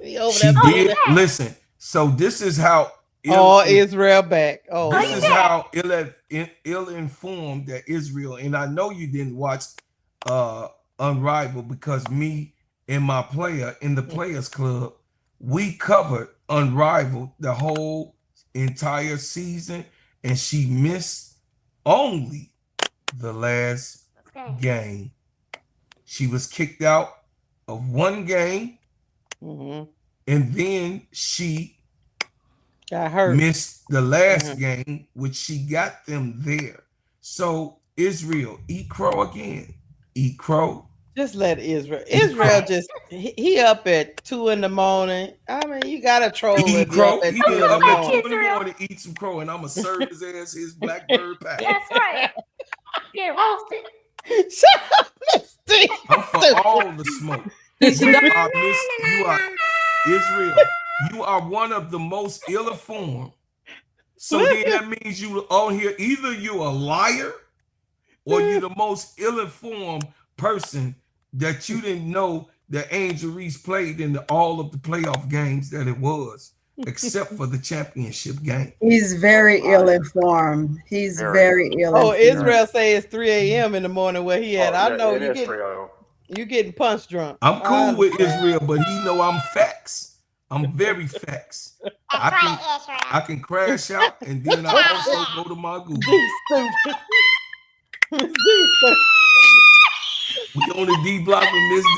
He over She there being did. Listen. So this is how Israel back. Oh, this is how ill-informed that Israel. And I know you didn't watch Unrivaled, because me and my player in the Players Club, we covered Unrivaled the whole entire season, and she missed only the last game. She was kicked out of one game, and then she got hurt. Missed the last game, which she got them there. So Israel, eat crow again. Eat crow. Just let Israel. Israel just he up at 2 in the morning. I mean, you gotta troll Eat if you crow. up at He 2 been in the up at 2 morning. in the morning, eat some crow, and I'ma serve his ass his blackbird pie. That's right. Get roasted. Shut up, Miss D. I'm for all the smoke. You are Israel. You are one of the most ill-informed. So then that means you on here, either you're a liar or you're the most ill-informed person that you didn't know that Angel Reese played in all of the playoff games that it was, except for the championship game. He's very ill-informed. He's very ill-informed. Oh, Israel say it's 3 a.m. in the morning where he at. I know you getting punch drunk. I'm cool with Israel, but he know I'm facts. I'm very facts. I can crash out, and then I also go to my Google. We on the D block with Miss D.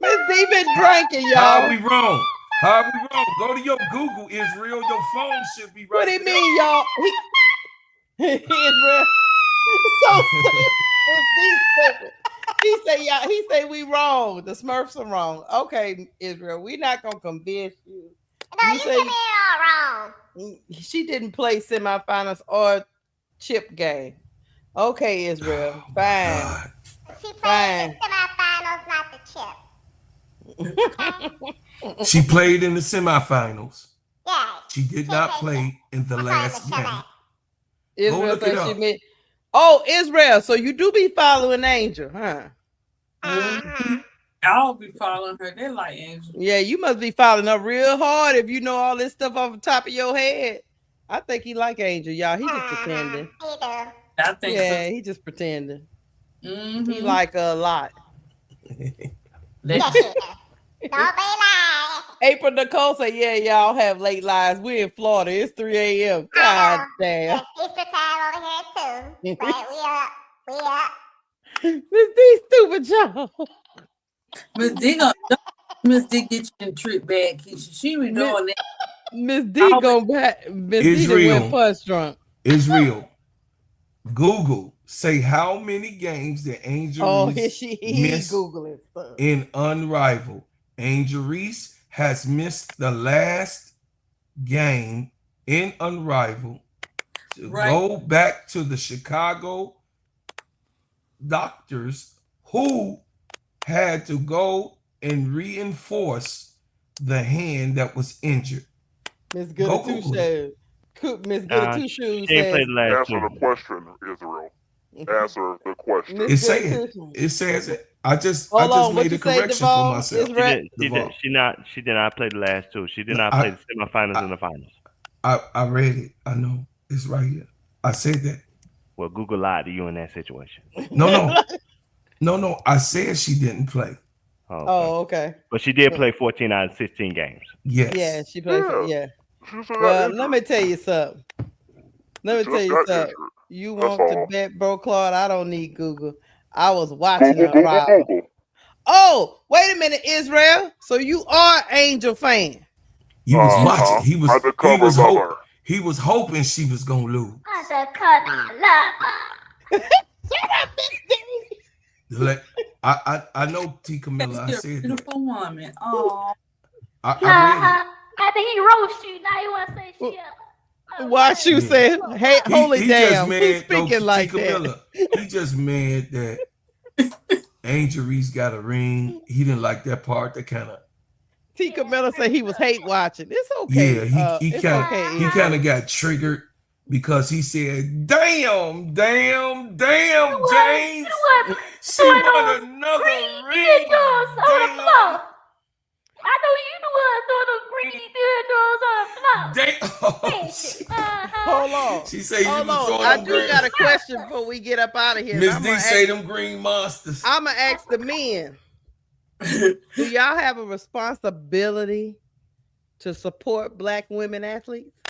Miss D been drinking, y'all. How are we wrong? How are we wrong? Go to your Google, Israel. Your phone should be right. What do you mean, y'all? Israel. So stupid. He say, y'all. He say we wrong. The Smurfs are wrong. Okay, Israel. We not gonna convince you. No, you say all wrong. She didn't play semifinals or chip game. Okay, Israel. Fine. She played the semifinals, not the chip. She played in the semifinals. Yeah. She did not play in the last game. Israel said she made. Oh, Israel. So you do be following Angel, huh? I'll be following her. They're like Angel. Yeah, you must be following her real hard if you know all this stuff off the top of your head. I think he like Angel, y'all. He just pretending. He do. I think Yeah, so. he just pretending. He like her a lot. Don't be lying. April Nicole say, yeah, y'all have late lives. We're in Florida. It's 3 a.m. God damn. It's the time over here too. But we up. Miss D stupid, y'all. Miss D get you in trip bag. She be doing that. Miss D go back. Miss D done went punch drunk. Israel. Google say how many games the Angel Reese missed in Unrivaled. Angel Reese has missed the last game in Unrivaled. To go back to the Chicago doctors who had to go and reinforce the hand that was injured. Miss Go Goody Two Google it. Shoes. Miss Goody Two She Shoes ain't says. played the last Answer two. the question, Israel. Answer the question. Miss It Goody said Two. it says it. I just Hold on. What made you a say, correction for Duvall? myself. Israel. Duvall. She did not play the last two. She did No, not play the semifinals and the finals. I read it. I know. It's right here. I said that. Well, Google lied to you in that situation. No. I said she didn't play. Oh, okay. But she did play 14 out of 16 games. Yes. Yeah, she played. Yeah. Yeah. She just got Well, injured. let me tell you something. You That's want to all. bet, bro, Claude? I don't need Google. I was watching Google, her Google, rival. Google. Oh, wait a minute, Israel. So you are Angel fan? You was watching. Undercover lover. He was hoping she was gonna lose. Undercover lover. I know T. Camilla. I said that. Beautiful woman. Oh. I read After he roast you, now you want to say she Watch you say, hey, holy he damn. just He's mad though, speaking T. like Camilla. He just mad that Angel Reese got a ring. He didn't like that part. That kind of T. Camilla said he was hate watching. It's okay. Yeah, he it's kind of okay, he Israel. kind of got triggered because he said, "Damn, James, she won another ring." Damn. I know you the one doing the greedy doing those on the floor. Hold on. She said you Hold was on. throwing I them do green. got a question before we get up out of here. Miss D say them green monsters. I'm going to ask the men. Do y'all have a responsibility to support Black women athletes?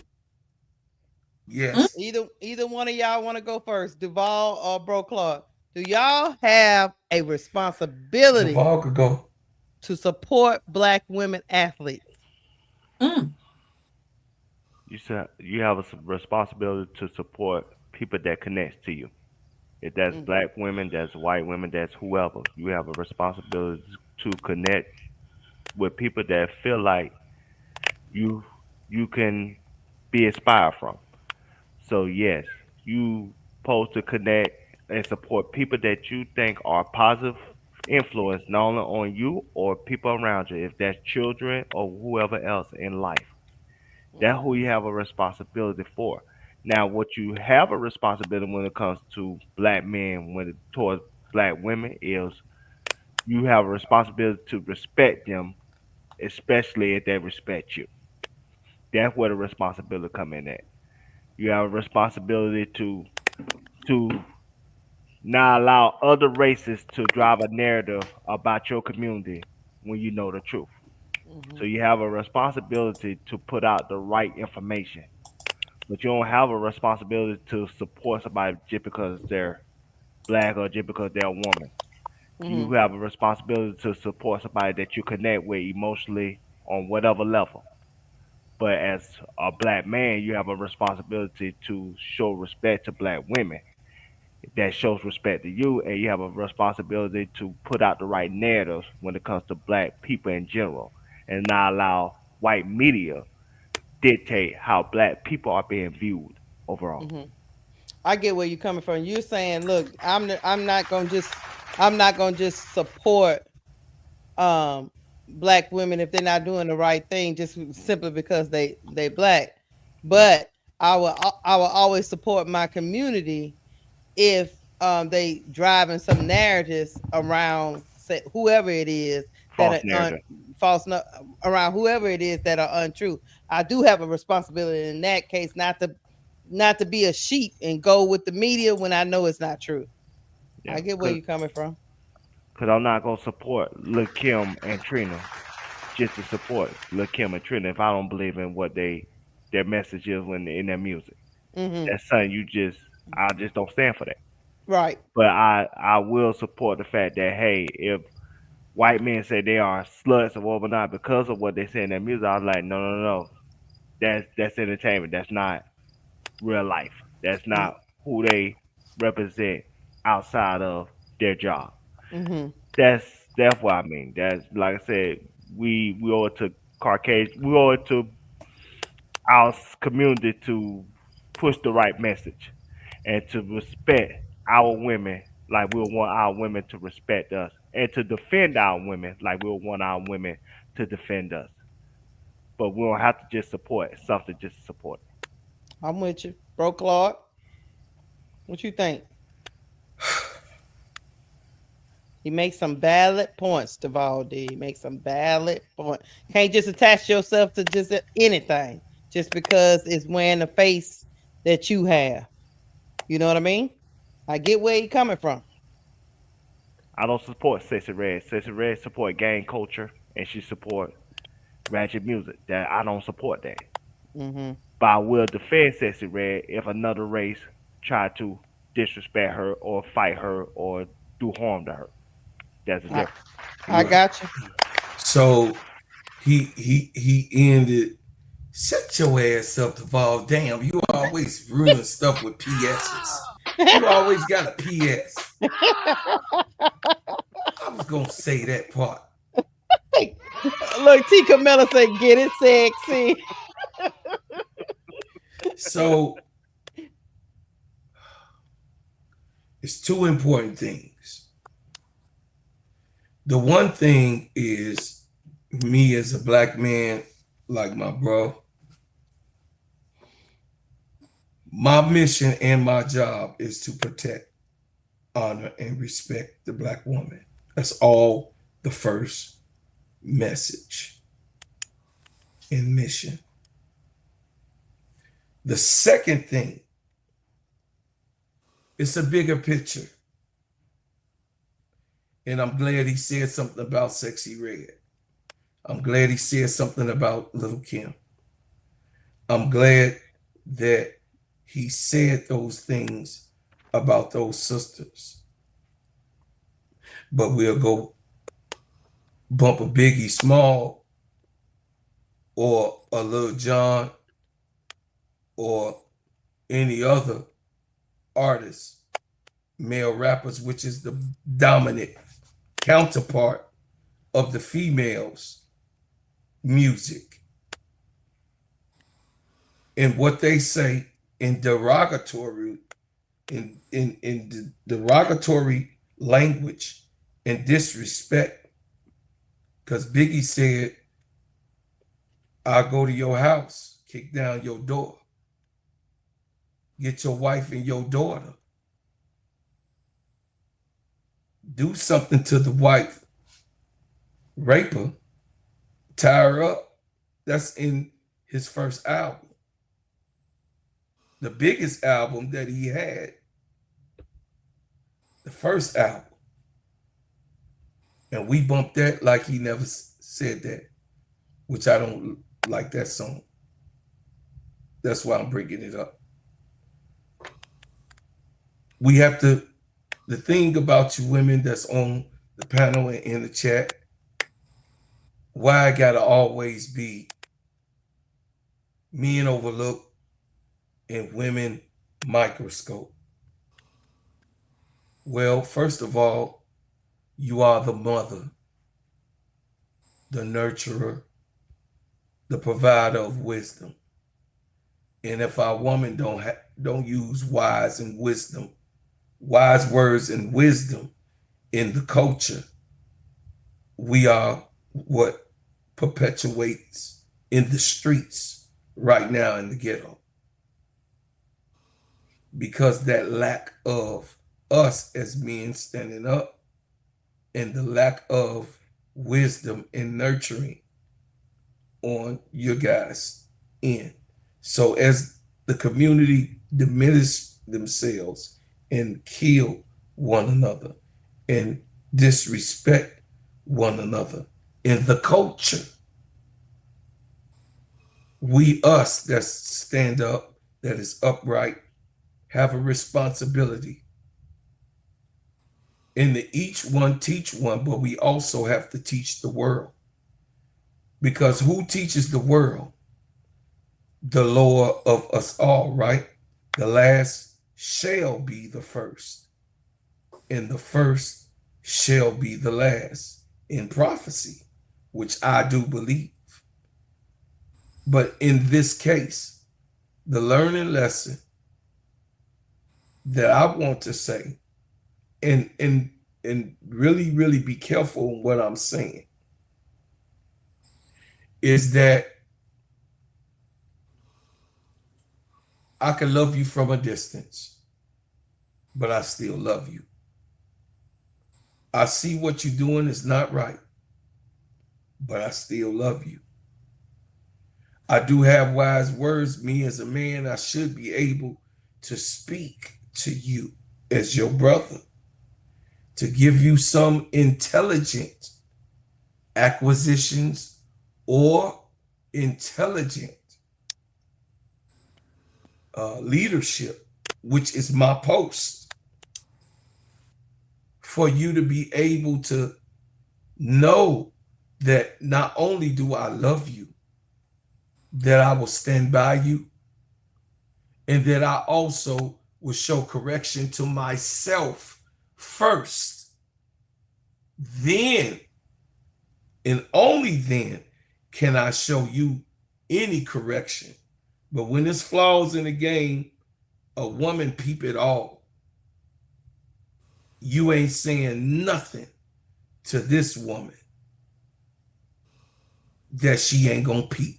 Yes. Either one of y'all want to go first, Duvall or Bro Clark? Do y'all have a responsibility Duvall could go to support Black women athletes? You said you have a responsibility to support people that connects to you. If that's Black women, that's white women, that's whoever. You have a responsibility to connect with people that feel like you can be inspired from. So yes, you supposed to connect and support people that you think are positive influence not only on you or people around you, if that's children or whoever else in life. That's who you have a responsibility for. Now, what you have a responsibility when it comes to Black men, towards Black women, is you have a responsibility to respect them, especially if they respect you. That's where the responsibility come in at. You have a responsibility to not allow other races to drive a narrative about your community when you know the truth. So you have a responsibility to put out the right information. But you don't have a responsibility to support somebody just because they're Black or just because they're a woman. You have a responsibility to support somebody that you connect with emotionally on whatever level. But as a Black man, you have a responsibility to show respect to Black women that shows respect to you, and you have a responsibility to put out the right narratives when it comes to Black people in general, and not allow white media dictate how Black people are being viewed overall. I get where you're coming from. You're saying, look, I'm not gonna just support Black women if they're not doing the right thing just simply because they Black. But I will always support my community if they driving some narratives around whoever it is False narrative. around whoever it is that are untrue. I do have a responsibility in that case not to be a sheep and go with the media when I know it's not true. Yeah, I get where you're coming from. Because I'm not going to support Lil Kim and Trina just to support Lil Kim and Trina if I don't believe in what their message is when in their music. That's something I just don't stand for that. Right. But I will support the fact that, hey, if white men say they are sluts or whatnot because of what they say in their music, I was like, no. That's entertainment. That's not real life. That's not who they represent outside of their job. That's what I mean. That's like I said, we owe it to Caucasian, we owe it to our community to push the right message and to respect our women like we'll want our women to respect us, and to defend our women like we'll want our women to defend us. but we don't have to just support something just to support it. I'm with you, bro. Clark, what you think? He makes some valid points, Devaldi. He makes some valid points. Can't just attach yourself to just anything just because it's wearing the face that you have. You know what I mean? I get where he coming from. I don't support Sexy Red. Sexy Red support gang culture, and she support ratchet music. That I don't support that. Mm-hmm. But I will defend Sexy Red if another race try to disrespect her or fight her or do harm to her. That's a difference. I got you. So he ended. Shut your ass up, Deval. Damn, you always ruin stuff with PSs. You always got a PS. I was gonna say that part. Look, T. Camilla said, "Get it sexy." So it's two important things. The one thing is me as a black man, like my bro. My mission and my job is to protect, honor, and respect the black woman. That's all the first message and mission. The second thing, it's a bigger picture. And I'm glad he said something about Sexy Red. I'm glad he said something about Little Kim. I'm glad that he said those things about those sisters. But we'll go bump a Biggie Small or a Lil Jon or any other artist, male rappers, which is the dominant counterpart of the females' music. And what they say in derogatory language and disrespect, because Biggie said, I'll go to your house, kick down your door, get your wife and your daughter, do something to the wife, rape her, tie her up. That's in his first album. The biggest album that he had, the first album. And we bumped that like he never said that, which I don't like that song. That's why I'm bringing it up. We have to, the thing about you women that's on the panel and in the chat, why I gotta always be men overlooked and women microscope. Well, first of all, you are the mother, the nurturer, the provider of wisdom. And if our woman don't use wise words and wisdom in the culture, we are what perpetuates in the streets right now in the ghetto. Because that lack of us as men standing up and the lack of wisdom and nurturing on your guys' end. So as the community diminish themselves and kill one another and disrespect one another in the culture, we, us that stand up, that is upright, have a responsibility. And to each one teach one, but we also have to teach the world. Because who teaches the world? The Lord of us all, right? The last shall be the first, and the first shall be the last in prophecy, which I do believe. But in this case, the learning lesson that I want to say, and really, really be careful in what I'm saying, is that I can love you from a distance, but I still love you. I see what you're doing is not right, but I still love you. I do have wise words. Me as a man, I should be able to speak to you as your brother, to give you some intelligent acquisitions or intelligent leadership, which is my post, for you to be able to know that not only do I love you, that I will stand by you, and that I also will show correction to myself first. Then, and only then, can I show you any correction. But when there's flaws in the game, a woman peep it all. You ain't saying nothing to this woman that she ain't gonna peep.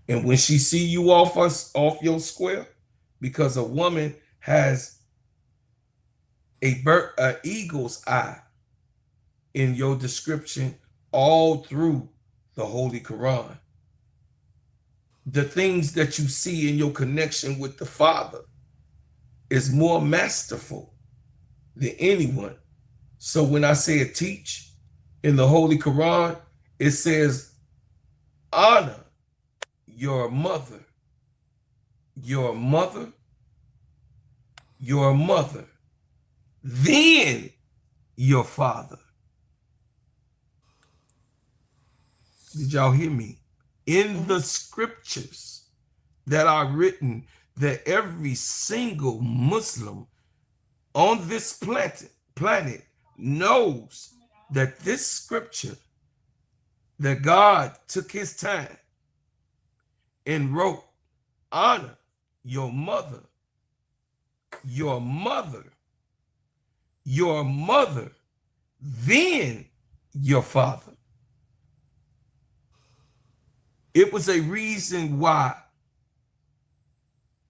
And when she see you off your square, because a woman has a eagle's eye in your description all through the Holy Quran. The things that you see in your connection with the Father is more masterful than anyone. So when I say teach in the Holy Quran, it says honor your mother, your mother, your mother, then your father. Did y'all hear me? In the scriptures that are written, that every single Muslim on this planet knows that this scripture, that God took his time and wrote, honor your mother, your mother, your mother, then your father. It was a reason why.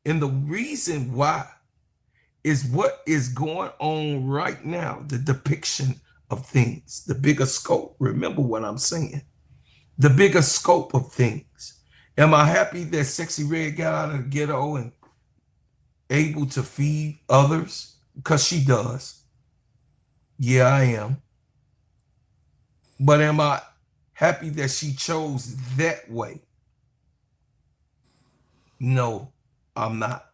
And the reason why is what is going on right now, the depiction of things, the bigger scope. Remember what I'm saying. The bigger scope of things. Am I happy that Sexy Red got out of the ghetto and able to feed others? Because she does. Yeah, I am. But am I happy that she chose that way? No, I'm not.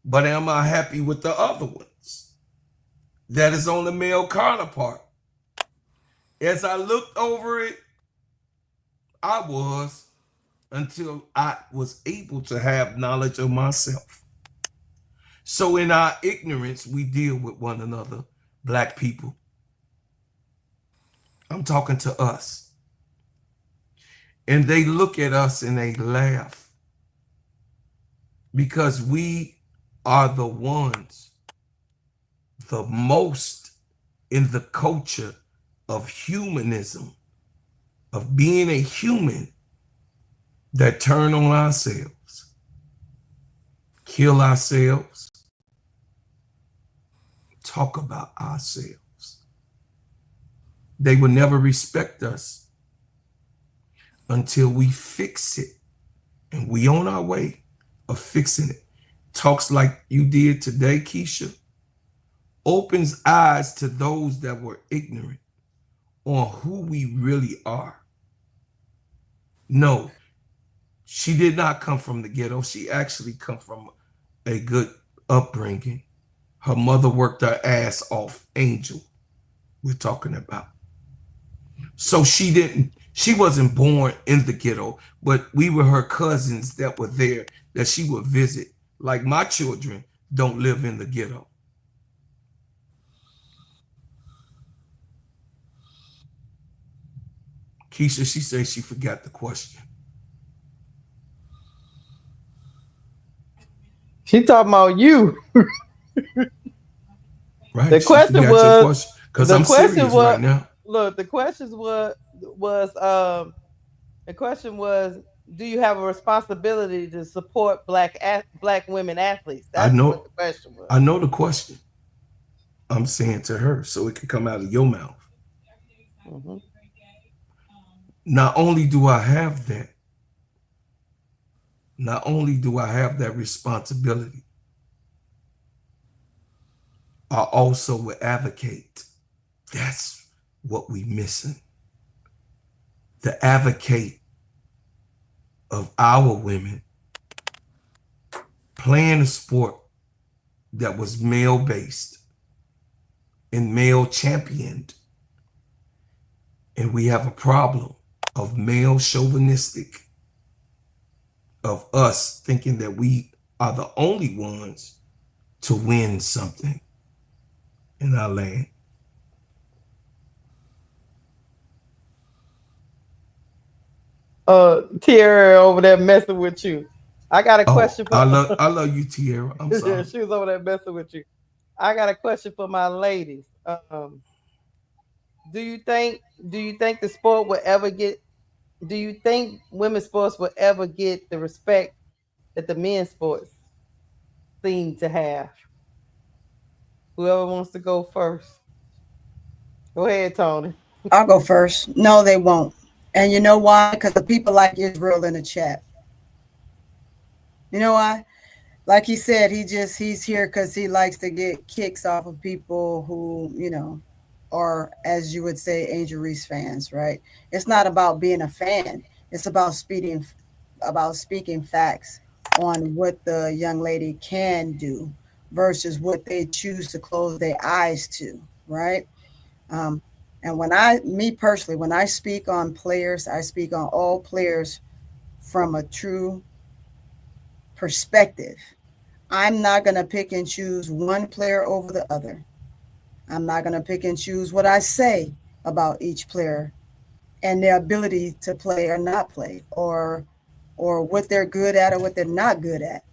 But am I happy with the other ones? That is on the male counterpart. As I looked over it, I was, until I was able to have knowledge of myself. So in our ignorance, we deal with one another, Black people. I'm talking to us. And they look at us and they laugh, because we are the ones, the most in the culture of humanism, of being a human, that turn on ourselves, kill ourselves, talk about ourselves. They will never respect us until we fix it. And we on our way of fixing it. Talks like you did today, Keisha, opens eyes to those that were ignorant on who we really are. No, she did not come from the ghetto. She actually come from a good upbringing. Her mother worked her ass off, Angel, we're talking about. So she wasn't born in the ghetto, but we were her cousins that were there that she would visit. Like my children don't live in the ghetto. Keisha, she says she forgot the question. She talking about you. Right. The question was, because I'm serious right now. Look, the question was do you have a responsibility to support black women athletes? I That's what know. the question was. I know the question. I'm saying to her, so it can come out of your mouth. Mm-hmm. Not only do I have that, responsibility, I also will advocate. That's what we missing. The advocate of our women playing a sport that was male based and male championed. And we have a problem of male chauvinistic, of us thinking that we are the only ones to win something in our land. Tierra over there messing with you. I got a question for I love you, Tierra. I'm sorry. She was over there messing with you. I got a question for my ladies. Do you think the sport will ever get do you think women's sports will ever get the respect that the men's sports seem to have? Whoever wants to go first. Go ahead, Tony. I'll go first. No, they won't. And you know why? Because the people like Israel in the chat. You know why? Like he said, he's here because he likes to get kicks off of people who, are, as you would say, Angel Reese fans, right? It's not about being a fan. It's about speaking facts on what the young lady can do versus what they choose to close their eyes to, right? And me personally, when I speak on players, I speak on all players from a true perspective. I'm not going to pick and choose one player over the other. I'm not going to pick and choose what I say about each player and their ability to play or not play, or what they're good at or what they're not good at.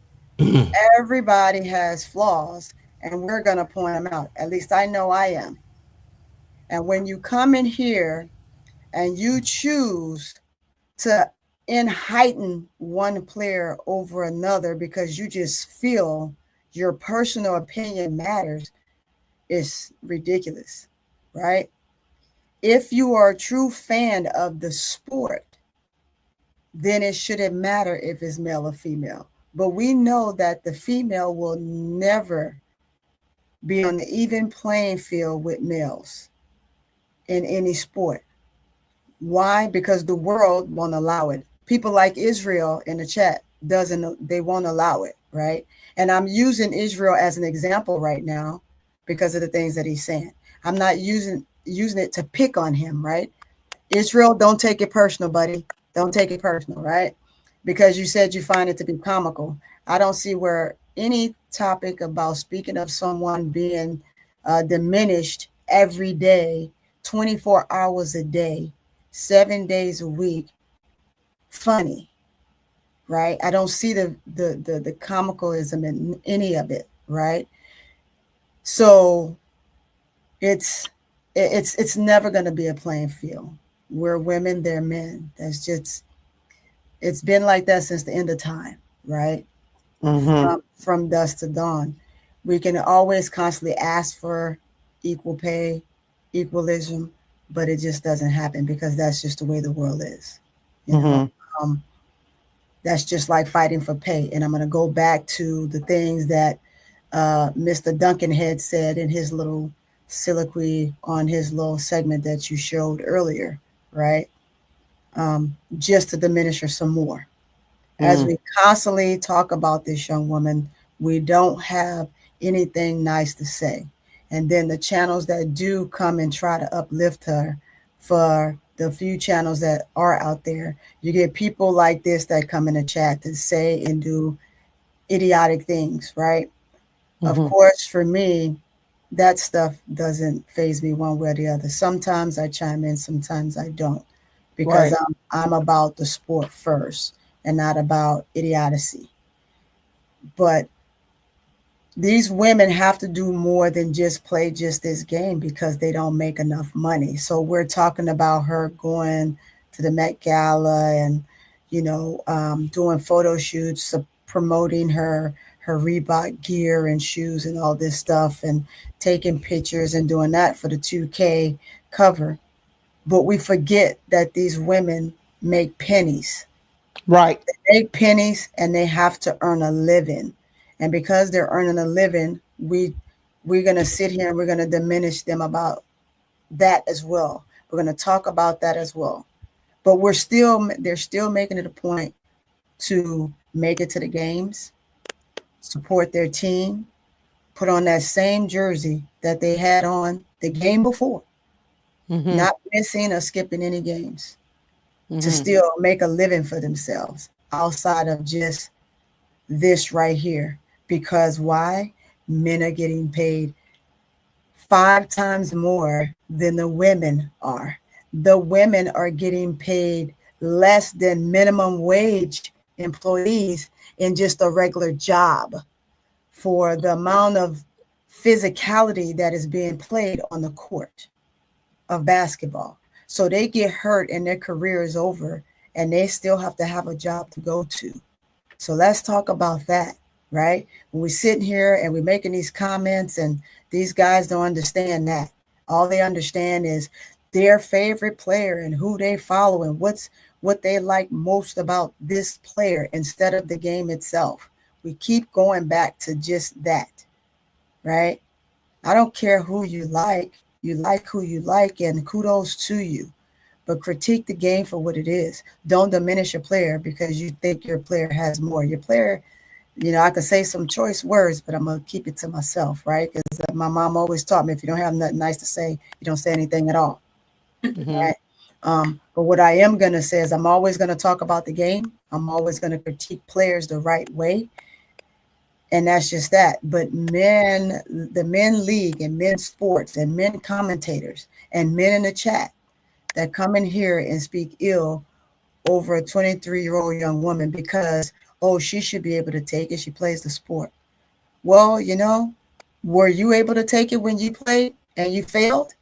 Everybody has flaws, and we're going to point them out. At least I know I am. And when you come in here and you choose to heighten one player over another because you just feel your personal opinion matters, it's ridiculous, right? If you are a true fan of the sport, then it shouldn't matter if it's male or female. But we know that the female will never be on the even playing field with males in any sport. Why? Because the world won't allow it. People like Israel in the chat they won't allow it, right? And I'm using Israel as an example right now because of the things that he's saying. I'm not using it to pick on him, right? Israel, don't take it personal, buddy. Don't take it personal, right? Because you said you find it to be comical. I don't see where any topic about speaking of someone being diminished every day, 24 hours a day, 7 days a week, funny, right? I don't see the comicalism in any of it, right? So it's never going to be a playing field. We're women, they're men. That's just, it's been like that since the end of time, right? Mm-hmm. From dusk to dawn. We can always constantly ask for equal pay, equalism, but it just doesn't happen because that's just the way the world is. You know, that's just like fighting for pay. And I'm going to go back to the things that Mr. Duncan had said in his little soliloquy on his little segment that you showed earlier, right? Just to diminish her some more. As we constantly talk about this young woman, we don't have anything nice to say. And then the channels that do come and try to uplift her, for the few channels that are out there, you get people like this that come in the chat to say and do idiotic things, right? Of course, for me, that stuff doesn't faze me one way or the other. Sometimes I chime in, sometimes I don't, because I'm about the sport first and not about idiocy. But these women have to do more than just play just this game because they don't make enough money. So we're talking about her going to the Met Gala and, doing photo shoots, promoting her Reebok gear and shoes and all this stuff, and taking pictures and doing that for the 2K cover. But we forget that these women make pennies. Right. They make pennies and they have to earn a living. And because they're earning a living, we're going to sit here and we're going to diminish them about that as well. We're going to talk about that as well. But they're still making it a point to make it to the games, support their team, put on that same jersey that they had on the game before, not missing or skipping any games, to still make a living for themselves outside of just this right here. Because why? Men are getting paid 5 times more than the women are. The women are getting paid less than minimum wage employees in just a regular job for the amount of physicality that is being played on the court of basketball. So they get hurt and their career is over and they still have to have a job to go to. So let's talk about that, right? When we sit here and we're making these comments and these guys don't understand that. All they understand is their favorite player and who they follow and what they like most about this player instead of the game itself. We keep going back to just that, right? I don't care who you like who you like, and kudos to you. But critique the game for what it is. Don't diminish your player because you think your player has more. Your player, I could say some choice words, but I'm going to keep it to myself, right? Because my mom always taught me, if you don't have nothing nice to say, you don't say anything at all. Right? But what I am going to say is I'm always going to talk about the game. I'm always going to critique players the right way. And that's just that. But the men league and men sports and men commentators and men in the chat that come in here and speak ill over a 23-year-old young woman because, she should be able to take it. She plays the sport. Well, were you able to take it when you played and you failed?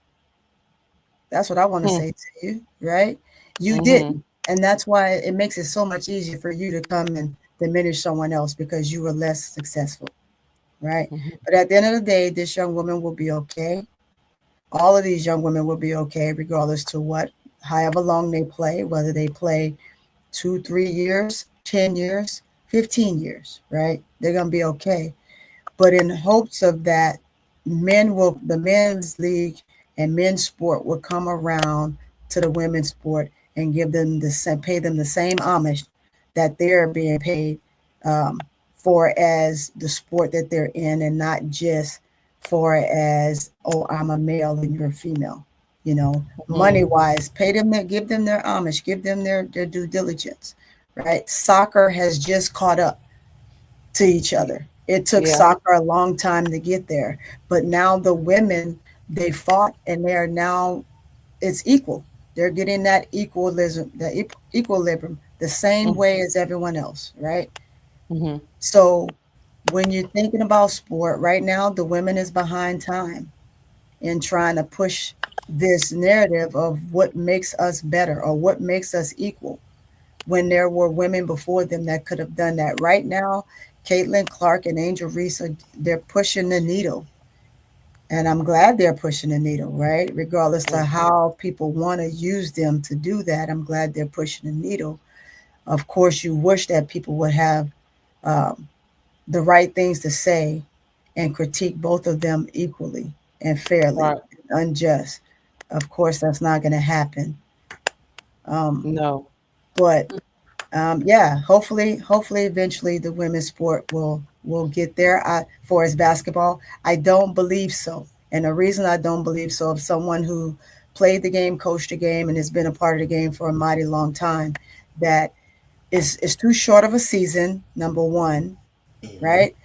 That's what I want to say to you, right? You didn't. And that's why it makes it so much easier for you to come and diminish someone else because you were less successful, right? But at the end of the day, this young woman will be okay. All of these young women will be okay, regardless to however long they play, whether they play 2, 3 years, 10 years, 15 years, right? They're going to be okay. But in hopes of that, the men's league and men's sport will come around to the women's sport and pay them the same homage that they're being paid for as the sport that they're in, and not just for as, I'm a male and you're a female. Money wise, pay them, give them their homage, give them their due diligence, right? Soccer has just caught up to each other. It took soccer a long time to get there, but now the women, they fought and they are now, it's equal. They're getting that equilibrium, the same way as everyone else, right? So when you're thinking about sport right now, the women is behind time in trying to push this narrative of what makes us better or what makes us equal, when there were women before them that could have done that. Right now, Caitlin Clark and Angel Reese, they're pushing the needle. And I'm glad they're pushing the needle, right? Regardless to how people want to use them to do that, I'm glad they're pushing the needle. Of course, you wish that people would have the right things to say and critique both of them equally and fairly, and unjust. Of course, that's not going to happen. No. But hopefully eventually the women's sport will get there. For as basketball, I don't believe so. And the reason I don't believe so, if someone who played the game, coached the game, and has been a part of the game for a mighty long time, that it's too short of a season, number one, right?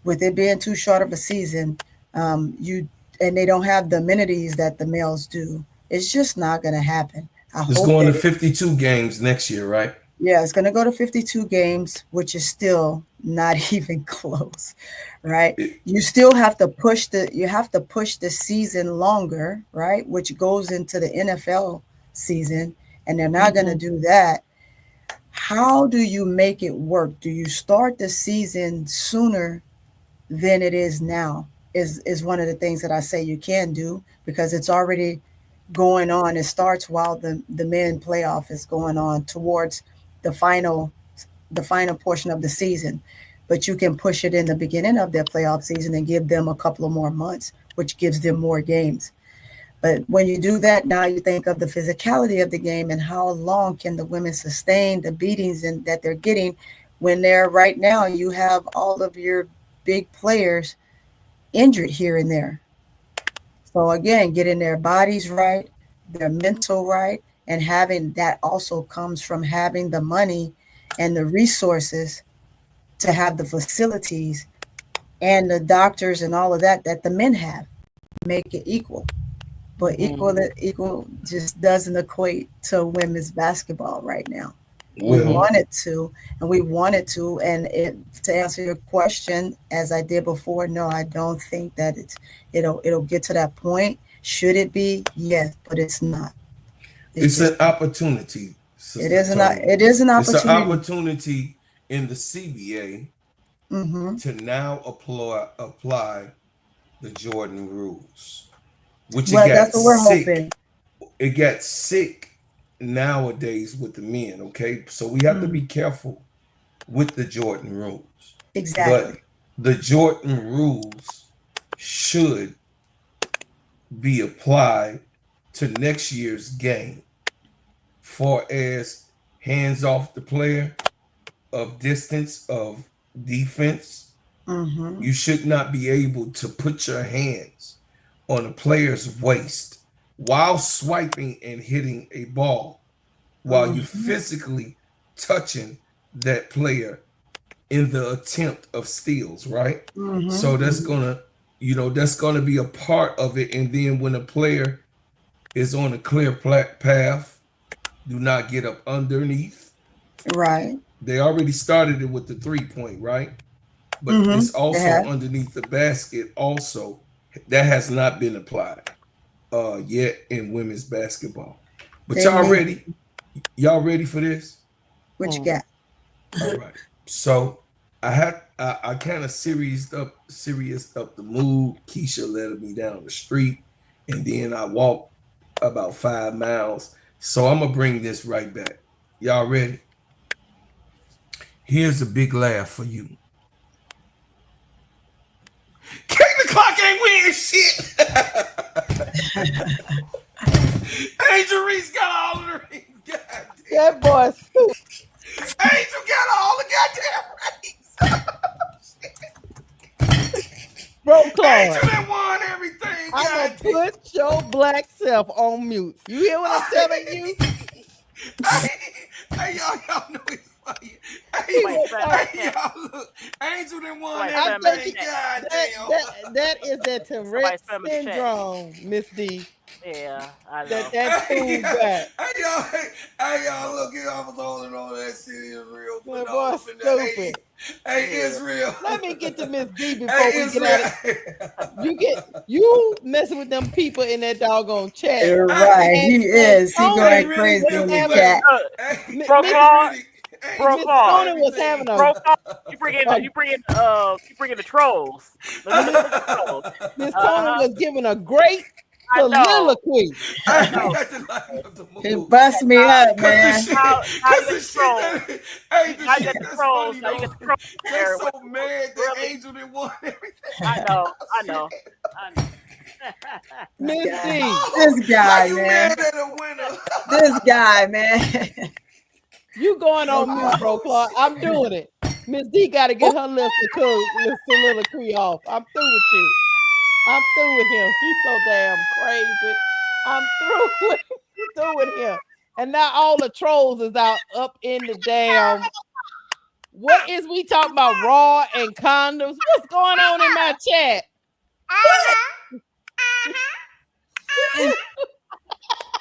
With it being too short of a season, and they don't have the amenities that the males do, it's just not going to happen. It's going to 52 games next year, right? Yeah, it's going to go to 52 games, which is still not even close, right? You still have to push the season longer, right? Which goes into the NFL season, and they're not going to do that. how do you make it work? Do you start the season sooner than it is now? Is one of the things that I say you can do, because it's already going on. It starts while the men playoff is going on towards the final portion of the season. But you can push it in the beginning of their playoff season and give them a couple of more months, which gives them more games. But when you do that, now you think of the physicality of the game and how long can the women sustain the beatings that they're getting when they're right now. You have all of your big players injured here and there. So again, getting their bodies right, their mental right, and having that also comes from having the money and the resources to have the facilities and the doctors and all of that the men have. Make it equal. But equal just doesn't equate to women's basketball right now. We want it to, and to answer your question, as I did before, no, I don't think that it'll get to that point. Should it be? Yes, but it's not. It's an opportunity. It is an opportunity. It's an opportunity in the CBA to now apply the Jordan rules, which that's what we're hoping. It got sick nowadays with the men. Okay, so we have to be careful with the Jordan rules. Exactly. But the Jordan rules should be applied to next year's game, far as hands off the player, of distance, of defense. You should not be able to put your hands on a player's waist while swiping and hitting a ball, while you're physically touching that player in the attempt of steals, right? So that's gonna be a part of it. And then when a player is on a clear path, do not get up underneath. Right. They already started it with the 3-point, right? But it's also underneath the basket also. That has not been applied yet in women's basketball. But y'all ready? Y'all ready for this? What you got? All right. So I kind of serious up the mood. Keisha led me down the street, and then I walked about 5 miles. So I'm gonna bring this right back. Y'all ready? Here's a big laugh for you. Caitlin Clark ain't winning shit. Angel Reese got all of the rings. That boy stupid. Angel got all the goddamn rings. Bro, Clark. Angel that won everything. I'm gonna put your black self on mute. You hear what I'm telling you? Hey, y'all know it's funny. Hey, y'all look. Angel that won everything. That is that Tourette syndrome, Miss D. Yeah, I know. That food back. Hey, y'all look, I was holding on to that shit. Israel. That boy stupid. Hey, Israel. Let me get to Miss D before we get out of you messing with them people in that doggone chat. You're right. He is. He going crazy in the chat. Miss Tony was having a you bring in the trolls. Miss Tony was giving a great soliloquy. He bust me up, man. Now you get the trolls. They're so mad that Angel didn't want everything. I know. Miss D. This guy, man. Mad at a winner. This guy, man. You going on mute, bro, Clark. I'm doing it. Miss D got to get her little soliloquy off. I'm through with you. I'm through with him. He's so damn crazy. I'm through with him. And now all the trolls is out up in the damn. What is we talking about? Raw and condoms? What's going on in my chat?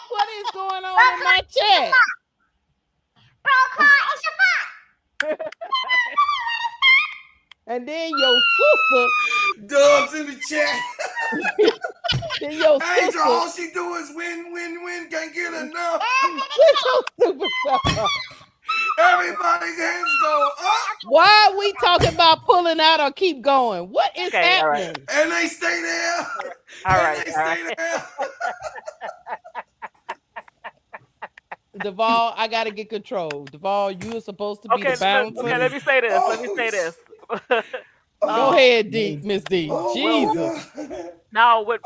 What is going on in my chat? And then your sister Dubs in the chat. Then your Angel, sister, all she do is win. Can't get enough. stupid stuff. Every Everybody hands go up. Why are we talking about pulling out or keep going? What is Okay, all right. happening? And they stay there. All And right, they all stay right. there. Duvall, I gotta get control. Duvall, you are supposed to be Okay, the bouncer. okay, let me say this. Let me say this. Go ahead, D, Miss D. Oh, Jesus. Now, with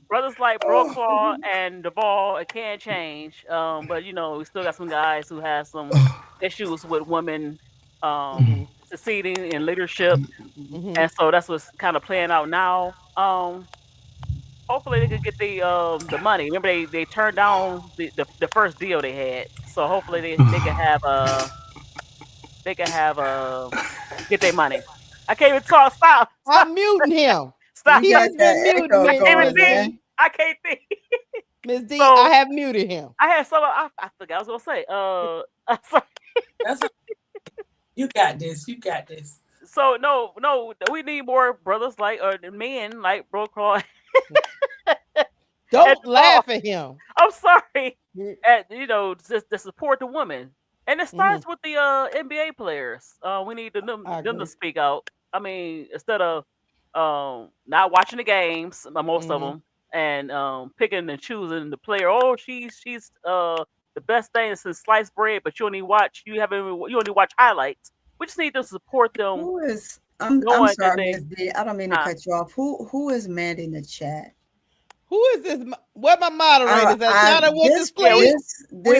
brothers like Broclaw and Duvall, it can change. But you know, we still got some guys who have some issues with women succeeding in leadership, and so that's what's kind of playing out now. Hopefully they could get the money. Remember they turned down the first deal they had, so hopefully they can get their money. I can't even talk. Stop. I'm muting him. Stop. He has been muted, I can't even Miss think. D. I can't think. Miss D, So- I have muted him. I had some. I forgot I was gonna say. I'm sorry. You got this. You got this. So no, we need more brothers like men like Broclaw. Don't laugh at him. I'm sorry. And you know, just to support the women, and it starts with the NBA players. We need them to speak out. I mean, instead of not watching the games, most of them, and picking and choosing the player. Oh, she's the best thing since sliced bread, but you only watch highlights. We just need to support them. Who is? I'm sorry, Ms. D. I don't mean to cut you off. Who is manning the chat? Who is this? Where my moderators at? Y'all went to sleep. We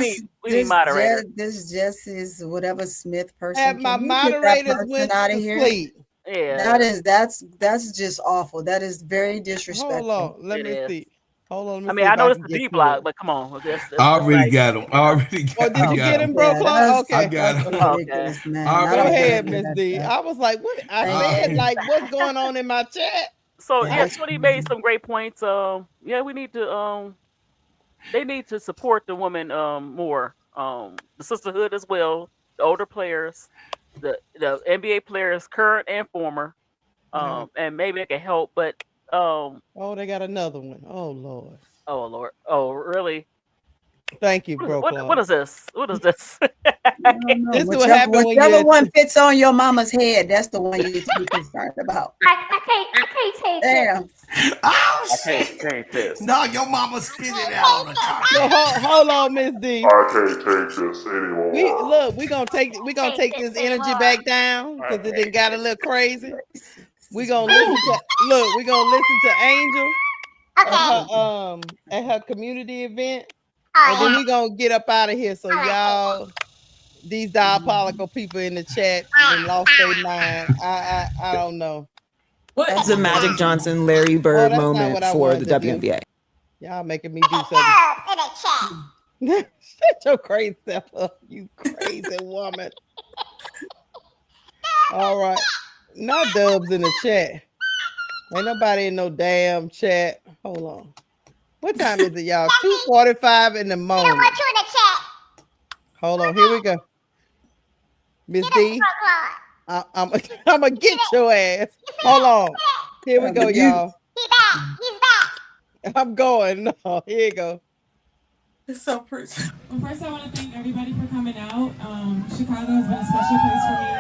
need moderators. This just is whatever Smith person. Have my moderators went out to of here? sleep. Yeah, that's just awful. That is very disrespectful. Hold on, let me see. Hold on. I mean, I know it's the D block, but come on. I already got him. I already got him. Oh, did you get him, Broclaw? Okay. I got him. Ridiculous, man. Go ahead, Miss D. I was like, what? I said, like, what's going on in my chat? So yeah, Tony made some great points. Yeah, we need to they need to support the women more. The sisterhood as well, the older players, the NBA players, current and former, and maybe it can help. But oh, they got another one. Oh Lord. Oh Lord. Oh really? Thank you, Broclaw. What is this? What is this? This is what happened when whichever one fits on your mama's head, that's the one you need to be concerned about. I can't take Damn. Oh, I can't this. No, your mama spit it out all the time. So, hold on, Miss D. I can't take this anymore. We're gonna take this energy back down because it done got a little crazy. We're gonna listen to Angel at her community event. And then we're gonna get up out of here. So y'all, these diabolical people in the chat and lost their mind. I don't know. That's a Magic Johnson, Larry Bird moment for the WNBA. Y'all making me do something. Shut your crazy self up, you crazy woman. All right. Not Dubs in the chat. Ain't nobody in no damn chat. Hold on. What time is it, y'all? 2:45 in the morning. I want you in the chat. Hold on, here we go. Miss D, I'm gonna get your ass. Hold on. Here we go, y'all. He's back. I'm going. No, here you go. It's so pretty. Well, first I want to thank everybody for coming out. Chicago has been a special place for me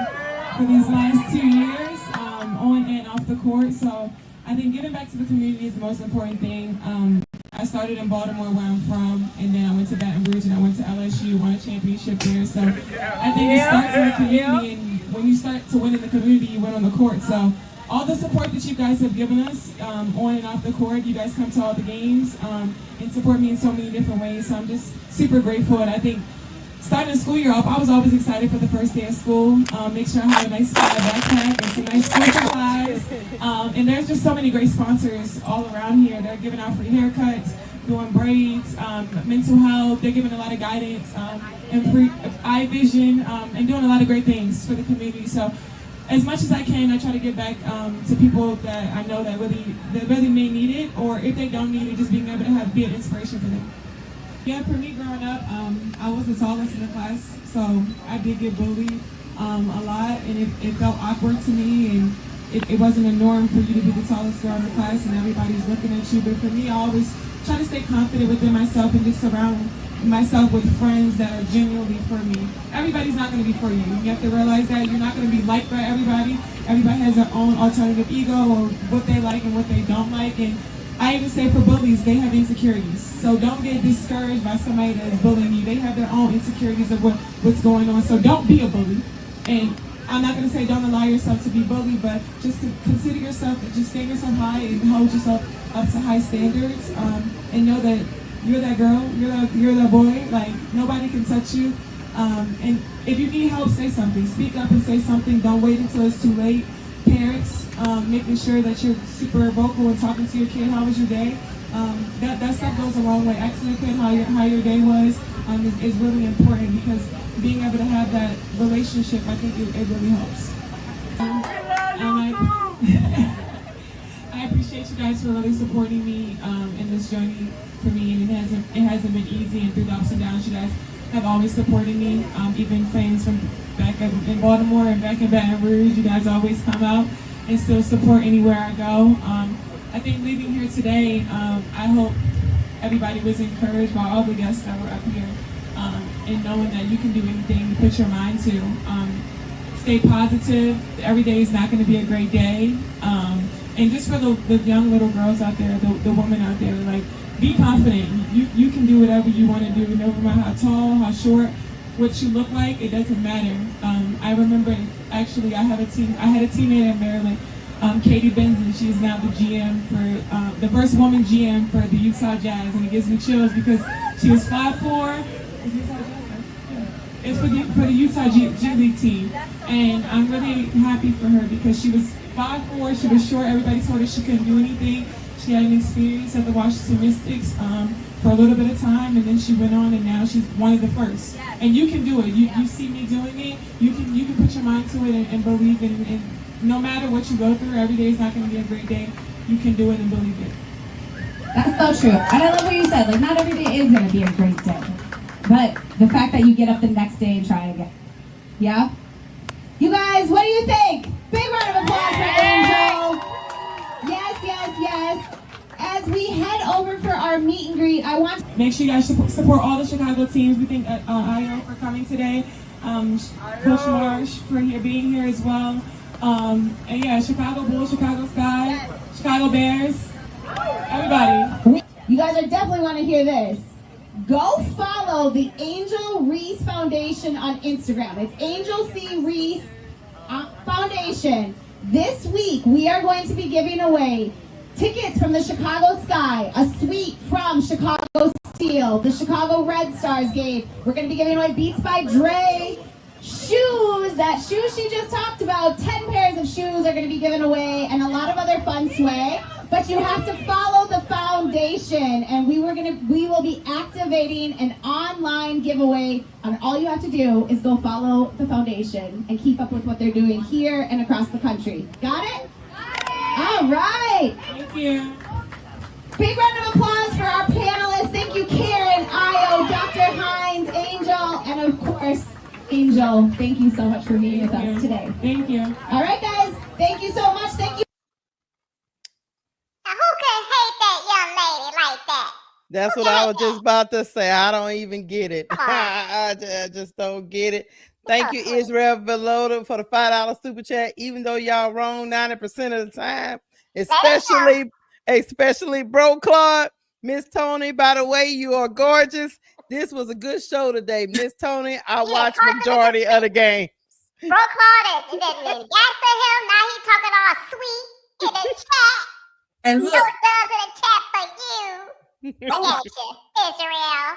for these last 2 years, on and off the court. So I think giving back to the community is the most important thing. I started in Baltimore, where I'm from, and then I went to Baton Rouge and I went to LSU, won a championship there. So I think it starts in the community, and when you start to win in the community, you win on the court. So all the support that you guys have given us on and off the court, you guys come to all the games and support me in so many different ways. So I'm just super grateful, and I think starting the school year off, I was always excited for the first day of school. Make sure I have a nice backpack and some nice school supplies. And there's just so many great sponsors all around here. They're giving out free haircuts, doing braids, mental health. They're giving a lot of guidance and free eye vision and doing a lot of great things for the community. So as much as I can, I try to give back to people that I know that really may need it, or if they don't need it, just being able to be an inspiration for them. Yeah, for me growing up, I was the tallest in the class, so I did get bullied a lot, and it felt awkward to me, and it wasn't a norm for you to be the tallest girl in the class and everybody's looking at you. But for me, I always try to stay confident within myself and just surround myself with friends that are genuinely for me. Everybody's not going to be for you. You have to realize that you're not going to be liked by everybody. Everybody has their own alternative ego or what they like and what they don't like. And I even say for bullies, they have insecurities. So don't get discouraged by somebody that is bullying you. They have their own insecurities of what's going on. So don't be a bully. And I'm not going to say don't allow yourself to be bullied, but just to consider yourself, just stand yourself high and hold yourself up to high standards, and know that you're that girl, you're that boy. Like, nobody can touch you. And if you need help, say something. Speak up and say something. Don't wait until it's too late. Parents, making sure that you're super vocal and talking to your kid. How was your day? That stuff goes a long way. Asking your kid how your day was is really important, because being able to have that relationship, I think it really helps. I appreciate you guys for really supporting me in this journey for me, and it hasn't been easy, and through the ups and downs, you guys have always supported me. Even fans from back in Baltimore and back in Baton Rouge, you guys always come out and still support anywhere I go. I think leaving here today, I hope everybody was encouraged by all the guests that were up here, and knowing that you can do anything you put your mind to. Stay positive. Every day is not going to be a great day. And just for the young little girls out there, the women out there, like, be confident. You can do whatever you want to do, no matter how tall, how short, what you look like, it doesn't matter. I remember, actually, I had a teammate in Maryland, Katie Benson. She's now the GM for the first woman GM for the Utah Jazz, and it gives me chills because she was 5'4". It's for the Utah G League team, and I'm really happy for her because she was 5'4". She was short. Everybody told her she couldn't do anything. She had an experience at the Washington Mystics for a little bit of time, and then she went on, and now she's one of the first. And you can do it. You see me doing it. You can put your mind to it and believe it. And no matter what you go through, every day is not going to be a great day. You can do it and believe it. That's so true. And I love what you said. Like, not every day is going to be a great day, but the fact that you get up the next day and try again. Yeah? You guys, what do you think? Big round of applause for Angel. Yes, yes, yes. As we head over for our meet and greet, I want to make sure you guys support all the Chicago teams. We thank Io for coming today, Coach Marsh for being here as well. And yeah, Chicago Bulls, Chicago Sky, Chicago Bears, everybody. You guys are definitely want to hear this. Go follow the Angel Reese Foundation on Instagram. It's Angel C. Reese Foundation. This week, we are going to be giving away tickets from the Chicago Sky, a suite from Chicago Steel, the Chicago Red Stars game. We're going to be giving away Beats by Dre, shoes, that shoes she just talked about. 10 pairs of shoes are going to be given away, and a lot of other fun swag. But you have to follow the foundation, and we will be activating an online giveaway. And all you have to do is go follow the foundation and keep up with what they're doing here and across the country. Got it? All right. Thank you. Big round of applause for our panelists. Thank you, Karen, Io, Dr. Hines, Angel, and of course, Angel. Thank you so much for being with us today. Thank you. All right, guys. Thank you so much. Thank you. Now, who can hate that young lady like that? That's what I was just about to say. I don't even get it. I just don't get it. Thank you, Israel Velota, for the $5 super chat. Even though y'all wrong 90% of the time, especially Bro Clark, Miss Tony. By the way, you are gorgeous. This was a good show today, Miss Tony. I watched majority of the game. Bro Clark didn't got to him. Now he talking all sweet in the chat. And look, no does in the chat for you. Look at you, Israel.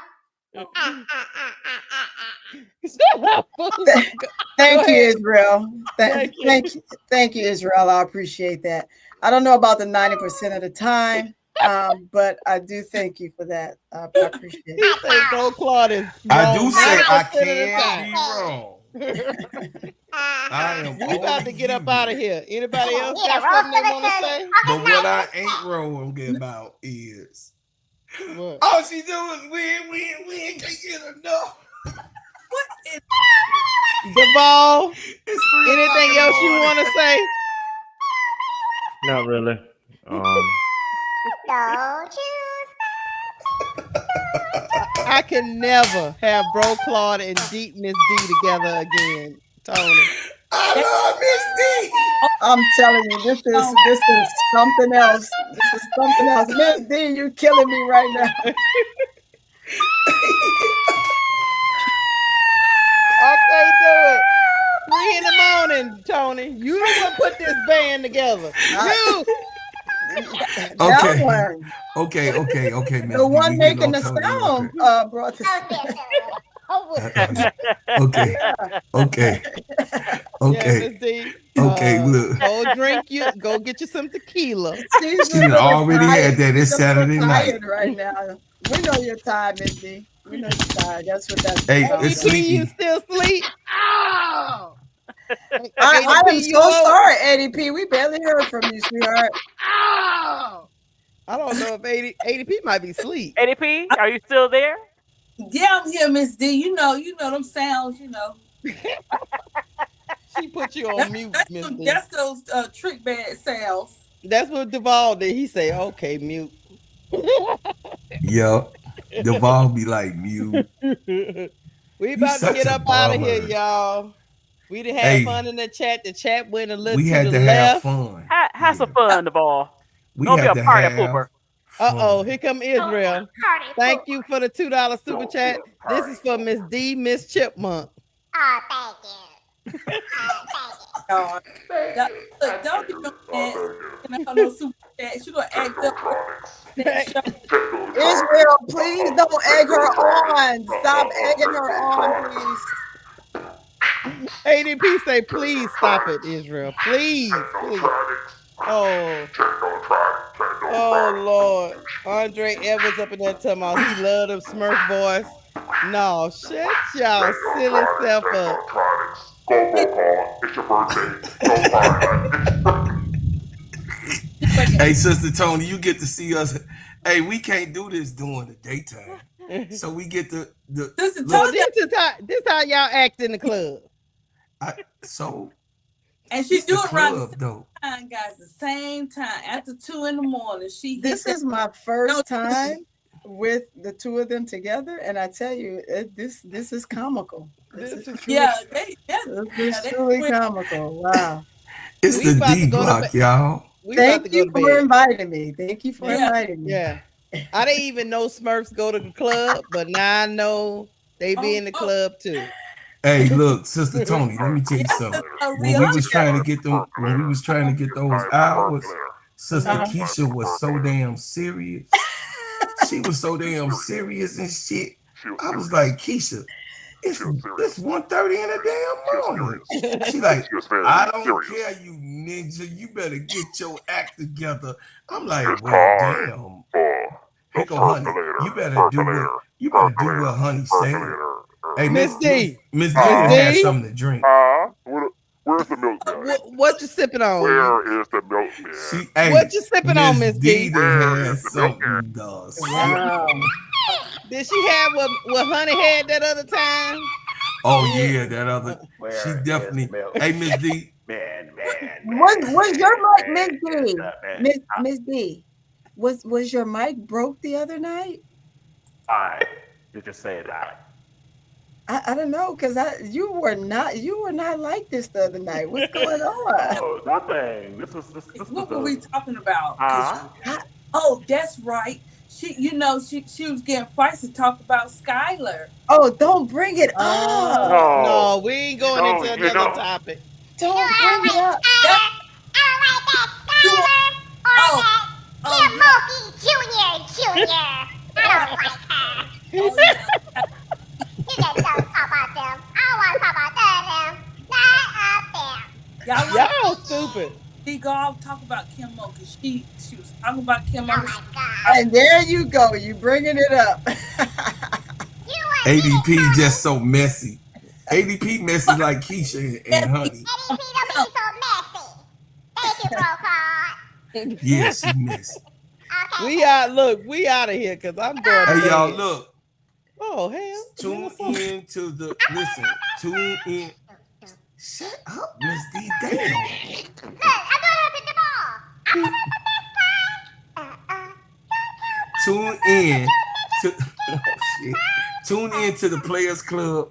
Thank you, Israel. Thank you, Israel. I appreciate that. I don't know about the 90% of the time, but I do thank you for that. I appreciate it. Bro Claude is I do say I can't be wrong. I am. We about to get up out of here. Anybody else got something they want to say? But what I ain't wrong about is what? All she do is win. Can't get enough. What is Devol, anything else you want to say? Not really. Don't you stop. I can never have Bro Claude and Deep Miss D together again, Tony. I love Miss D. I'm telling you, this is something else. This is something else. Miss D, you're killing me right now. Okay, do it. 3 in the morning, Tony. You the one put this band together. You. Okay. Okay, Miss the D, one we making getting the on Tony real sound quick. brought this. Okay. Yeah, Miss D. Okay, look. Go get you some tequila. She done already had that. It's Saturday night. Tired right now. We know you're tired, Miss D. We know you're tired. That's what that's. Hey, about. it's sleepy. You still sleep? I am so sorry, ADP. We barely heard from you, sweetheart. I don't know if ADP might be asleep. ADP, are you still there? Yeah, I'm here, Miss D. You know them sounds, She put you on mute, Miss D. That's those trick bad sounds. That's what Duval did. He say, okay, mute. Yup. Duval be like mute. We about to get up out of here, y'all. We done had Hey, fun in the chat. The chat went a little we to had the to left. have fun. Have some fun, Duval. We Don't be had a to party have pooper. Uh-oh, here come Israel. Thank you for the $2 super chat. This is for Miss D, Miss Chipmunk. Oh, thank you. Don't be no super chat. She gonna act up. Israel, please don't egg her on. Stop egging her on, please. ADP say, please stop it, Israel. Please. Oh, Lord. Andre Edwards up in there talking about he loved the Smurf voice. No, shut y'all silly self up. Go, Paul. It's your birthday. Go find Hey, Sister Tony, you get to see us. Hey, we can't do this during the daytime. So we get to This is how y'all act in the club. And she's doing around the same time, guys, the same time after 2 in the morning. This is my first time with the two of them together, and I tell you, this is comical. This is truly comical. Wow. It's the D block, y'all. Thank you for inviting me. Thank you for inviting me. Yeah. I didn't even know Smurfs go to the club, but now I know they be in the club too. Hey, look, Sister Tony, let me tell you something. When we was trying to get those hours, Sister Keisha was so damn serious. She was so damn serious and shit. I was like, Keisha, it's 1:30 in the damn morning. She like, I don't care, you ninja. You better get your act together. I'm like, well, damn. Here go Honey. You better do what Honey said. Hey, Miss D. Miss D has something to drink. Where's the milkman? What you sipping on? Where is the milkman? What you sipping on, Miss D? Has something does. Wow. Did she have what Honey had that other time? Oh yeah, that other. She definitely. Hey, Miss D. Was your mic, Miss D? Miss D, was your mic broke the other night? You just say that. I don't know, because you were not like this the other night. What's going on? Oh, nothing. This what were we talking about? Oh, that's right. She was getting feisty to talk about Skylar. Oh, don't bring it up. No, we ain't going into another topic. Don't bring it up. Kim Mulkey Jr. I don't like her. You just don't talk about them. I don't want to talk about none of them. Not up there. Y'all stupid. She go off talk about Kim Mulkey. She was talking about Kim Mulkey. Oh my God. And there you go. You bringing it up. ADP just so messy. ADP messy like Keisha and Honey. ADP don't be so messy. Thank you, Bro Claude. Yeah, she messy. We out of here because I'm going. Hey, y'all, look. Oh, hell. Tune in. Shut up, Miss D. Damn. Look, I'm going up in the ball. I'm going up this time. Tune in to. shit. Tune in to the Players Club.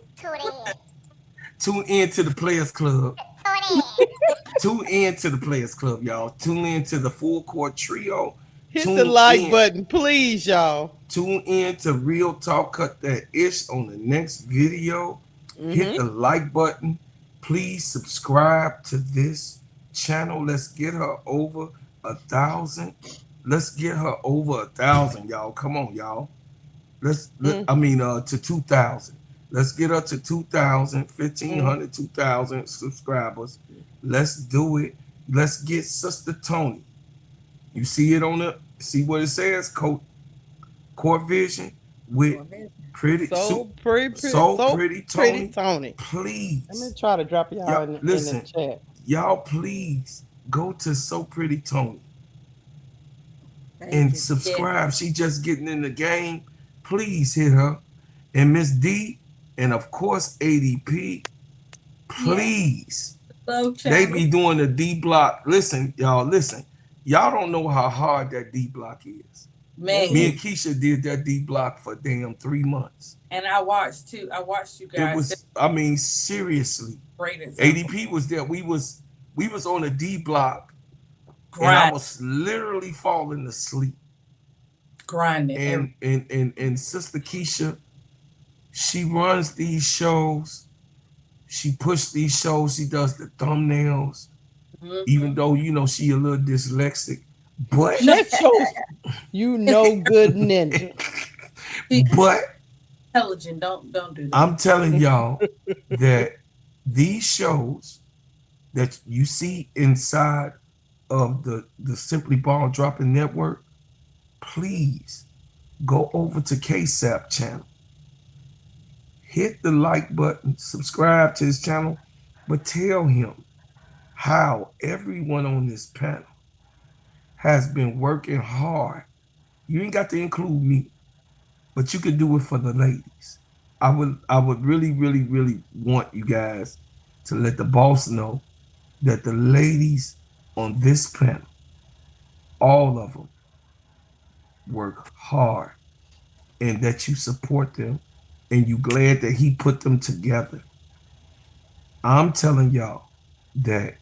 Tune in to the Players Club. Tune in to the Players Club, y'all. Tune in to the Full Court Trio. Hit the like button, please, y'all. Tune in to Real Talk Cut That Ish on the next video. Hit the like button. Please subscribe to this channel. Let's get her over 1,000. Let's get her over 1,000, y'all. Come on, y'all. To 2,000. Let's get her to 2,000, 1,500, 2,000 subscribers. Let's do it. Let's get Sister Tony. You see it see what it says? Court Vision with pretty Tony. Please. Let me try to drop y'all in the chat. Y'all please go to So Pretty Tony and subscribe. She just getting in the game. Please hit her. And Miss D, and of course ADP, please. They be doing the D block. Listen. Y'all don't know how hard that D block is. Man. Me and Keisha did that D block for damn 3 months. And I watched too. I watched you guys. It was, seriously. Great example. ADP was there. We was on a D block. Grind. And I was literally falling asleep. Grinding. And Sister Keisha, she runs these shows. She pushed these shows. She does the thumbnails. Even though, she a little dyslexic. But that shows good ninja. But intelligent, don't do that. I'm telling y'all that these shows that you see inside of the Simply Ball Dropping Network, please go over to KSAP channel. Hit the like button, subscribe to his channel, but tell him how everyone on this panel has been working hard. You ain't got to include me, but you can do it for the ladies. I would really, really, really want you guys to let the boss know that the ladies on this panel, all of them, work hard, and that you support them, and you glad that he put them together. I'm telling y'all that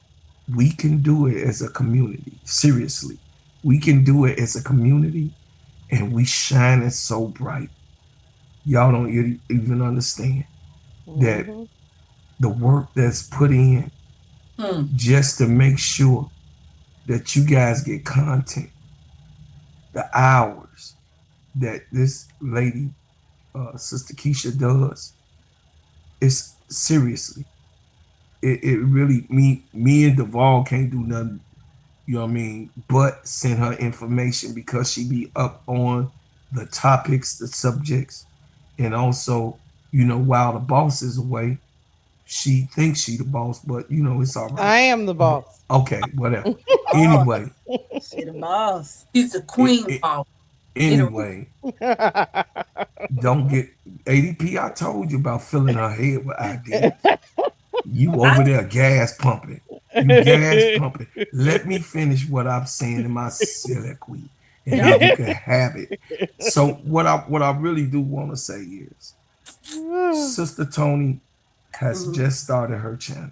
we can do it as a community. Seriously, we can do it as a community, and we shining so bright. Y'all don't even understand that the work that's put in just to make sure that you guys get content, the hours that this lady, Sister Keisha, does, it's seriously, it really, me and Duvall can't do nothing, but send her information, because she be up on the topics, the subjects, and also, while the boss is away, she thinks she the boss, but it's all right. I am the boss. Okay, whatever. Anyway. She the boss. She's the queen boss. Anyway, don't get ADP. I told you about filling her head with ideas. You over there gas pumping. You gas pumping. Let me finish what I'm saying in my soliloquy, and now you can have it. So what I really do want to say is, Sister Tony has just started her channel,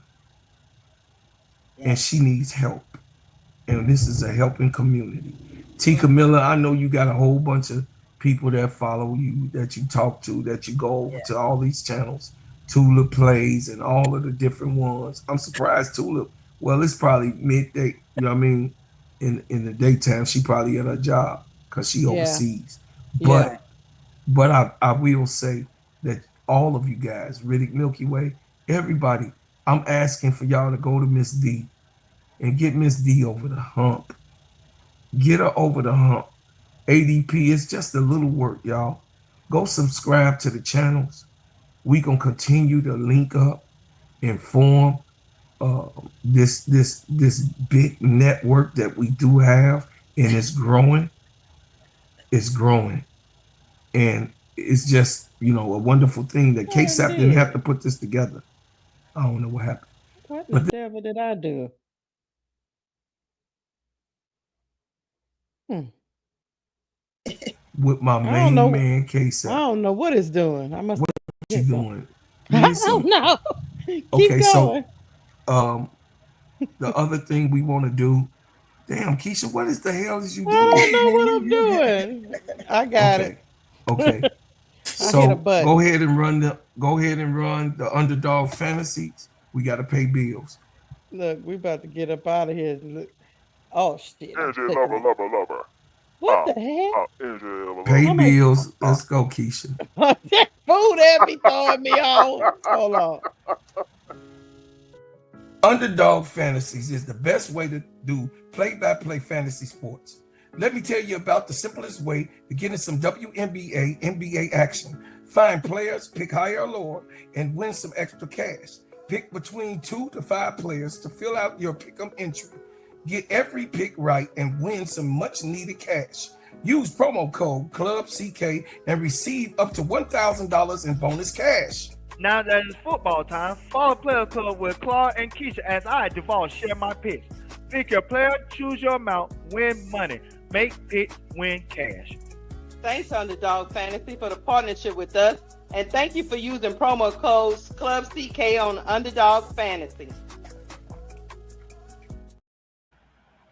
and she needs help. And this is a helping community. T. Camilla, I know you got a whole bunch of people that follow you, that you talk to, that you go over to all these channels. Tulip Plays and all of the different ones. I'm surprised Tulip, well, it's probably midday, in the daytime, she probably at her job because she overseas. But I will say that all of you guys, Riddick Milky Way, everybody, I'm asking for y'all to go to Miss D and get Miss D over the hump. Get her over the hump. ADP is just a little work, y'all. Go subscribe to the channels. We gonna continue to link up and form this big network that we do have, and it's growing. It's growing, and it's just a wonderful thing that KSAP didn't have to put this together. I don't know what happened. What the devil did I do? with my main man, K-Sap. I don't know what it's doing. I must. What you doing? I don't know. Keep going. So, the other thing we want to do. Damn, Keisha, what is the hell is you doing? I don't know what I'm doing. I got it. Okay. I hit a So button. go ahead and run the underdog fantasies. We got to pay bills. Look, we about to get up out of here. Look. Oh shit. NJ lover. What the hell? NJ lover. Pay bills. Let's go, Keisha. That food had me throwing me on. Hold on. Underdog fantasies is the best way to do play-by-play fantasy sports. Let me tell you about the simplest way to get in some WNBA, NBA action. Find players, pick higher or lower, and win some extra cash. Pick between 2 to 5 players to fill out your pick'em entry. Get every pick right and win some much-needed cash. Use promo code CLUBCK and receive up to $1,000 in bonus cash. Now that it's football time, follow Player Club with Clark and Keisha as I, Duval, share my picks. Pick your player, choose your amount, win money. Make picks, win cash. Thanks, Underdog Fantasy, for the partnership with us. And thank you for using promo codes CLUBCK on Underdog Fantasy.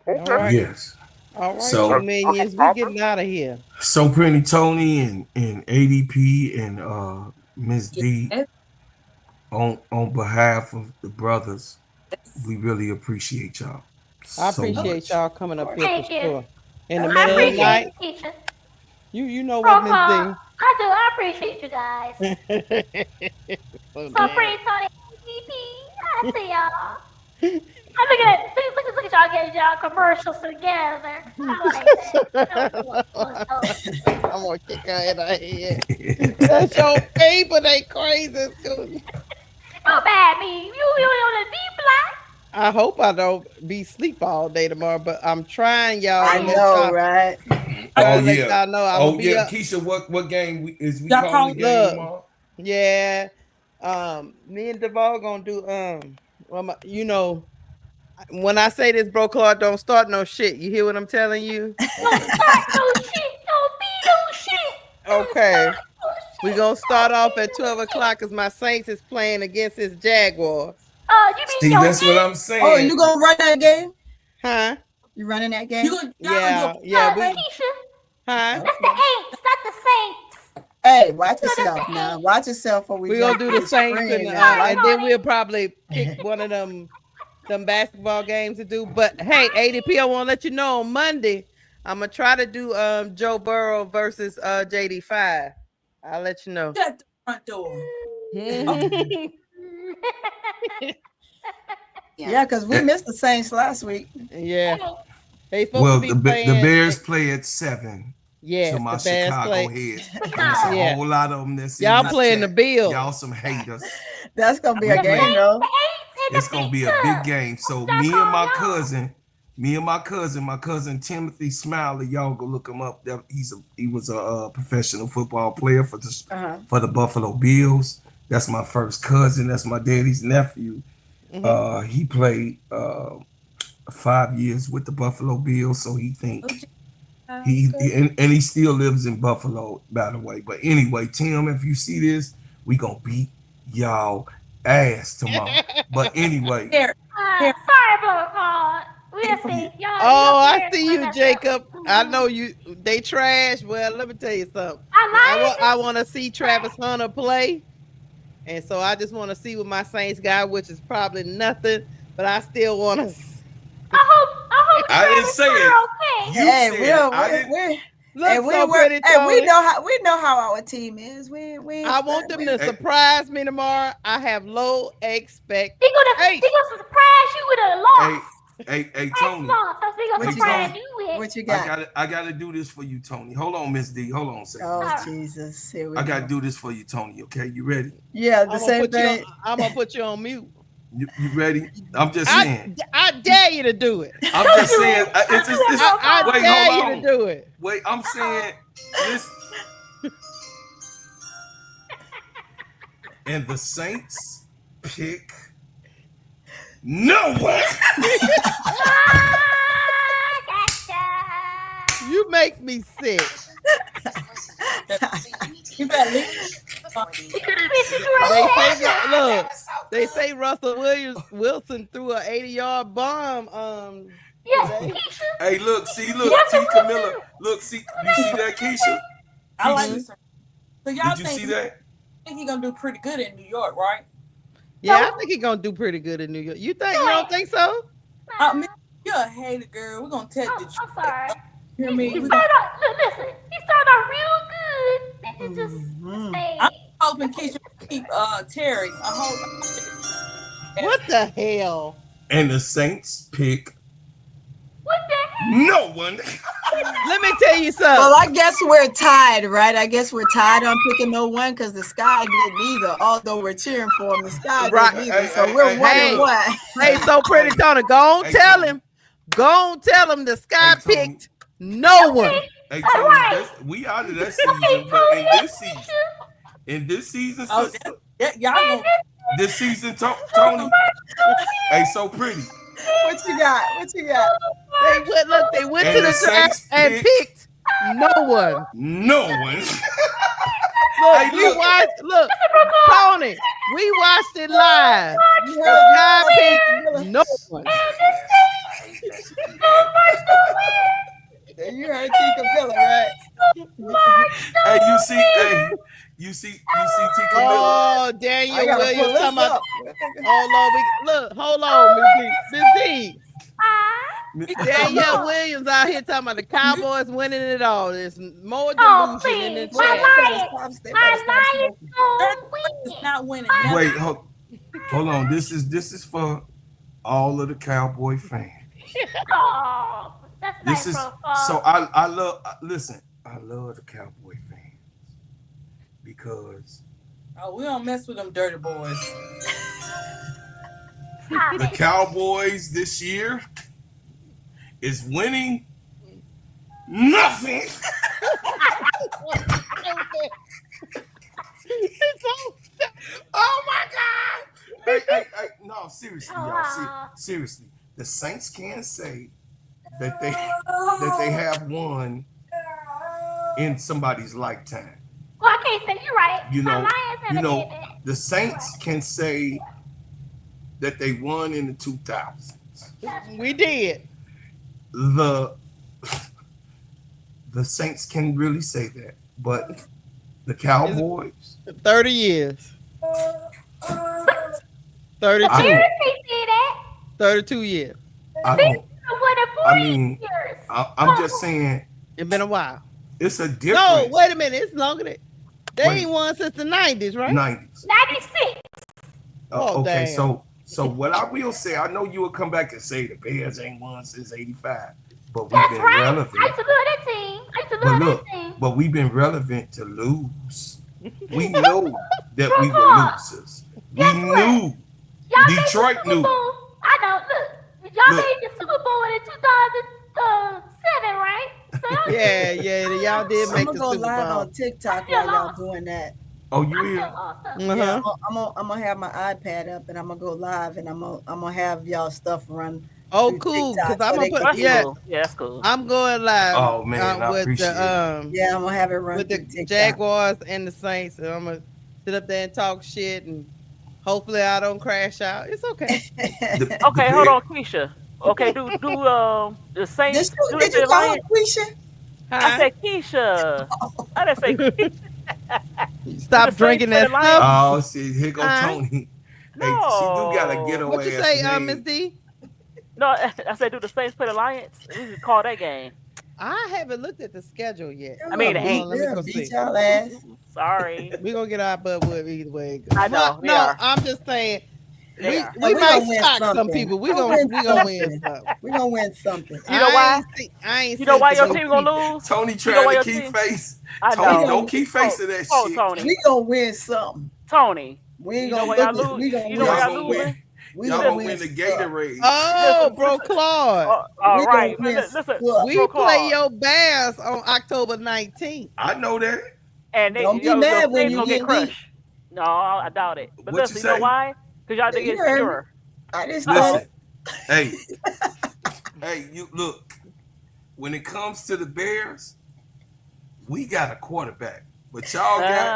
Okay. All right. Yes. All right, So- minions, we getting out of here. So Pretty Tony and ADP and Miss D, on behalf of the brothers, we really appreciate y'all. I so appreciate much. y'all coming up here Thank for you. sure. In the I middle of the appreciate night, you, Keisha. you know what, Miss I do. I appreciate you guys. D. So pretty, Tony. DP. I see y'all. Look at y'all getting y'all commercials together. I like that. I'm gonna kick her in her head. That's your paper, they crazy. Oh, bad me. You on the deep black? I hope I don't be sleep all day tomorrow, but I'm trying, y'all. I to let know, y'all- right? I'll let y'all know I'm gonna be up. Keisha, what game is we Y'all calling the game Look. tomorrow? Yeah. Me and Duval gonna do you know, when I say this, bro, Clark, don't start no shit. You hear what I'm telling you? Don't start no shit. Don't be no shit. Okay. We gonna start off at 12 o'clock because my Saints is playing against his Jaguars. You mean See, your that's what I'm saying. Oh, you gonna run that game? Huh? You running that game? Yeah. Keisha. Huh? That's the Aints, not the Saints. Hey, watch yourself now. Watch yourself before we We're gonna jump do to the the Saints screen and now. then we'll probably pick one of them basketball games to do. But hey, ADP, I want to let you know on Monday, I'm gonna try to do Joe Burrow versus JD5. I'll let you know. Shut the front door. Yeah, because we missed the Saints last week. Yeah. They supposed Well, to be the playing. Bears play at 7. Yes, to my the Bears Chicago play. heads. There's a Yeah. whole lot of them that's Y'all in this playing chat. the Bills. Y'all some haters. That's gonna be We a play- game, though. It's gonna be a big game. So me and my cousin Timothy Smiley, y'all go look him up. He was a professional football player for the Buffalo Bills. That's my first cousin. That's my daddy's nephew. He played 5 years with the Buffalo Bills, so he think he still lives in Buffalo, by the way. But anyway, Tim, if you see this, we gonna beat y'all ass tomorrow. But anyway, Sorry, Brother. We'll see. Y'all. Oh, I see you, Jacob. I know you. They trash. Well, let me tell you something. I want to see Travis Hunter play, and so I just want to see what my Saints got, which is probably nothing. But I still want to. I didn't say it. Okay. You said it. I didn't. Look, we know how our team is. I want them to surprise me tomorrow. I have low expectations. He gonna surprise you with a loss. Hey, Tony. What you got? I gotta do this for you, Tony. Hold on, Miss D. Hold on a second. Oh, Jesus. Here we I go. gotta do this for you, Tony. Okay, you ready? Yeah, the same thing. I'm gonna put you on mute. You ready? I'm just saying. I dare you to do it. I'm just saying. I wait, dare hold you on. to do it. Wait, I'm saying this. And the Saints pick nowhere. You make me sick. You better leave. They say Russell Wilson threw an 80-yard bomb. Today. Hey, look, T. Camilla. Look, see, you see that, Keisha? I like this. So y'all Did you see that? Think he's gonna do pretty good in New York, right? Yeah, I think he's gonna do pretty good in New York. You don't think so? You're a hater, girl. We're gonna tell you. I'm sorry. Hear me? Listen, he started off real good. Then you just I'm hoping Keisha keep Terry. What the hell? And the Saints pick what the hell? No one. Let me tell you something. Well, I guess we're tied, right? I guess we're tied on picking no one because the Sky didn't either. Although we're cheering for him, the Sky didn't either. So we're 1-1. Hey, so pretty Tony, go on tell him. Go on tell him the Sky picked no one. Hey, Tony, we out of that season, but in this season, sister, this season, Tony. Hey, so pretty. What you got? They went to the draft and picked no one. No one. Look, Tony, we watched it live. The Sky picked no one. You heard T. Camilla, right? Hey, you see T. Camilla. Oh, Daniel Williams talking about. Hold on, Miss D. Danielle Williams out here talking about the Cowboys winning it all. There's more delusion in the chat. My Lions not winning. Wait, hold on. This is for all of the Cowboy fans. Oh, that's This is so I love. Listen, I love the Cowboy fans because we don't mess with them dirty boys. the Cowboys this year is winning nothing. Oh my God! Hey, no, seriously, y'all. Seriously, the Saints can't say that they have won in somebody's lifetime. Well, I can't say you're right. You know, the Saints can say that they won in the 2000s. We did. The Saints can really say that, but the Cowboys 30 years. 32. 32 years. I'm just saying it's been a while. It's a difference. No, wait a minute. It's longer than they ain't won since the 90s, right? 90s. 96. Okay, damn. so what I will say, I know you will come back and say the Bears ain't won since '85, but we've been relevant. I used to love that team. But we've been relevant to lose. We know that we were losers. We knew. Detroit knew. I know. Look, y'all made the Super Bowl in 2007, right? So yeah, y'all did make the Super Bowl. I'm gonna go live on TikTok while y'all doing that. Oh, you will? Yeah, I'm gonna have my iPad up and I'm gonna go live and I'm gonna have y'all stuff run. Oh, cool! Because I'm gonna put that's cool. I'm going live. Oh man, I appreciate it. I'm gonna have it run with the TikTok. Jaguars and the Saints, and I'm gonna sit up there and talk shit, and hopefully I don't crash out. It's okay. Okay, hold on, Keisha. Okay, do the Saints. Did you call her Keisha? I said Keisha. I didn't say Keisha. Stop drinking that stuff. Oh, see, here go Tony. No. Hey, she do gotta get away. What you say, Miss D? No, I said, do the Saints play the Lions? We could call that game. I haven't looked at the schedule yet. I mean, it ain't. Let me go see. Y'all ass. Sorry. We're gonna get our butt whooped either way. I know. No, I'm just saying. We might shock some people. We're gonna win something. We're gonna win something. You know why? I ain't you know why your team gonna lose? Tony trying to keep face. Tony, don't keep facing that shit. Tony. We gonna win something. Tony. We ain't gonna lose. You know why y'all losing? Y'all gonna win the Gatorade. Oh, bro, Claude. All right. Listen. We play your Bears on October 19th. I know that. And they don't be mad when you gonna get crushed. No, I doubt it. But listen, you know why? Because y'all didn't get secure. I just listen. Hey, you look. When it comes to the Bears, we got a quarterback But y'all got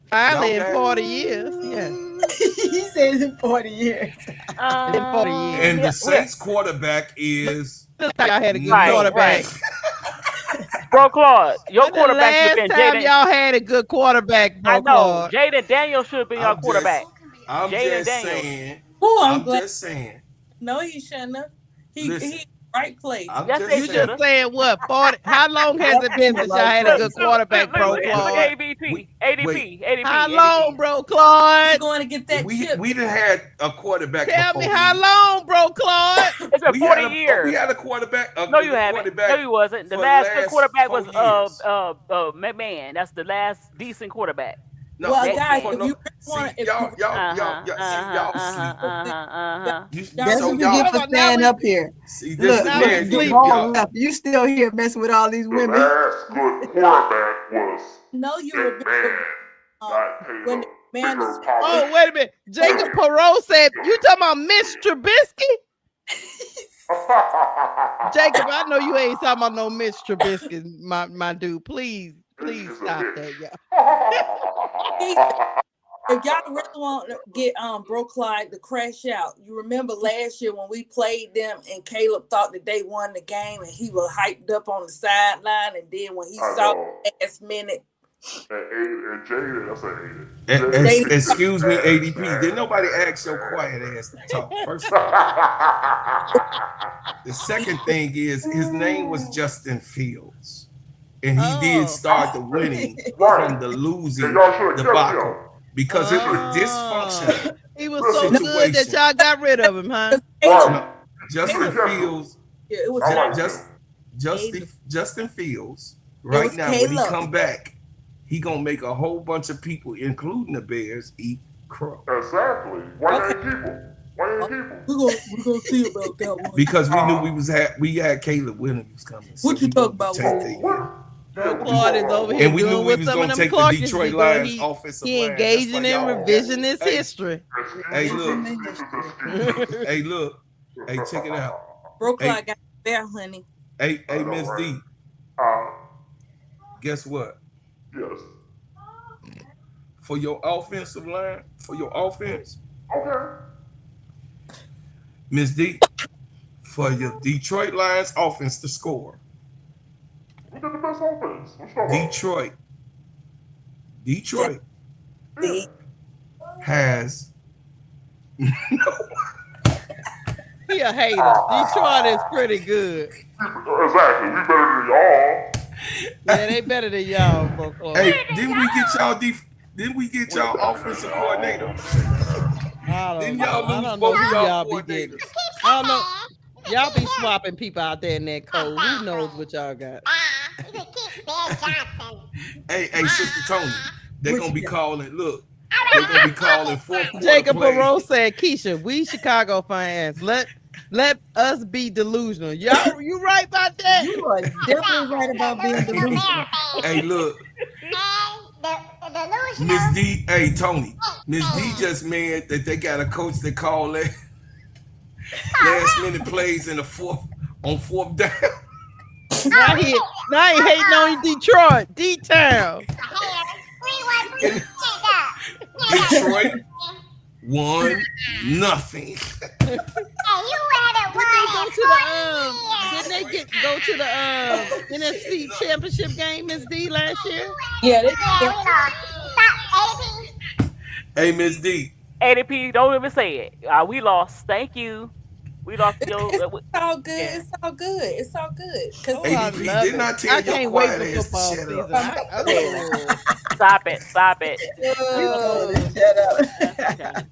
finally in got- 40 years. Yeah. He says in 40 years. In 40 years. and the Saints quarterback is Y'all had a good Right, quarterback. Bro, Claude, your When the quarterback should have last been time Jaden. y'all had a good quarterback, bro, I know. Claude? Jaden Daniels should have been your quarterback. I'm Jaden just Daniels. saying. I'm I'm glad. just saying. No, he shouldn't have. Listen, He right place. I'm Yes, just they You saying. just saying what? 40? How long has it been since y'all had a good quarterback, bro, Look, Claude? ADP. How long, bro, Claude? He's going to get that chip. We done had a quarterback. Tell me before how long, bro, Claude? It's been 40 years. We had a quarterback. No, you haven't. No, you wasn't. The last good quarterback was McMahon. That's the last decent quarterback. No, well, guys, if you want to, y'all sleep. That's what we get for staying up here. See, Look, the ball left. You still here messing with all these women. Last good quarterback was no, you were when man is. Oh, wait a minute. Jacob Perot said, you talking about Mitch Trubisky? Jacob, I know you ain't talking about no Mitch Trubisky, my dude. Please stop that, y'all. If y'all really want to get Bro Clyde to crash out, you remember last year when we played them and Caleb thought that they won the game and he was hyped up on the sideline, and then when he saw the last minute. And Jaden, I said Aiden. Excuse me, ADP. Did nobody ask your quiet ass to talk first? The second thing is his name was Justin Fields, and he did start the winning from the losing debacle because it was dysfunctional. He was so good that y'all got rid of him, huh? Justin Fields. It was Justin Fields. Right now, when he come back, he gonna make a whole bunch of people, including the Bears, eat crow. Exactly. Why ain't people? We're gonna see about that one. Because we knew we had Caleb Williams coming. So what you talk about? Claude is over here and we knew doing we what was some gonna of them take the Clarkies Detroit be Lions doing. offensive He line. engaging in revisionist history. Hey, look. Hey, look. Hey, check it out. Bro Clyde got bear, honey. Hey, Miss D. Guess what? Yes. For your offensive line, for your offense. Okay. Miss D, for your Detroit Lions offense to score. We got the best offense. Detroit has He a hater. Detroit is pretty good. Exactly. We better than y'all. Yeah, they better than y'all, bro. Claude. Hey, didn't we get y'all offensive coordinator? I don't Didn't know. y'all I lose don't know both who y'all y'all be coordinators? getting. I don't know. Y'all be swapping people out there in that code. Who knows what y'all got? Hey, Sister Tony, they're gonna be calling. Look, they're gonna be calling fourth quarter Jacob plays. Perot said, Keisha, we Chicago fans, let us be delusional. Y'all, you right about that? You are definitely right about being delusional. Hey, look. Miss D, hey Tony, Miss D just mad that they got a coach that called last minute plays in the fourth down. Now he hating on Detroit, D-Town. Detroit won nothing. Didn't they go to the NFC Championship game, Miss D, last year? Yeah, they Hey, Miss D. ADP, don't even say it. We lost. Thank you. We lost. It's all good. Yeah. It's all good. It's all good. ADP, didn't I tell you your quiet ass to shut up? Stop it. Stop it.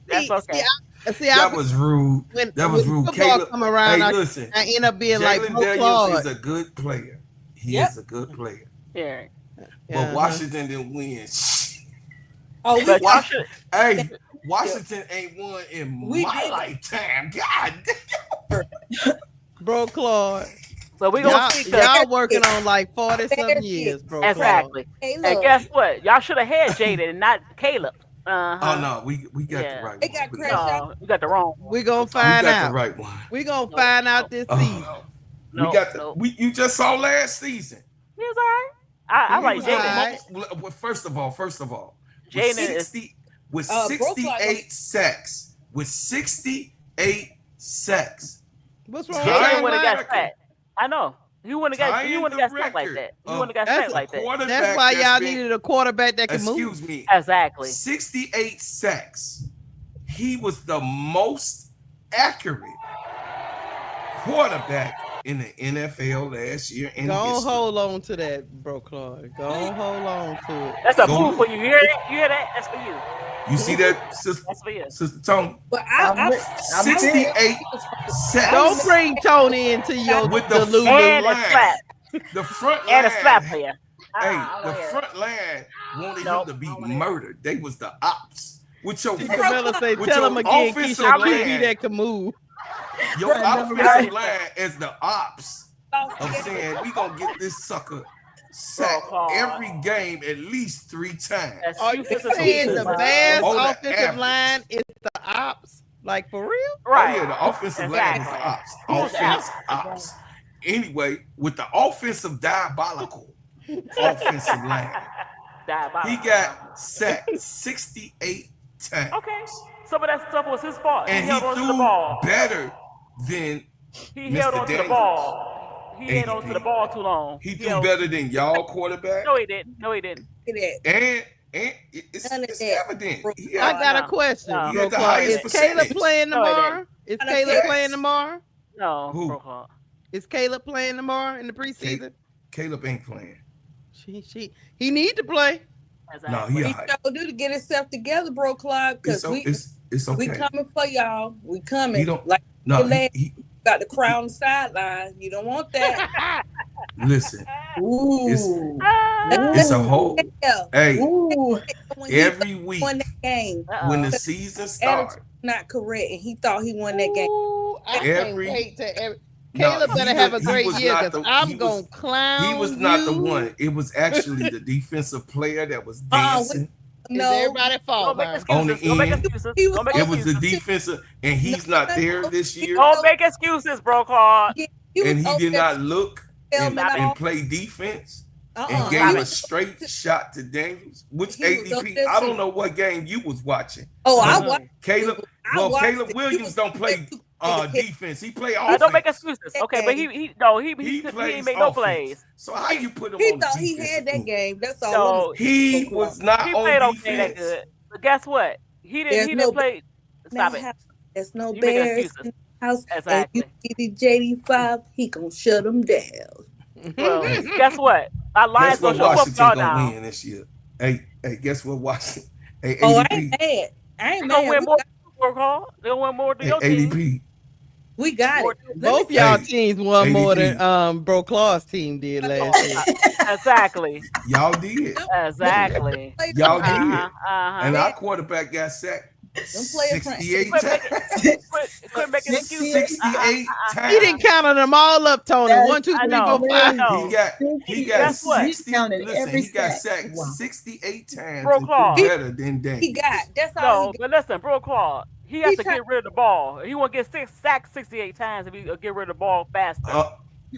That's okay. See, that was rude. That was rude. Caleb, come around, hey, listen. I end up being Jalen like Daniels is a good player. He is a good player. Yeah. But Washington didn't win. Oh, Washington ain't won in my lifetime. God damn. Bro, Claude. So we gonna see y'all working on like 40-something years, bro. Exactly. Hey, and guess what? Y'all should have had Jaden and not Caleb. Oh no, we got the right one. We got the wrong one. We gonna find out. We got the right one. We gonna find out this season. You just saw last season. He was all right. I He like was the Jaden. most. First of all, with Jaden is 68 sacks, with 68 sacks. What's wrong Jaden with would have got record? sacked. I know. He wouldn't have Tying got the sacked like record that. He of wouldn't have got sacked like that. quarterback That's why that's y'all been- needed a quarterback that can move. Excuse me. Exactly. 68 sacks. He was the most accurate quarterback in the NFL last year. Go on, hold on to that, bro, Clark. Go on, hold on to it. That's a move for you. You hear it? You hear that? That's for you. You see that, Sister Tony? But 68 sacks. Don't bring Tony into your with the delusion. front line. The front line. And a slap player. Hey, the front line wanted him to be murdered. They was the ops. With your Camilla say, with tell your him again, offensive Keisha, line, QB that can move. your offensive line as the ops of saying we gonna get this sucker sacked every game at least 3 times. Are you saying the Bears offensive line is the ops? Like for real? Right. Oh, yeah, the offensive line is the ops. Offense, ops. Anyway, with the offensive diabolical offensive line, he got sacked 68 times. Okay. Some of that stuff was his fault. And he held on to the threw ball. better than He Mr. held on to the Daniels. ball. He held on to the ball too long. He threw better than y'all quarterback. No, he didn't. No, he didn't. And it's evident. I got a question. He had the Is highest Caleb percentage. playing No, he tomorrow? Is Caleb Yes. playing tomorrow? No. Who? Is Caleb playing tomorrow in the preseason? Caleb ain't playing. He need to play. No, he He alright. sure do to get himself together, bro, Clark. Because It's okay. we coming for y'all. We coming. He don't- Like no, your lad he- got the crown sideline. You don't want that. Listen, Ooh. it's a whole. Hey, When he every week won that game, when the season starts, not correct, and he thought he won that game. I Every- can't wait to No, Caleb better he have was- a he great was year not because the- I'm he gonna was- clown he was not the you. one. It was actually the defensive player that was dancing It's everybody's fault. Don't make on the excuses. Don't make end. excuses. He was Don't make It was the excuses. defensive, and he's not there this year, Don't make excuses, bro, Clark. and he did not look and Helmet play defense. Uh-uh. And gave a straight shot to Daniels. Which He was up ADP? there I don't too. know what game you was watching. Oh, I watched. Caleb. I Well, watched Caleb it. Williams don't play defense. He play I offense. don't make excuses. Okay, but he plays ain't make no offense. plays. So how you put him He on thought he defense? had that game. That's all. No, He was not he on played defense. okay that good. But guess what? He didn't play. Stop it. There's no You making Bears excuses. in the house. Exactly. And you get JD5, he gonna shut them down. Well, guess what? Our Lions Guess what gonna show up Washington y'all gonna now. win this year? Hey, guess what Washington? Hey, Oh, I ADP. ain't mad. I ain't They gonna mad. win We more. got- They gonna win more than Hey, your team. ADP. We got it. Both y'all Hey, teams won more ADP. than Bro Claw's team did last year. Exactly. Y'all did. Exactly. Y'all did. Uh-huh. And our quarterback got sacked players 68 Quit times. Quit making excuses. 68 times. He didn't count them all up, Tony. That's- 1, 2, 3, I know. 4, I 5. know. He got Guess what? 60. Counted Listen, every he got sack. sacked Wow. 68 times Bro, and Claude. threw better than Daniels. He got. That's all No, he got. but listen, bro, Claude, he has He to tried- get rid of the ball. He won't get sacked 68 times if he get rid of the ball faster.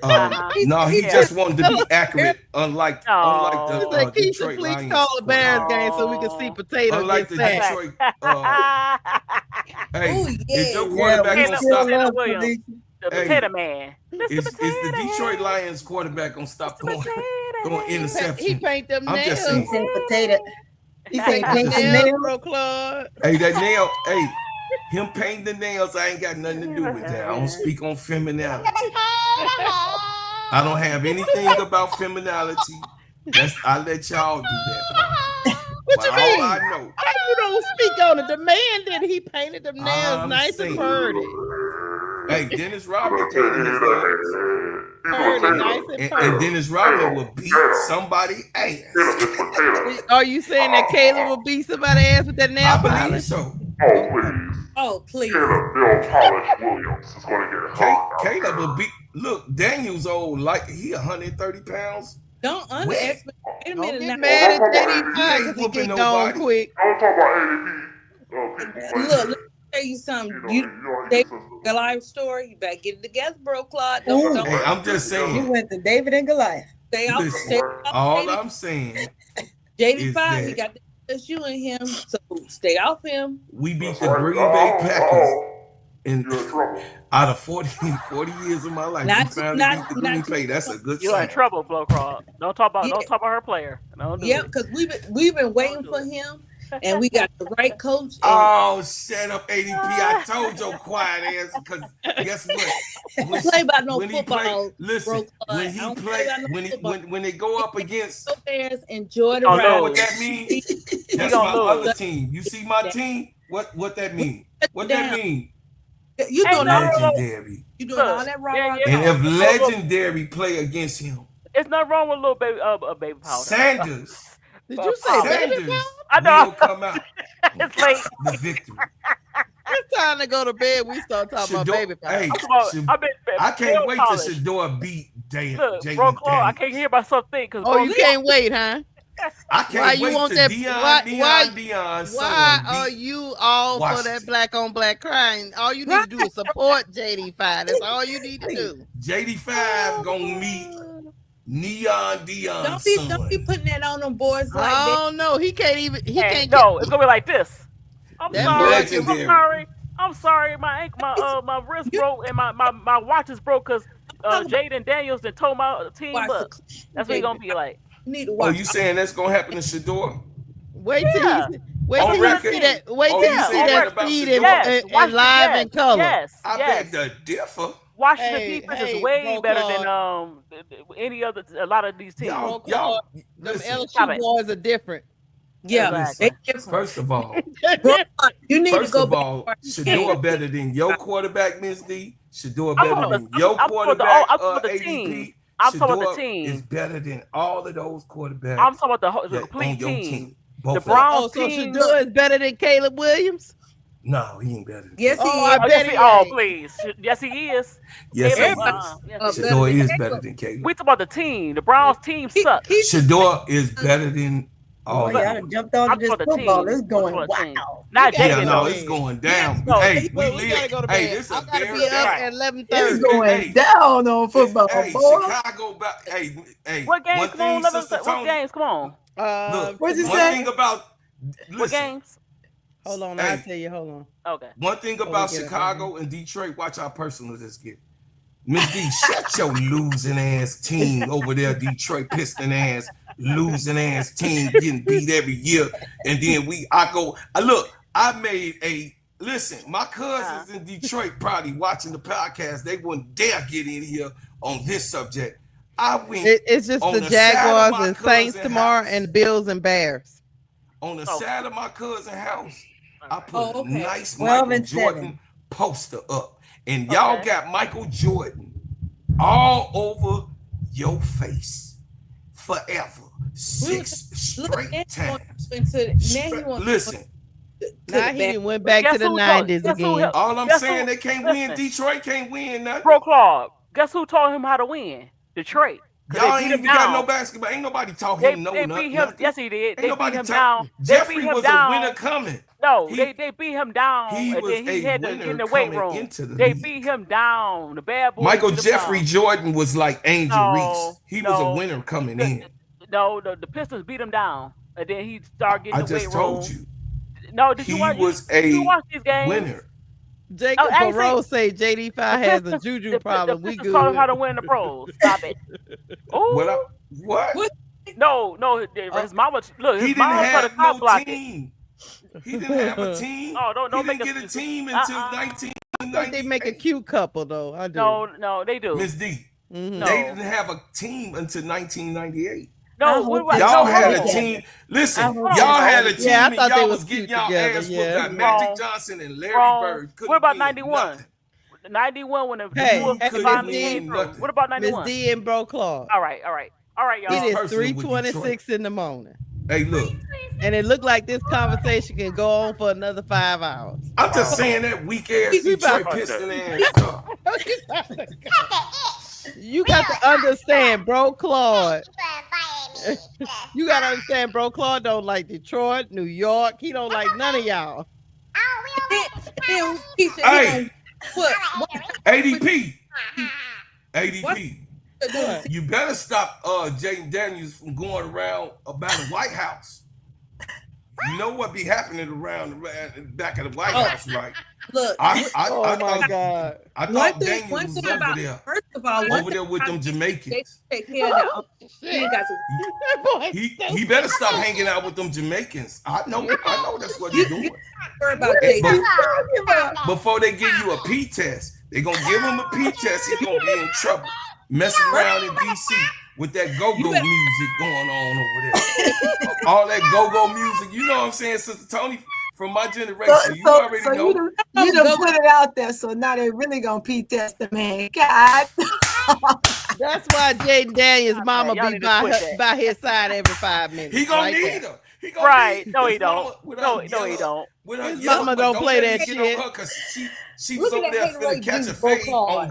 No, he Yeah. just wanted to be accurate, unlike He the said, Keisha, Detroit please Lions. call the Bears quarterback. game so we can see Potato Unlike get the sacked. Detroit. Hey, Ooh, is your yeah. quarterback Yeah, gonna we stop? still love Williams. The Hey, potato man. Mr. Is the Potato Detroit Head. Lions quarterback gonna stop going He interception? paint them I'm nails. just He saying. said potato. He said Paint paint them the nails, nails. Bro Claude. Hey, that nail. Hey, him painting the nails. I ain't got nothing to do with that. I don't speak on femininity. I don't have anything about femininity. I let y'all do that. What But you all mean? I know, How you don't speak on it? The man did. He painted them nails I'm nice saying. and pretty. hey, Dennis Rodman painted his nails. Pretty, nice and And pretty. Dennis Rodman will beat somebody ass. Are you saying that Caleb will beat somebody ass with that nail I believe polish? so. Oh, please. Oh, please. Caleb Bill Polish Williams is going to get hurt. Caleb will beat. Look, Daniel's old. Like he 130 pounds. Don't underestimate. Wait a Don't minute get now. mad at JD5 He ain't because he whooping get gone nobody. quick. Don't talk about ADP. Okay. Look, let me tell you something. They Goliath story. You better get it together, bro, Claude. Don't. Hey, I'm just You saying. went to David and Goliath. Stay off. Listen, all I'm saying is JD5, he that got the LSU in him, so stay off him. we beat the Green Bay Packers. And out of 40 years of my life, we finally beat the Green Bay. That's a good You're in sign. trouble, Blowcraw. Don't talk about her player. Don't do Yep, it. because we've been waiting for him, and we got the right coach. And Oh, shut up, ADP. I told your quiet ass because guess what? don't play about no when football. Listen, when he play, when they go up against Bears, enjoy the you know ride. what that means? That's my other team. You see my team? What that mean? What that mean? You doing legendary. You doing all that raw? And if legendary play against him, it's not wrong with little baby baby powder. Sanders. Did you say Sanders baby powder? I know. will come out. It's late. The victory. It's time to go to bed. We start talking about baby powder. Hey, I can't wait till Shador beat Look, Bro Claw, I can't hear myself think. Oh, you can't wait, huh? I can't wait till Deion. Why are you all for that black on black crime? All you need to do is support JD5. That's all you need to do. JD5 gonna meet Neon Deion. Don't be putting that on them boys like that. Oh no, he can't even. He can't. No, it's gonna be like this. I'm sorry. Legendary. I'm sorry. I'm sorry. My wrist broke and my watch is broke because Jaden Daniels done told my team up. That's what it's gonna be like. Oh, you saying that's gonna happen to Shador? Wait till you see that. Wait till you see that speed and live in color. Yes, I beg to differ. Washington defense is way better than any other. A lot of these teams. Y'all, them LSU boys are different. Yeah, First of all, you need to go back. Shador better than your quarterback, Ms. D. Shador better than your quarterback, ADP. I'm talking about the team. Is better than all of those quarterbacks. I'm talking about the complete team. The Browns so team. Shador is better than Caleb Williams? No, he ain't better than Yes, he is. I bet he Oh, is. please. Yes, he is. Yes, Caleb, Shador is better than Caleb. We talk about the team. The Browns team sucks. Shador is better than all of them. Y'all jumped on this football. It's going wow. Not yeah, no, it's going down. Hey, we gotta go to bed. Hey, this is I gotta be up at 11:30. It's going down on football. Hey, boy. Chicago. Hey. What games? Come on, Sister what games? Come on. Look, what'd you one say? thing about What games? Hold on, I'll tell you. Hold on. Okay. One thing about Chicago and Detroit, watch how personal this get. Miss D, shut your losing ass team over there, Detroit Piston ass, losing ass team getting beat every year. And then listen, my cousins in Detroit probably watching the podcast, they wouldn't dare get in here on this subject. It's just the Jaguars and Saints tomorrow and Bills and Bears. On the side of my cousin's house, I put a nice 12 Michael and Jordan 7. poster up. And y'all got Michael Jordan all over your face forever. 6 straight times. Listen. Now he went back to the 90s again. All I'm saying, they can't win. Detroit can't win nothing. Bro Claude, guess who taught him how to win? Detroit. Y'all ain't even got no basketball. Ain't nobody taught him nothing. Yes, he did. Ain't nobody beat him down. Jeffrey was a winner coming. No, they beat him down. He and was then he had to get in the weight room. They league. Beat him down. The bad boys. Michael Jeffrey Jordan was like Angel Reese. He was a winner coming in. No, the Pistons beat him down, and then he started getting the weight room. I just told you. No, did you watch? He was a watch these games? winner. Jacob Barrow say JD5 has a juju problem. We good. Taught him how to win the pros. Stop it. What? No, his mama. Look, his mama had no team. He didn't have a team. Oh, don't he didn't get a team until 1990. They make a cute couple though. I do. No, they do. Miss D. Mm-hmm. They didn't have a team until 1998. No, y'all had a team. Listen, y'all had a team. Yeah, I thought and they y'all was was getting cute y'all together, ass whooped by Magic Johnson and Larry Bird. What about 91? 91 when the finally came through. What about 91? Miss D and Bro Claude. All right, y'all. It is 3:26 in the morning. Hey, look. And it looked like this conversation can go on for another 5 hours. I'm just saying that weak ass Detroit Piston ass. You got to understand, Bro Claude. You got to understand, Bro Claude don't like Detroit, New York. He don't like none of y'all. Hey, ADP. You better stop Jaden Daniels from going around about the White House. You know what be happening around back of the White House, right? Look, my God. I thought Daniels was over there. First of all, over there with them Jamaicans. They take care of that. He better stop hanging out with them Jamaicans. I know that's what he's doing. Before they give you a P test, they're gonna give him a P test. He's gonna be in trouble. Messing around in DC with that go-go music going on over there. All that go-go music. You know what I'm saying, Sister Tony? From my generation, you already know. You done put it out there, so now they really gonna P-test the man. God. That's why Jaden Daniels' mama be by his side every 5 minutes. He gonna need her. He gonna right. need No, he don't. No, he don't. His mama don't play that shit. She was over there finna catch a fade on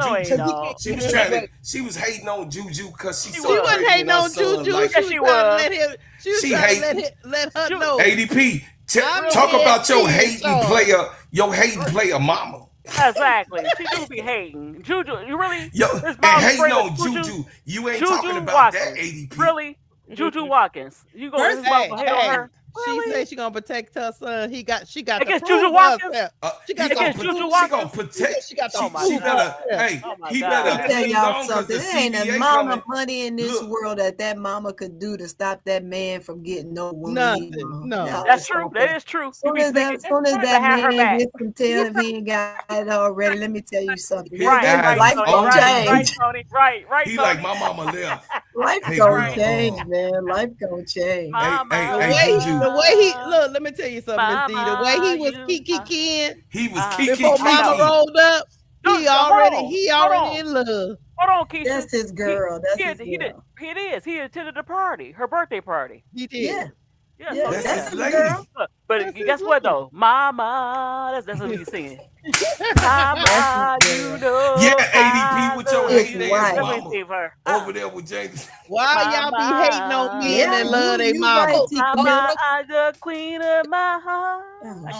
Juju. She was hating on Juju because she wasn't hating on Juju. She was. She hating. Let her know. ADP, talk about your hating player mama. Exactly. She do be hating. Juju, you really? Yo, and hating on Juju. You ain't talking about that, ADP. Really? Juju Watkins. You gonna hate on her? Really? She said she gonna protect her son. She got against Juju Watkins. She gonna protect. She got he better. He better tell y'all something. There ain't a mama money in this world that mama could do to stop that man from getting no woman. Nothing. No, that's true. That is true. As soon as that man gets some tail, if he ain't got it already, let me tell you something. Life gonna change. Right. He like my mama left. Life gonna change, man. Life gonna change. The way he look, let me tell you something, Miss D. The way he was kicking, before Mama rolled up. He already in love. Hold on, Keisha. That's his girl. He attended the party, her birthday party. He did. Yeah. That's his girl. But guess what though, Mama? That's what he's singing. Mama, you know. Yeah, ADP with your hating ass mama over there with James. Why y'all be hating on me and they love their mama? Mama, I'm the queen of my heart.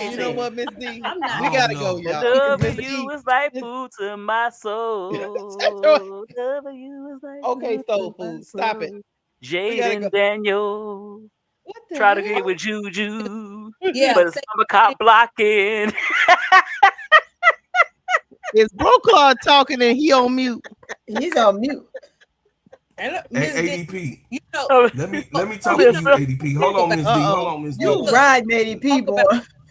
You know what, Miss D? We gotta go, y'all. Loving you is like food to my soul. Loving you is like okay, soul food. Stop it. Jaden Daniel. Try to get with Juju. Yeah, but it's cop blocking. Is Brocard talking and he on mute? He's on mute. Hey, ADP. You know, let me talk to you, ADP. Hold on, Miss D. Hold on, Miss D. You ride, ADP, boy.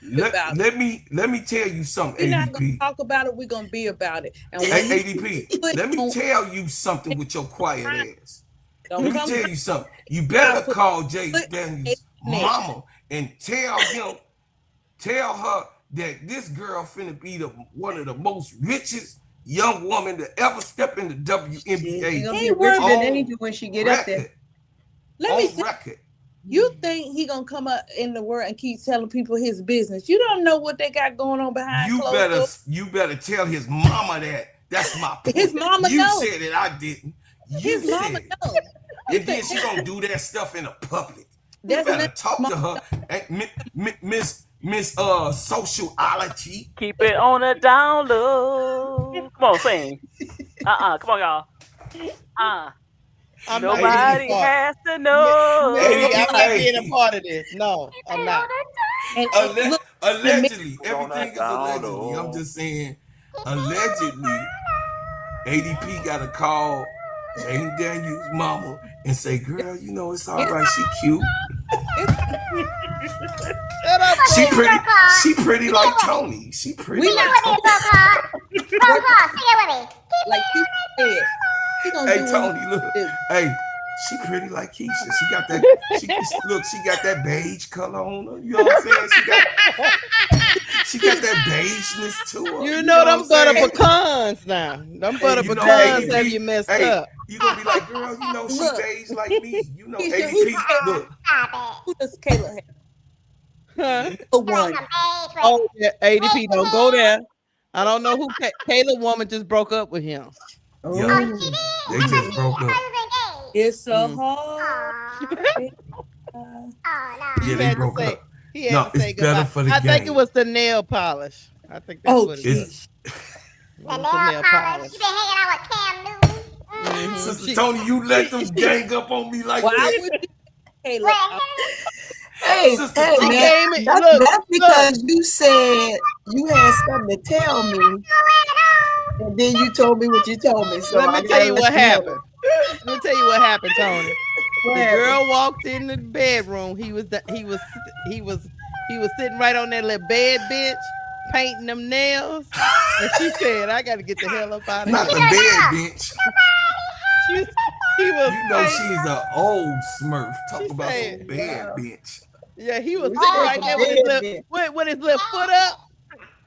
Let me tell you something, we're ADP. not gonna talk about it. We're gonna be about it. And hey, ADP. Let me tell you something with your quiet ass. Let me tell you something. You better call Jay Daniels' mama and tell her that this girl finna be one of the most richest young woman to ever step in the WNBA. She's gonna be richer than Angel when she get up there. Let me record. You think he gonna come up in the world and keep telling people his business? You don't know what they got going on behind closed doors. You better tell his mama that. That's my point. His mama You knows. said it, I didn't. You His mama knows. And then she gonna do that stuff in the public. You That's better talk to her, Miss Sociality. Keep it on the down low. Come on, sing. Come on, y'all. Nobody has to know. I'm not being a part of this. No, I'm not. Allegedly, everything is allegedly. I'm just saying, allegedly, ADP got to call Jaden Daniels' mama and say, "Girl, you know it's all right. She cute. Shut up, She pretty like Tony. She pretty We like know what it is, Bro, like he said. Hey Tony, look. Hey, she pretty like Keisha. She got that. She got that beige color on her. You know what I'm saying? She got that beigeness to her. You know them butter pecans now. Them butter pecans have you messed up. You gonna be like, girl, you know she beige like me. You know, ADP. Look. Who does Kayla have? Huh? The one. Oh, yeah, ADP, don't go there. I don't know who Kayla woman just broke up with him. Yeah, they just broke up. It's so hard. Yeah, they broke up. He had to say goodbye. I think it was the nail polish. I think that's what it is. The nail polish. You been hanging out with Cam Newton? Sister Tony, you let them gang up on me like Why that. would you? Hey, look. Hey, Sister hey, Tony. man, that's because you said you had something to tell me, and then you told me what you told me. So Let I me tell gotta you let what you know happened. Let me tell you what happened, Tony. What The happened? girl walked in the bedroom. He was sitting right on that little bed bench, painting them nails. And she said, "I got to get the hell up out of Not here." the bed bench. He was. You know she's an old Smurf. Talk She about said, some bed bench. Yeah, he was We sitting said right the there with his bed little, bench. with his little foot up,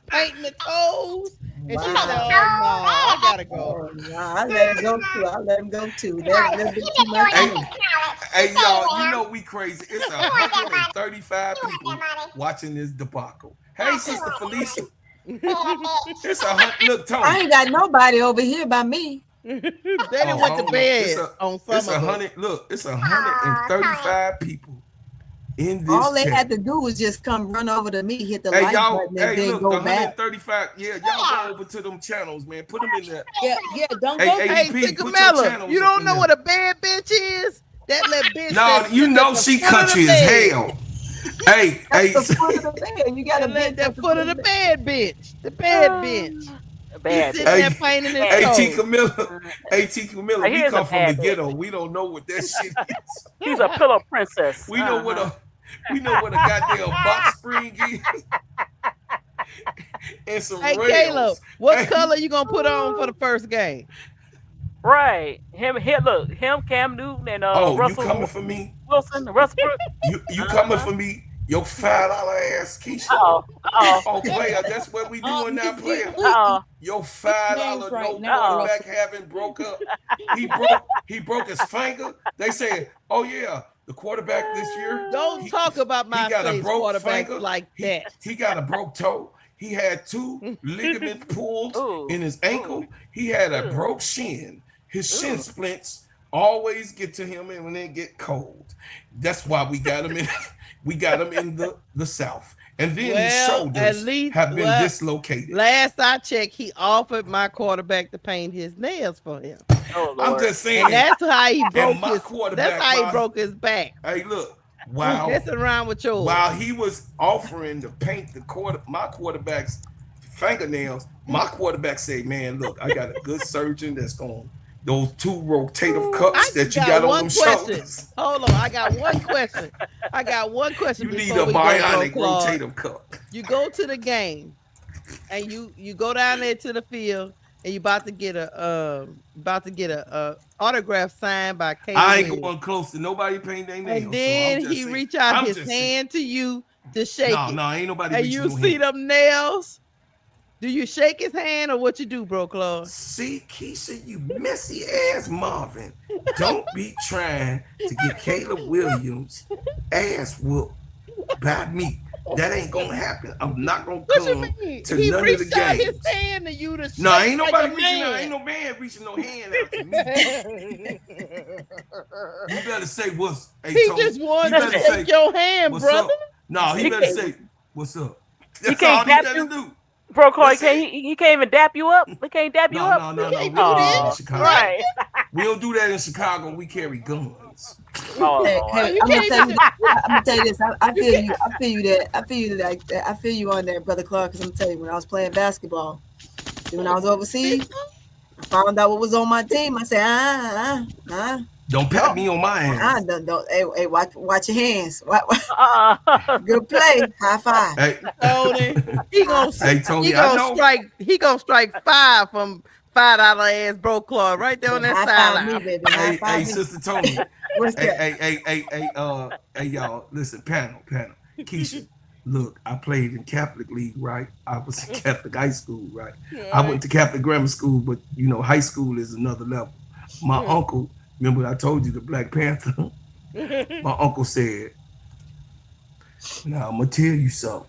painting the toes. And she said, Wow. "Oh no, I gotta go." Oh, nah, I let him go too. I let him go too. That's a little bit too much. Hey, for me. hey, y'all, you know we crazy. It's 135 people watching this debacle. Hey, Sister Felicia. It's look, Tony. I ain't got nobody over here by me. They didn't went to bed on some It's of us. 100. Look, it's 135 people in this All they chat. had to do was just come run over to me, hit the Hey, like y'all, button, and hey, then look, go the back. 135. Yeah, y'all go over to them channels, man. Put them in there. Yeah, don't Hey, go. Hey, ADP, put your Camilla, channels you up don't in know there. what a bed bench is? That little bench. No, that you sits know at the she foot of country the as bed. hell. Hey, hey, The foot of the bed. You got a bench That at the foot of the bed bench. The bed bench. He's Bad sitting bitch. there painting his AT toes. Camilla, AT Camilla, we Here's a come from the bad bitch. ghetto. We don't know what that shit is. He's a pillow princess. We know what a goddamn box spring is. And some Hey, rails. Caleb, what Hey. color you gonna put on for the first game? Right. Him, Cam Newton, and Russell. You coming for me? Wilson, Westbrook. You coming for me? Your $5 ass, Keisha. Oh, player, that's what we doing now, player. Your $5 quarterback having broke up. He broke his finger. They said, "Oh yeah, the quarterback this year." Don't talk about my got a broke quarterbacks finger. like that. He got a broke toe. He had 2 ligaments pulled in his ankle. He had a broke shin. His shin splints always get to him when they get cold. That's why we got him in. We got him in the South. And then his shoulders have been dislocated. Last I checked, he offered my quarterback to paint his nails for him. Oh, I'm just saying. And that's how he broke his. Quarterback. That's how he broke his back. Hey, look. Wow. Messing around with yours. While he was offering to paint my quarterback's fingernails, my quarterback said, "Man, look, I got a good surgeon that's going those 2 rotative cups that you got on them shoulders." Hold on, I got one question. You need a bionic rotative cup. You go to the game, and you go down there to the field, and you about to get a autograph signed by Caitlin. I ain't going close to nobody painting their nails. And then he reach out his hand to you to shake it. No, ain't nobody. And you see them nails. Do you shake his hand or what you do, bro, Claude? See, Keisha, you messy ass Marvin. Don't be trying to get Caleb Williams ass whooped by me. That ain't gonna happen. I'm not gonna come to none of the games. His hand to you to no, ain't shake nobody like reaching out. Ain't no man reaching no hand out to me. You better say what's. Hey, he Tony, just wanted to shake your hand, brother. Up? No, he better say what's up. That's all he better do. Bro, Corey, he can't even dap you up. We can't dap you up. No. We don't do that in Chicago. Right. We don't do that in Chicago. We carry guns. Hey, I'm gonna tell you this. I feel you. I feel you on there, brother Clark. Because I'm gonna tell you, when I was playing basketball, when I was overseas, I found out what was on my team. I said, Don't pat me on my hands. Don't. Hey, watch your hands. Good play. High five. Hey, Tony. He gonna strike. He gonna strike 5 from $5 ass bro Claude right there on that sideline. Hey, Sister Tony. What's that? Hey, y'all. Listen, panel. Keisha, look, I played in Catholic League, right? I was in Catholic high school, right? I went to Catholic grammar school, but high school is another level. My uncle. Remember I told you the Black Panther? My uncle said, "Now I'm gonna tell you something."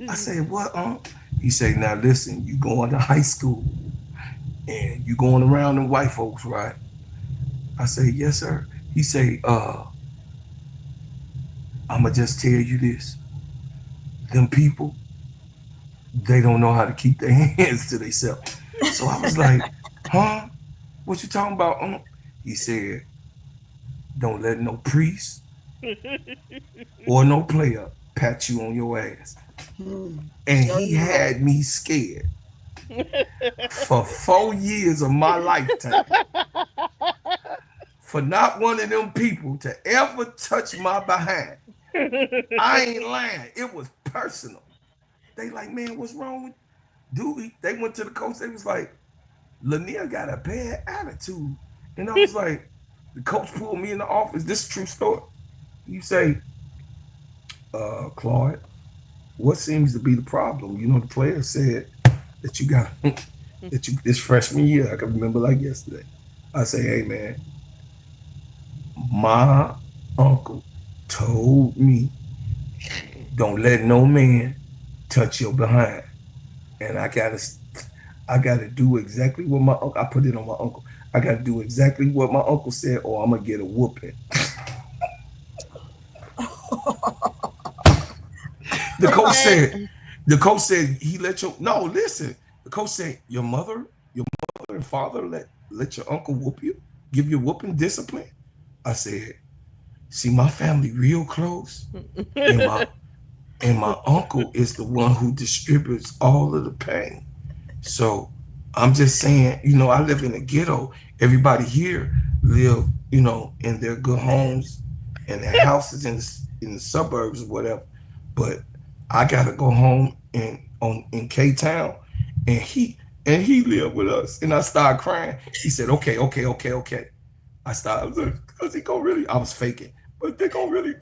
I said, "What, Unc?" He said, "Now listen, you going to high school and you going around them white folks, right?" I said, "Yes, sir." He said, "I'ma just tell you this. Them people, they don't know how to keep their hands to themselves." So I was like, "Huh? What you talking about? He said, don't let no priest or no player pat you on your ass. And he had me scared for 4 years of my lifetime for not one of them people to ever touch my behind. I ain't lying. It was personal. They like, man, what's wrong with Dewey? They went to the coach. They was like, Lanier got a bad attitude. And I was like, the coach pulled me in the office. This is a true story. You say, Claude, what seems to be the problem? You know, the player said that you got that you this freshman year. I can remember like yesterday. I say, hey man, my uncle told me don't let no man touch your behind. And I gotta do exactly what my uncle, I put it on my uncle. I gotta do exactly what my uncle said, or I'm gonna get a whooping. The coach said he let your no listen. The coach said your mother and father let your uncle whoop you, give you whooping discipline. I said, see, my family real close, and my uncle is the one who distributes all of the pain. So I'm just saying, you know, I live in the ghetto. Everybody here live, you know, in their good homes and their houses in the suburbs or whatever. But I gotta go home in K-Town, and he lived with us. And I started crying. He said, okay. I started, because he gonna really, I was faking, but they gonna really,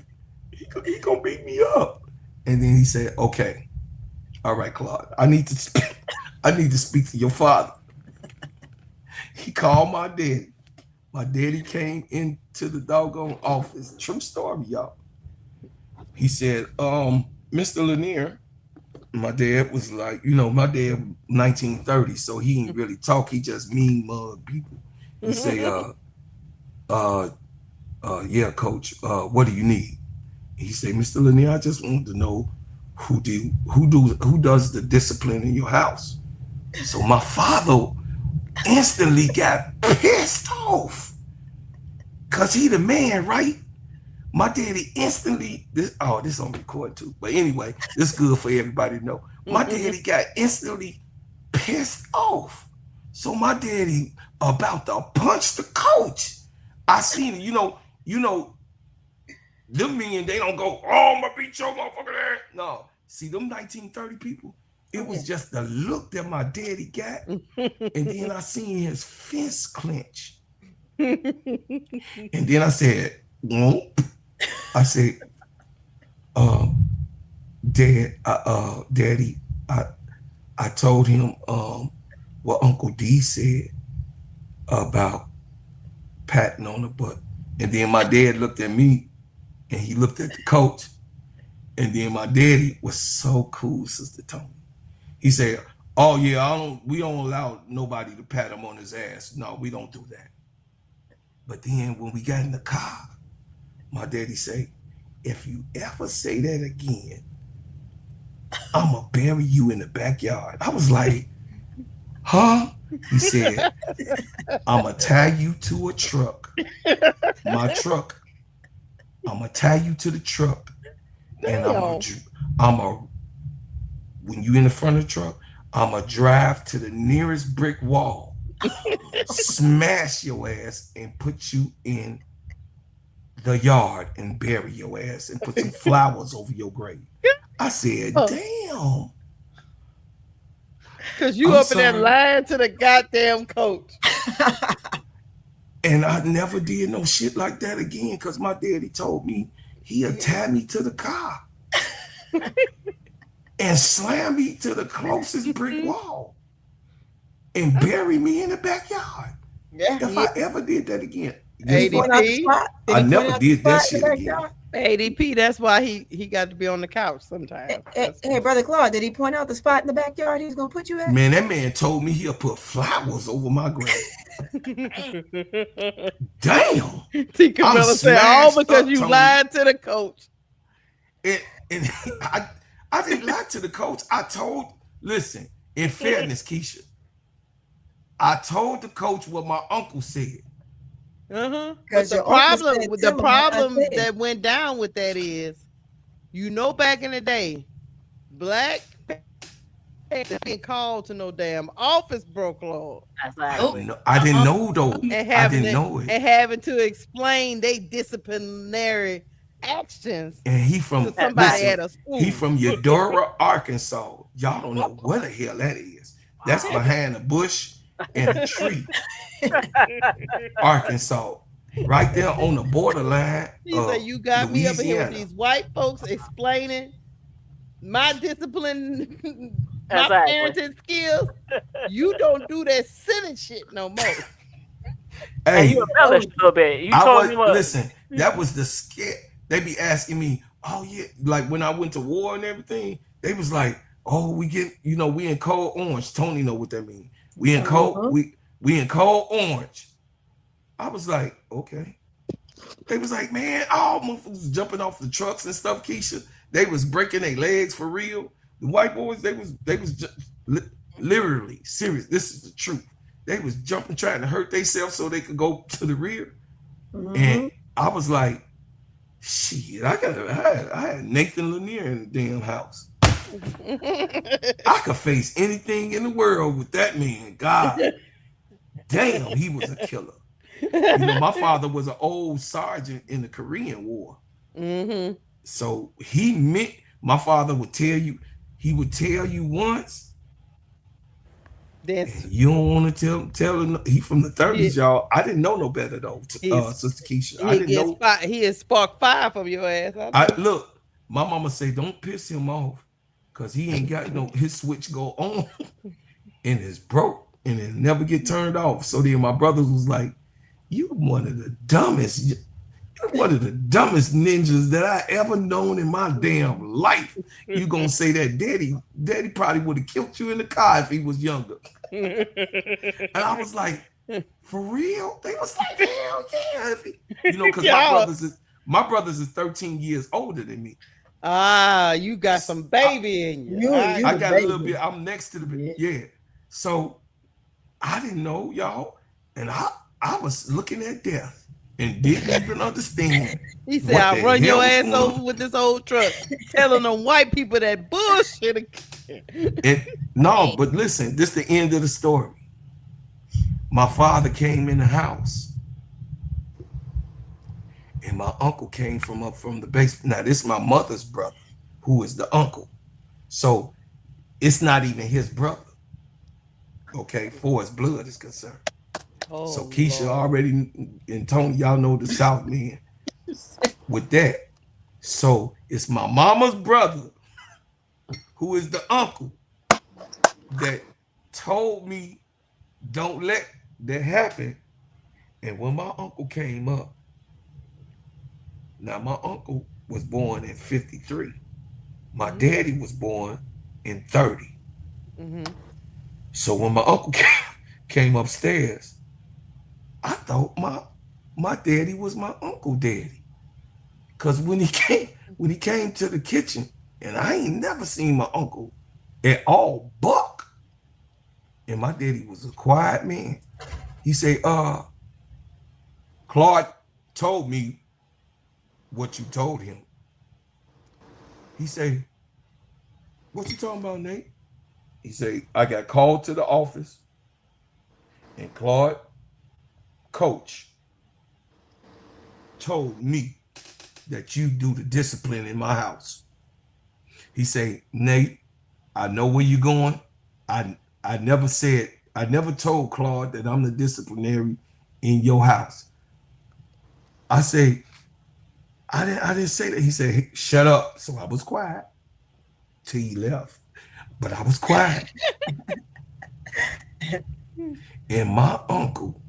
he gonna beat me up. And then he said, okay, all right, Claude, I need to speak to your father. He called my daddy. My daddy came into the doggone office. True story, y'all. He said, Mr. Lanier, my dad was like, you know, my dad 1930, so he ain't really talk. He just mean mug people. He say, yeah, coach, what do you need? He said, Mr. Lanier, I just wanted to know who does the discipline in your house. So my father instantly got pissed off, cause he the man, right? My daddy instantly, this on record too. But anyway, this is good for everybody to know. My daddy got instantly pissed off. So my daddy about to punch the coach. I seen it, you know, them men, they don't go, oh, I'm gonna beat your motherfucker ass. No. See, them 1930 people, it was just the look that my daddy got. And then I seen his fist clench. And then I said, whoop. I said, Daddy, I told him what Uncle D said about patting on the butt. And then my dad looked at me and he looked at the coach. And then my daddy was so cool, Sister Tony. He said, oh yeah, we don't allow nobody to pat him on his ass. No, we don't do that. But then when we got in the car, my daddy said, if you ever say that again, I'ma bury you in the backyard. I was like, huh? He said, I'ma tie you to a truck. My truck. I'ma tie you to the truck. And I'ma when you in the front of the truck, I'ma drive to the nearest brick wall, smash your ass, and put you in the yard and bury your ass and put some flowers over your grave. I said, damn. Because you up in there lying to the goddamn coach. And I never did no shit like that again, because my daddy told me he'd tie me to the car and slam me to the closest brick wall and bury me in the backyard. Yeah. If I ever did that again. ADP, I never did that shit again. ADP, that's why he got to be on the couch sometimes. Hey, Brother Claude, did he point out the spot in the backyard he was going to put you at? Man, that man told me he'll put flowers over my grave. Damn. T. Camilla said, all because you lied to the coach. And I didn't lie to the coach. Listen, in fairness, Keisha, I told the coach what my uncle said. But Because the your uncle said, problem, "Tell him what I said." that went down with that is, back in the day, black being called to no damn office, bro, Claude. Exactly. I didn't know though. And I didn't know it. And having to explain they disciplinary actions And he from to somebody listen, at a school. he from Eudora, Arkansas. Y'all don't know where the hell that is. That's behind a bush and a tree. Arkansas. Right there on the borderline. He said, "You got me up here with Louisiana. these white folks explaining my discipline, my Exactly. parenting skills. You don't do that silly shit no more." Hey, you embellished a little bit. You told me what. Listen, that was the skit. They be asking me, oh yeah, like when I went to war and everything, they was like, oh, we get, we in cold orange. Tony know what that means. We in cold, we in cold orange. I was like, okay. They was like, man, all motherfuckers jumping off the trucks and stuff, Keisha. They was breaking their legs for real. The white boys, they was just literally serious. This is the truth. They was jumping, trying to hurt themselves so they could go to the rear. And I was like, shit, I had Nathan Lanier in the damn house. I could face anything in the world with that man. God damn, he was a killer. My father was an old sergeant in the Korean War. So my father would tell you, once, you don't want to tell him. He from the 30s, y'all. I didn't know no better though, Sister Keisha. I didn't know. He has sparked fire from your ass. Look, my mama say, don't piss him off, cause he ain't got his switch go on, and it's broke, and it never get turned off. So then my brothers was like, you one of the dumbest ninjas that I ever known in my damn life. You gonna say that daddy probably would have killed you in the car if he was younger. And I was like, for real? They was like, hell yeah. Because my brothers is 13 years older than me. You got some baby in you. I got a little bit. I'm next to the baby. Yeah. So I didn't know, y'all. And I was looking at death and didn't even understand. He said, I'll run your ass over with this old truck, telling them white people that bullshit. No, but listen, this is the end of the story. My father came in the house, and my uncle came from up from the basement. Now, this is my mother's brother, who is the uncle. So it's not even his brother, okay, for his blood is concerned. So Keisha already, and Tony, y'all know the South man with that. So it's my mama's brother, who is the uncle, that told me don't let that happen. And when my uncle came up, now my uncle was born in 53. My daddy was born in 30. So when my uncle came upstairs, I thought my daddy was my uncle daddy. Cause when he came to the kitchen, and I ain't never seen my uncle at all buck. And my daddy was a quiet man. He said, Claude told me what you told him. He said, what you talking about, Nate? He said, I got called to the office, and Claude, coach, told me that you do the discipline in my house. He said, Nate, I know where you're going. I never told Claude that I'm the disciplinary in your house. I say, I didn't say that. He said, hey, shut up. So I was quiet till he left, but I was quiet. And my uncle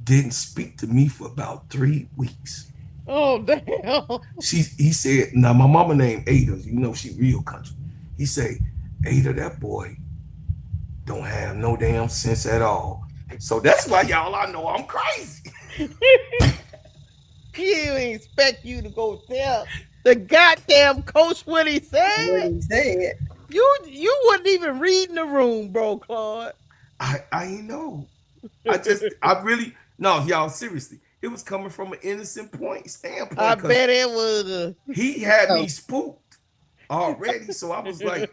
didn't speak to me for about 3 weeks. Oh, damn. He said, now my mama named Ada, she real country. He said, Ada, that boy don't have no damn sense at all. So that's why I know I'm crazy. He didn't expect you to go tell the goddamn coach what he said. What he said. You wasn't even reading the room, bro, Claude. I know. I really no, y'all, seriously. It was coming from an innocent standpoint. I bet it was. He had me spooked already. So I was like,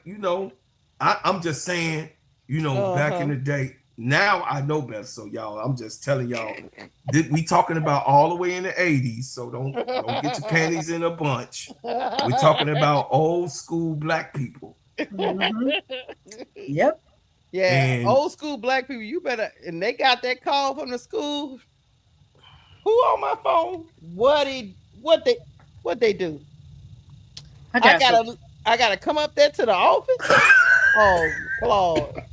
I'm just saying, back in the day. Now I know better. So y'all, I'm just telling y'all, we talking about all the way in the 80s. So don't get your panties in a bunch. We're talking about old school black people. Yep. Yeah, And old school black people, you better, and they got that call from the school. Who on my phone? What they do? I gotta come up there to the office. Oh, Claude.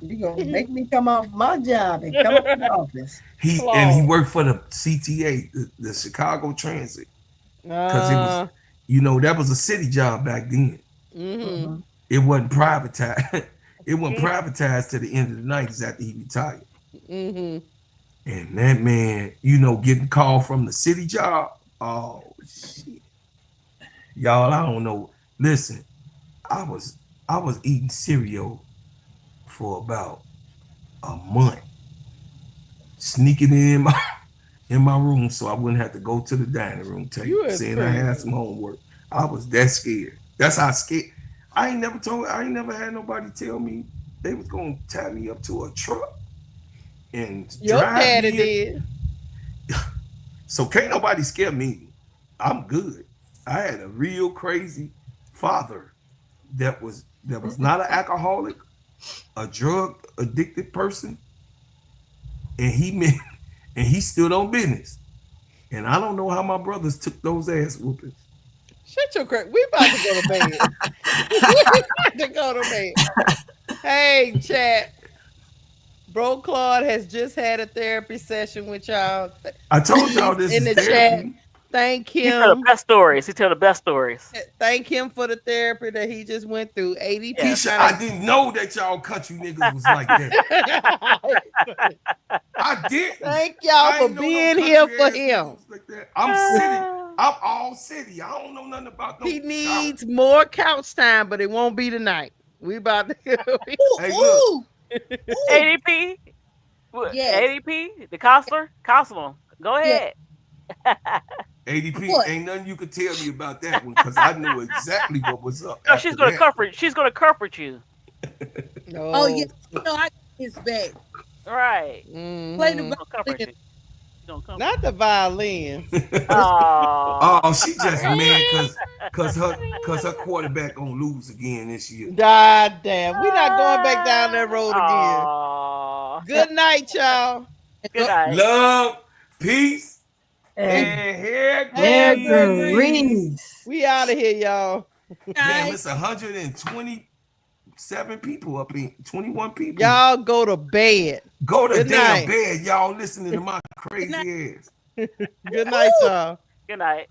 You gonna make me come off my job and come up to the office. He worked for the CTA, the Chicago Transit. Because it was, that was a city job back then. Mm-hmm. It wasn't privatized. It wasn't privatized to the end of the 90s after he retired. Mm-hmm. And that man, getting called from the city job. Oh shit. Y'all, I don't know. Listen, I was eating cereal for about a month, sneaking in my room so I wouldn't have to go to the dining room saying I had some homework. I was that scared. That's how scared. I ain't never had nobody tell me they was gonna tie me up to a truck and your drive daddy me. Did. So can't nobody scare me. I'm good. I had a real crazy father that was not an alcoholic, a drug addicted person, and he stood on business. And I don't know how my brothers took those ass whoopings. Shut your crap. We about to go to bed. We about to go to bed. Hey, chat. Bro Claude has just had a therapy session with y'all. I told y'all this in is the therapy. chat. Thank him. He tell the best stories. He tell the best stories. Thank him for the therapy that he just went through. ADP. Keisha, I didn't know that y'all country niggas was like that. I didn't. Thank y'all for being here for him. Like I'm city. I'm all city. I don't know nothing about no. He needs more couch time, but it won't be tonight. We about to. Hey, look. ADP. Yes. ADP. The counselor. Go ahead. ADP, ain't nothing you could tell me about that one because I knew exactly what was up. No, she's gonna comfort. She's gonna comfort you. No. Oh yeah, I got his back. Right. Mm-hmm. Play the violin. Not the violin. Oh, she just mad cause her quarterback gonna lose again this year. God damn, we're not going back down that road again. Good night, y'all. Good night. Love, peace, and hair grease. We out of here, y'all. Damn, it's 127 people up in 21 people. Y'all go to bed. Go to Good damn night. bed, y'all listening to my crazy ass. Good night, y'all. Good night.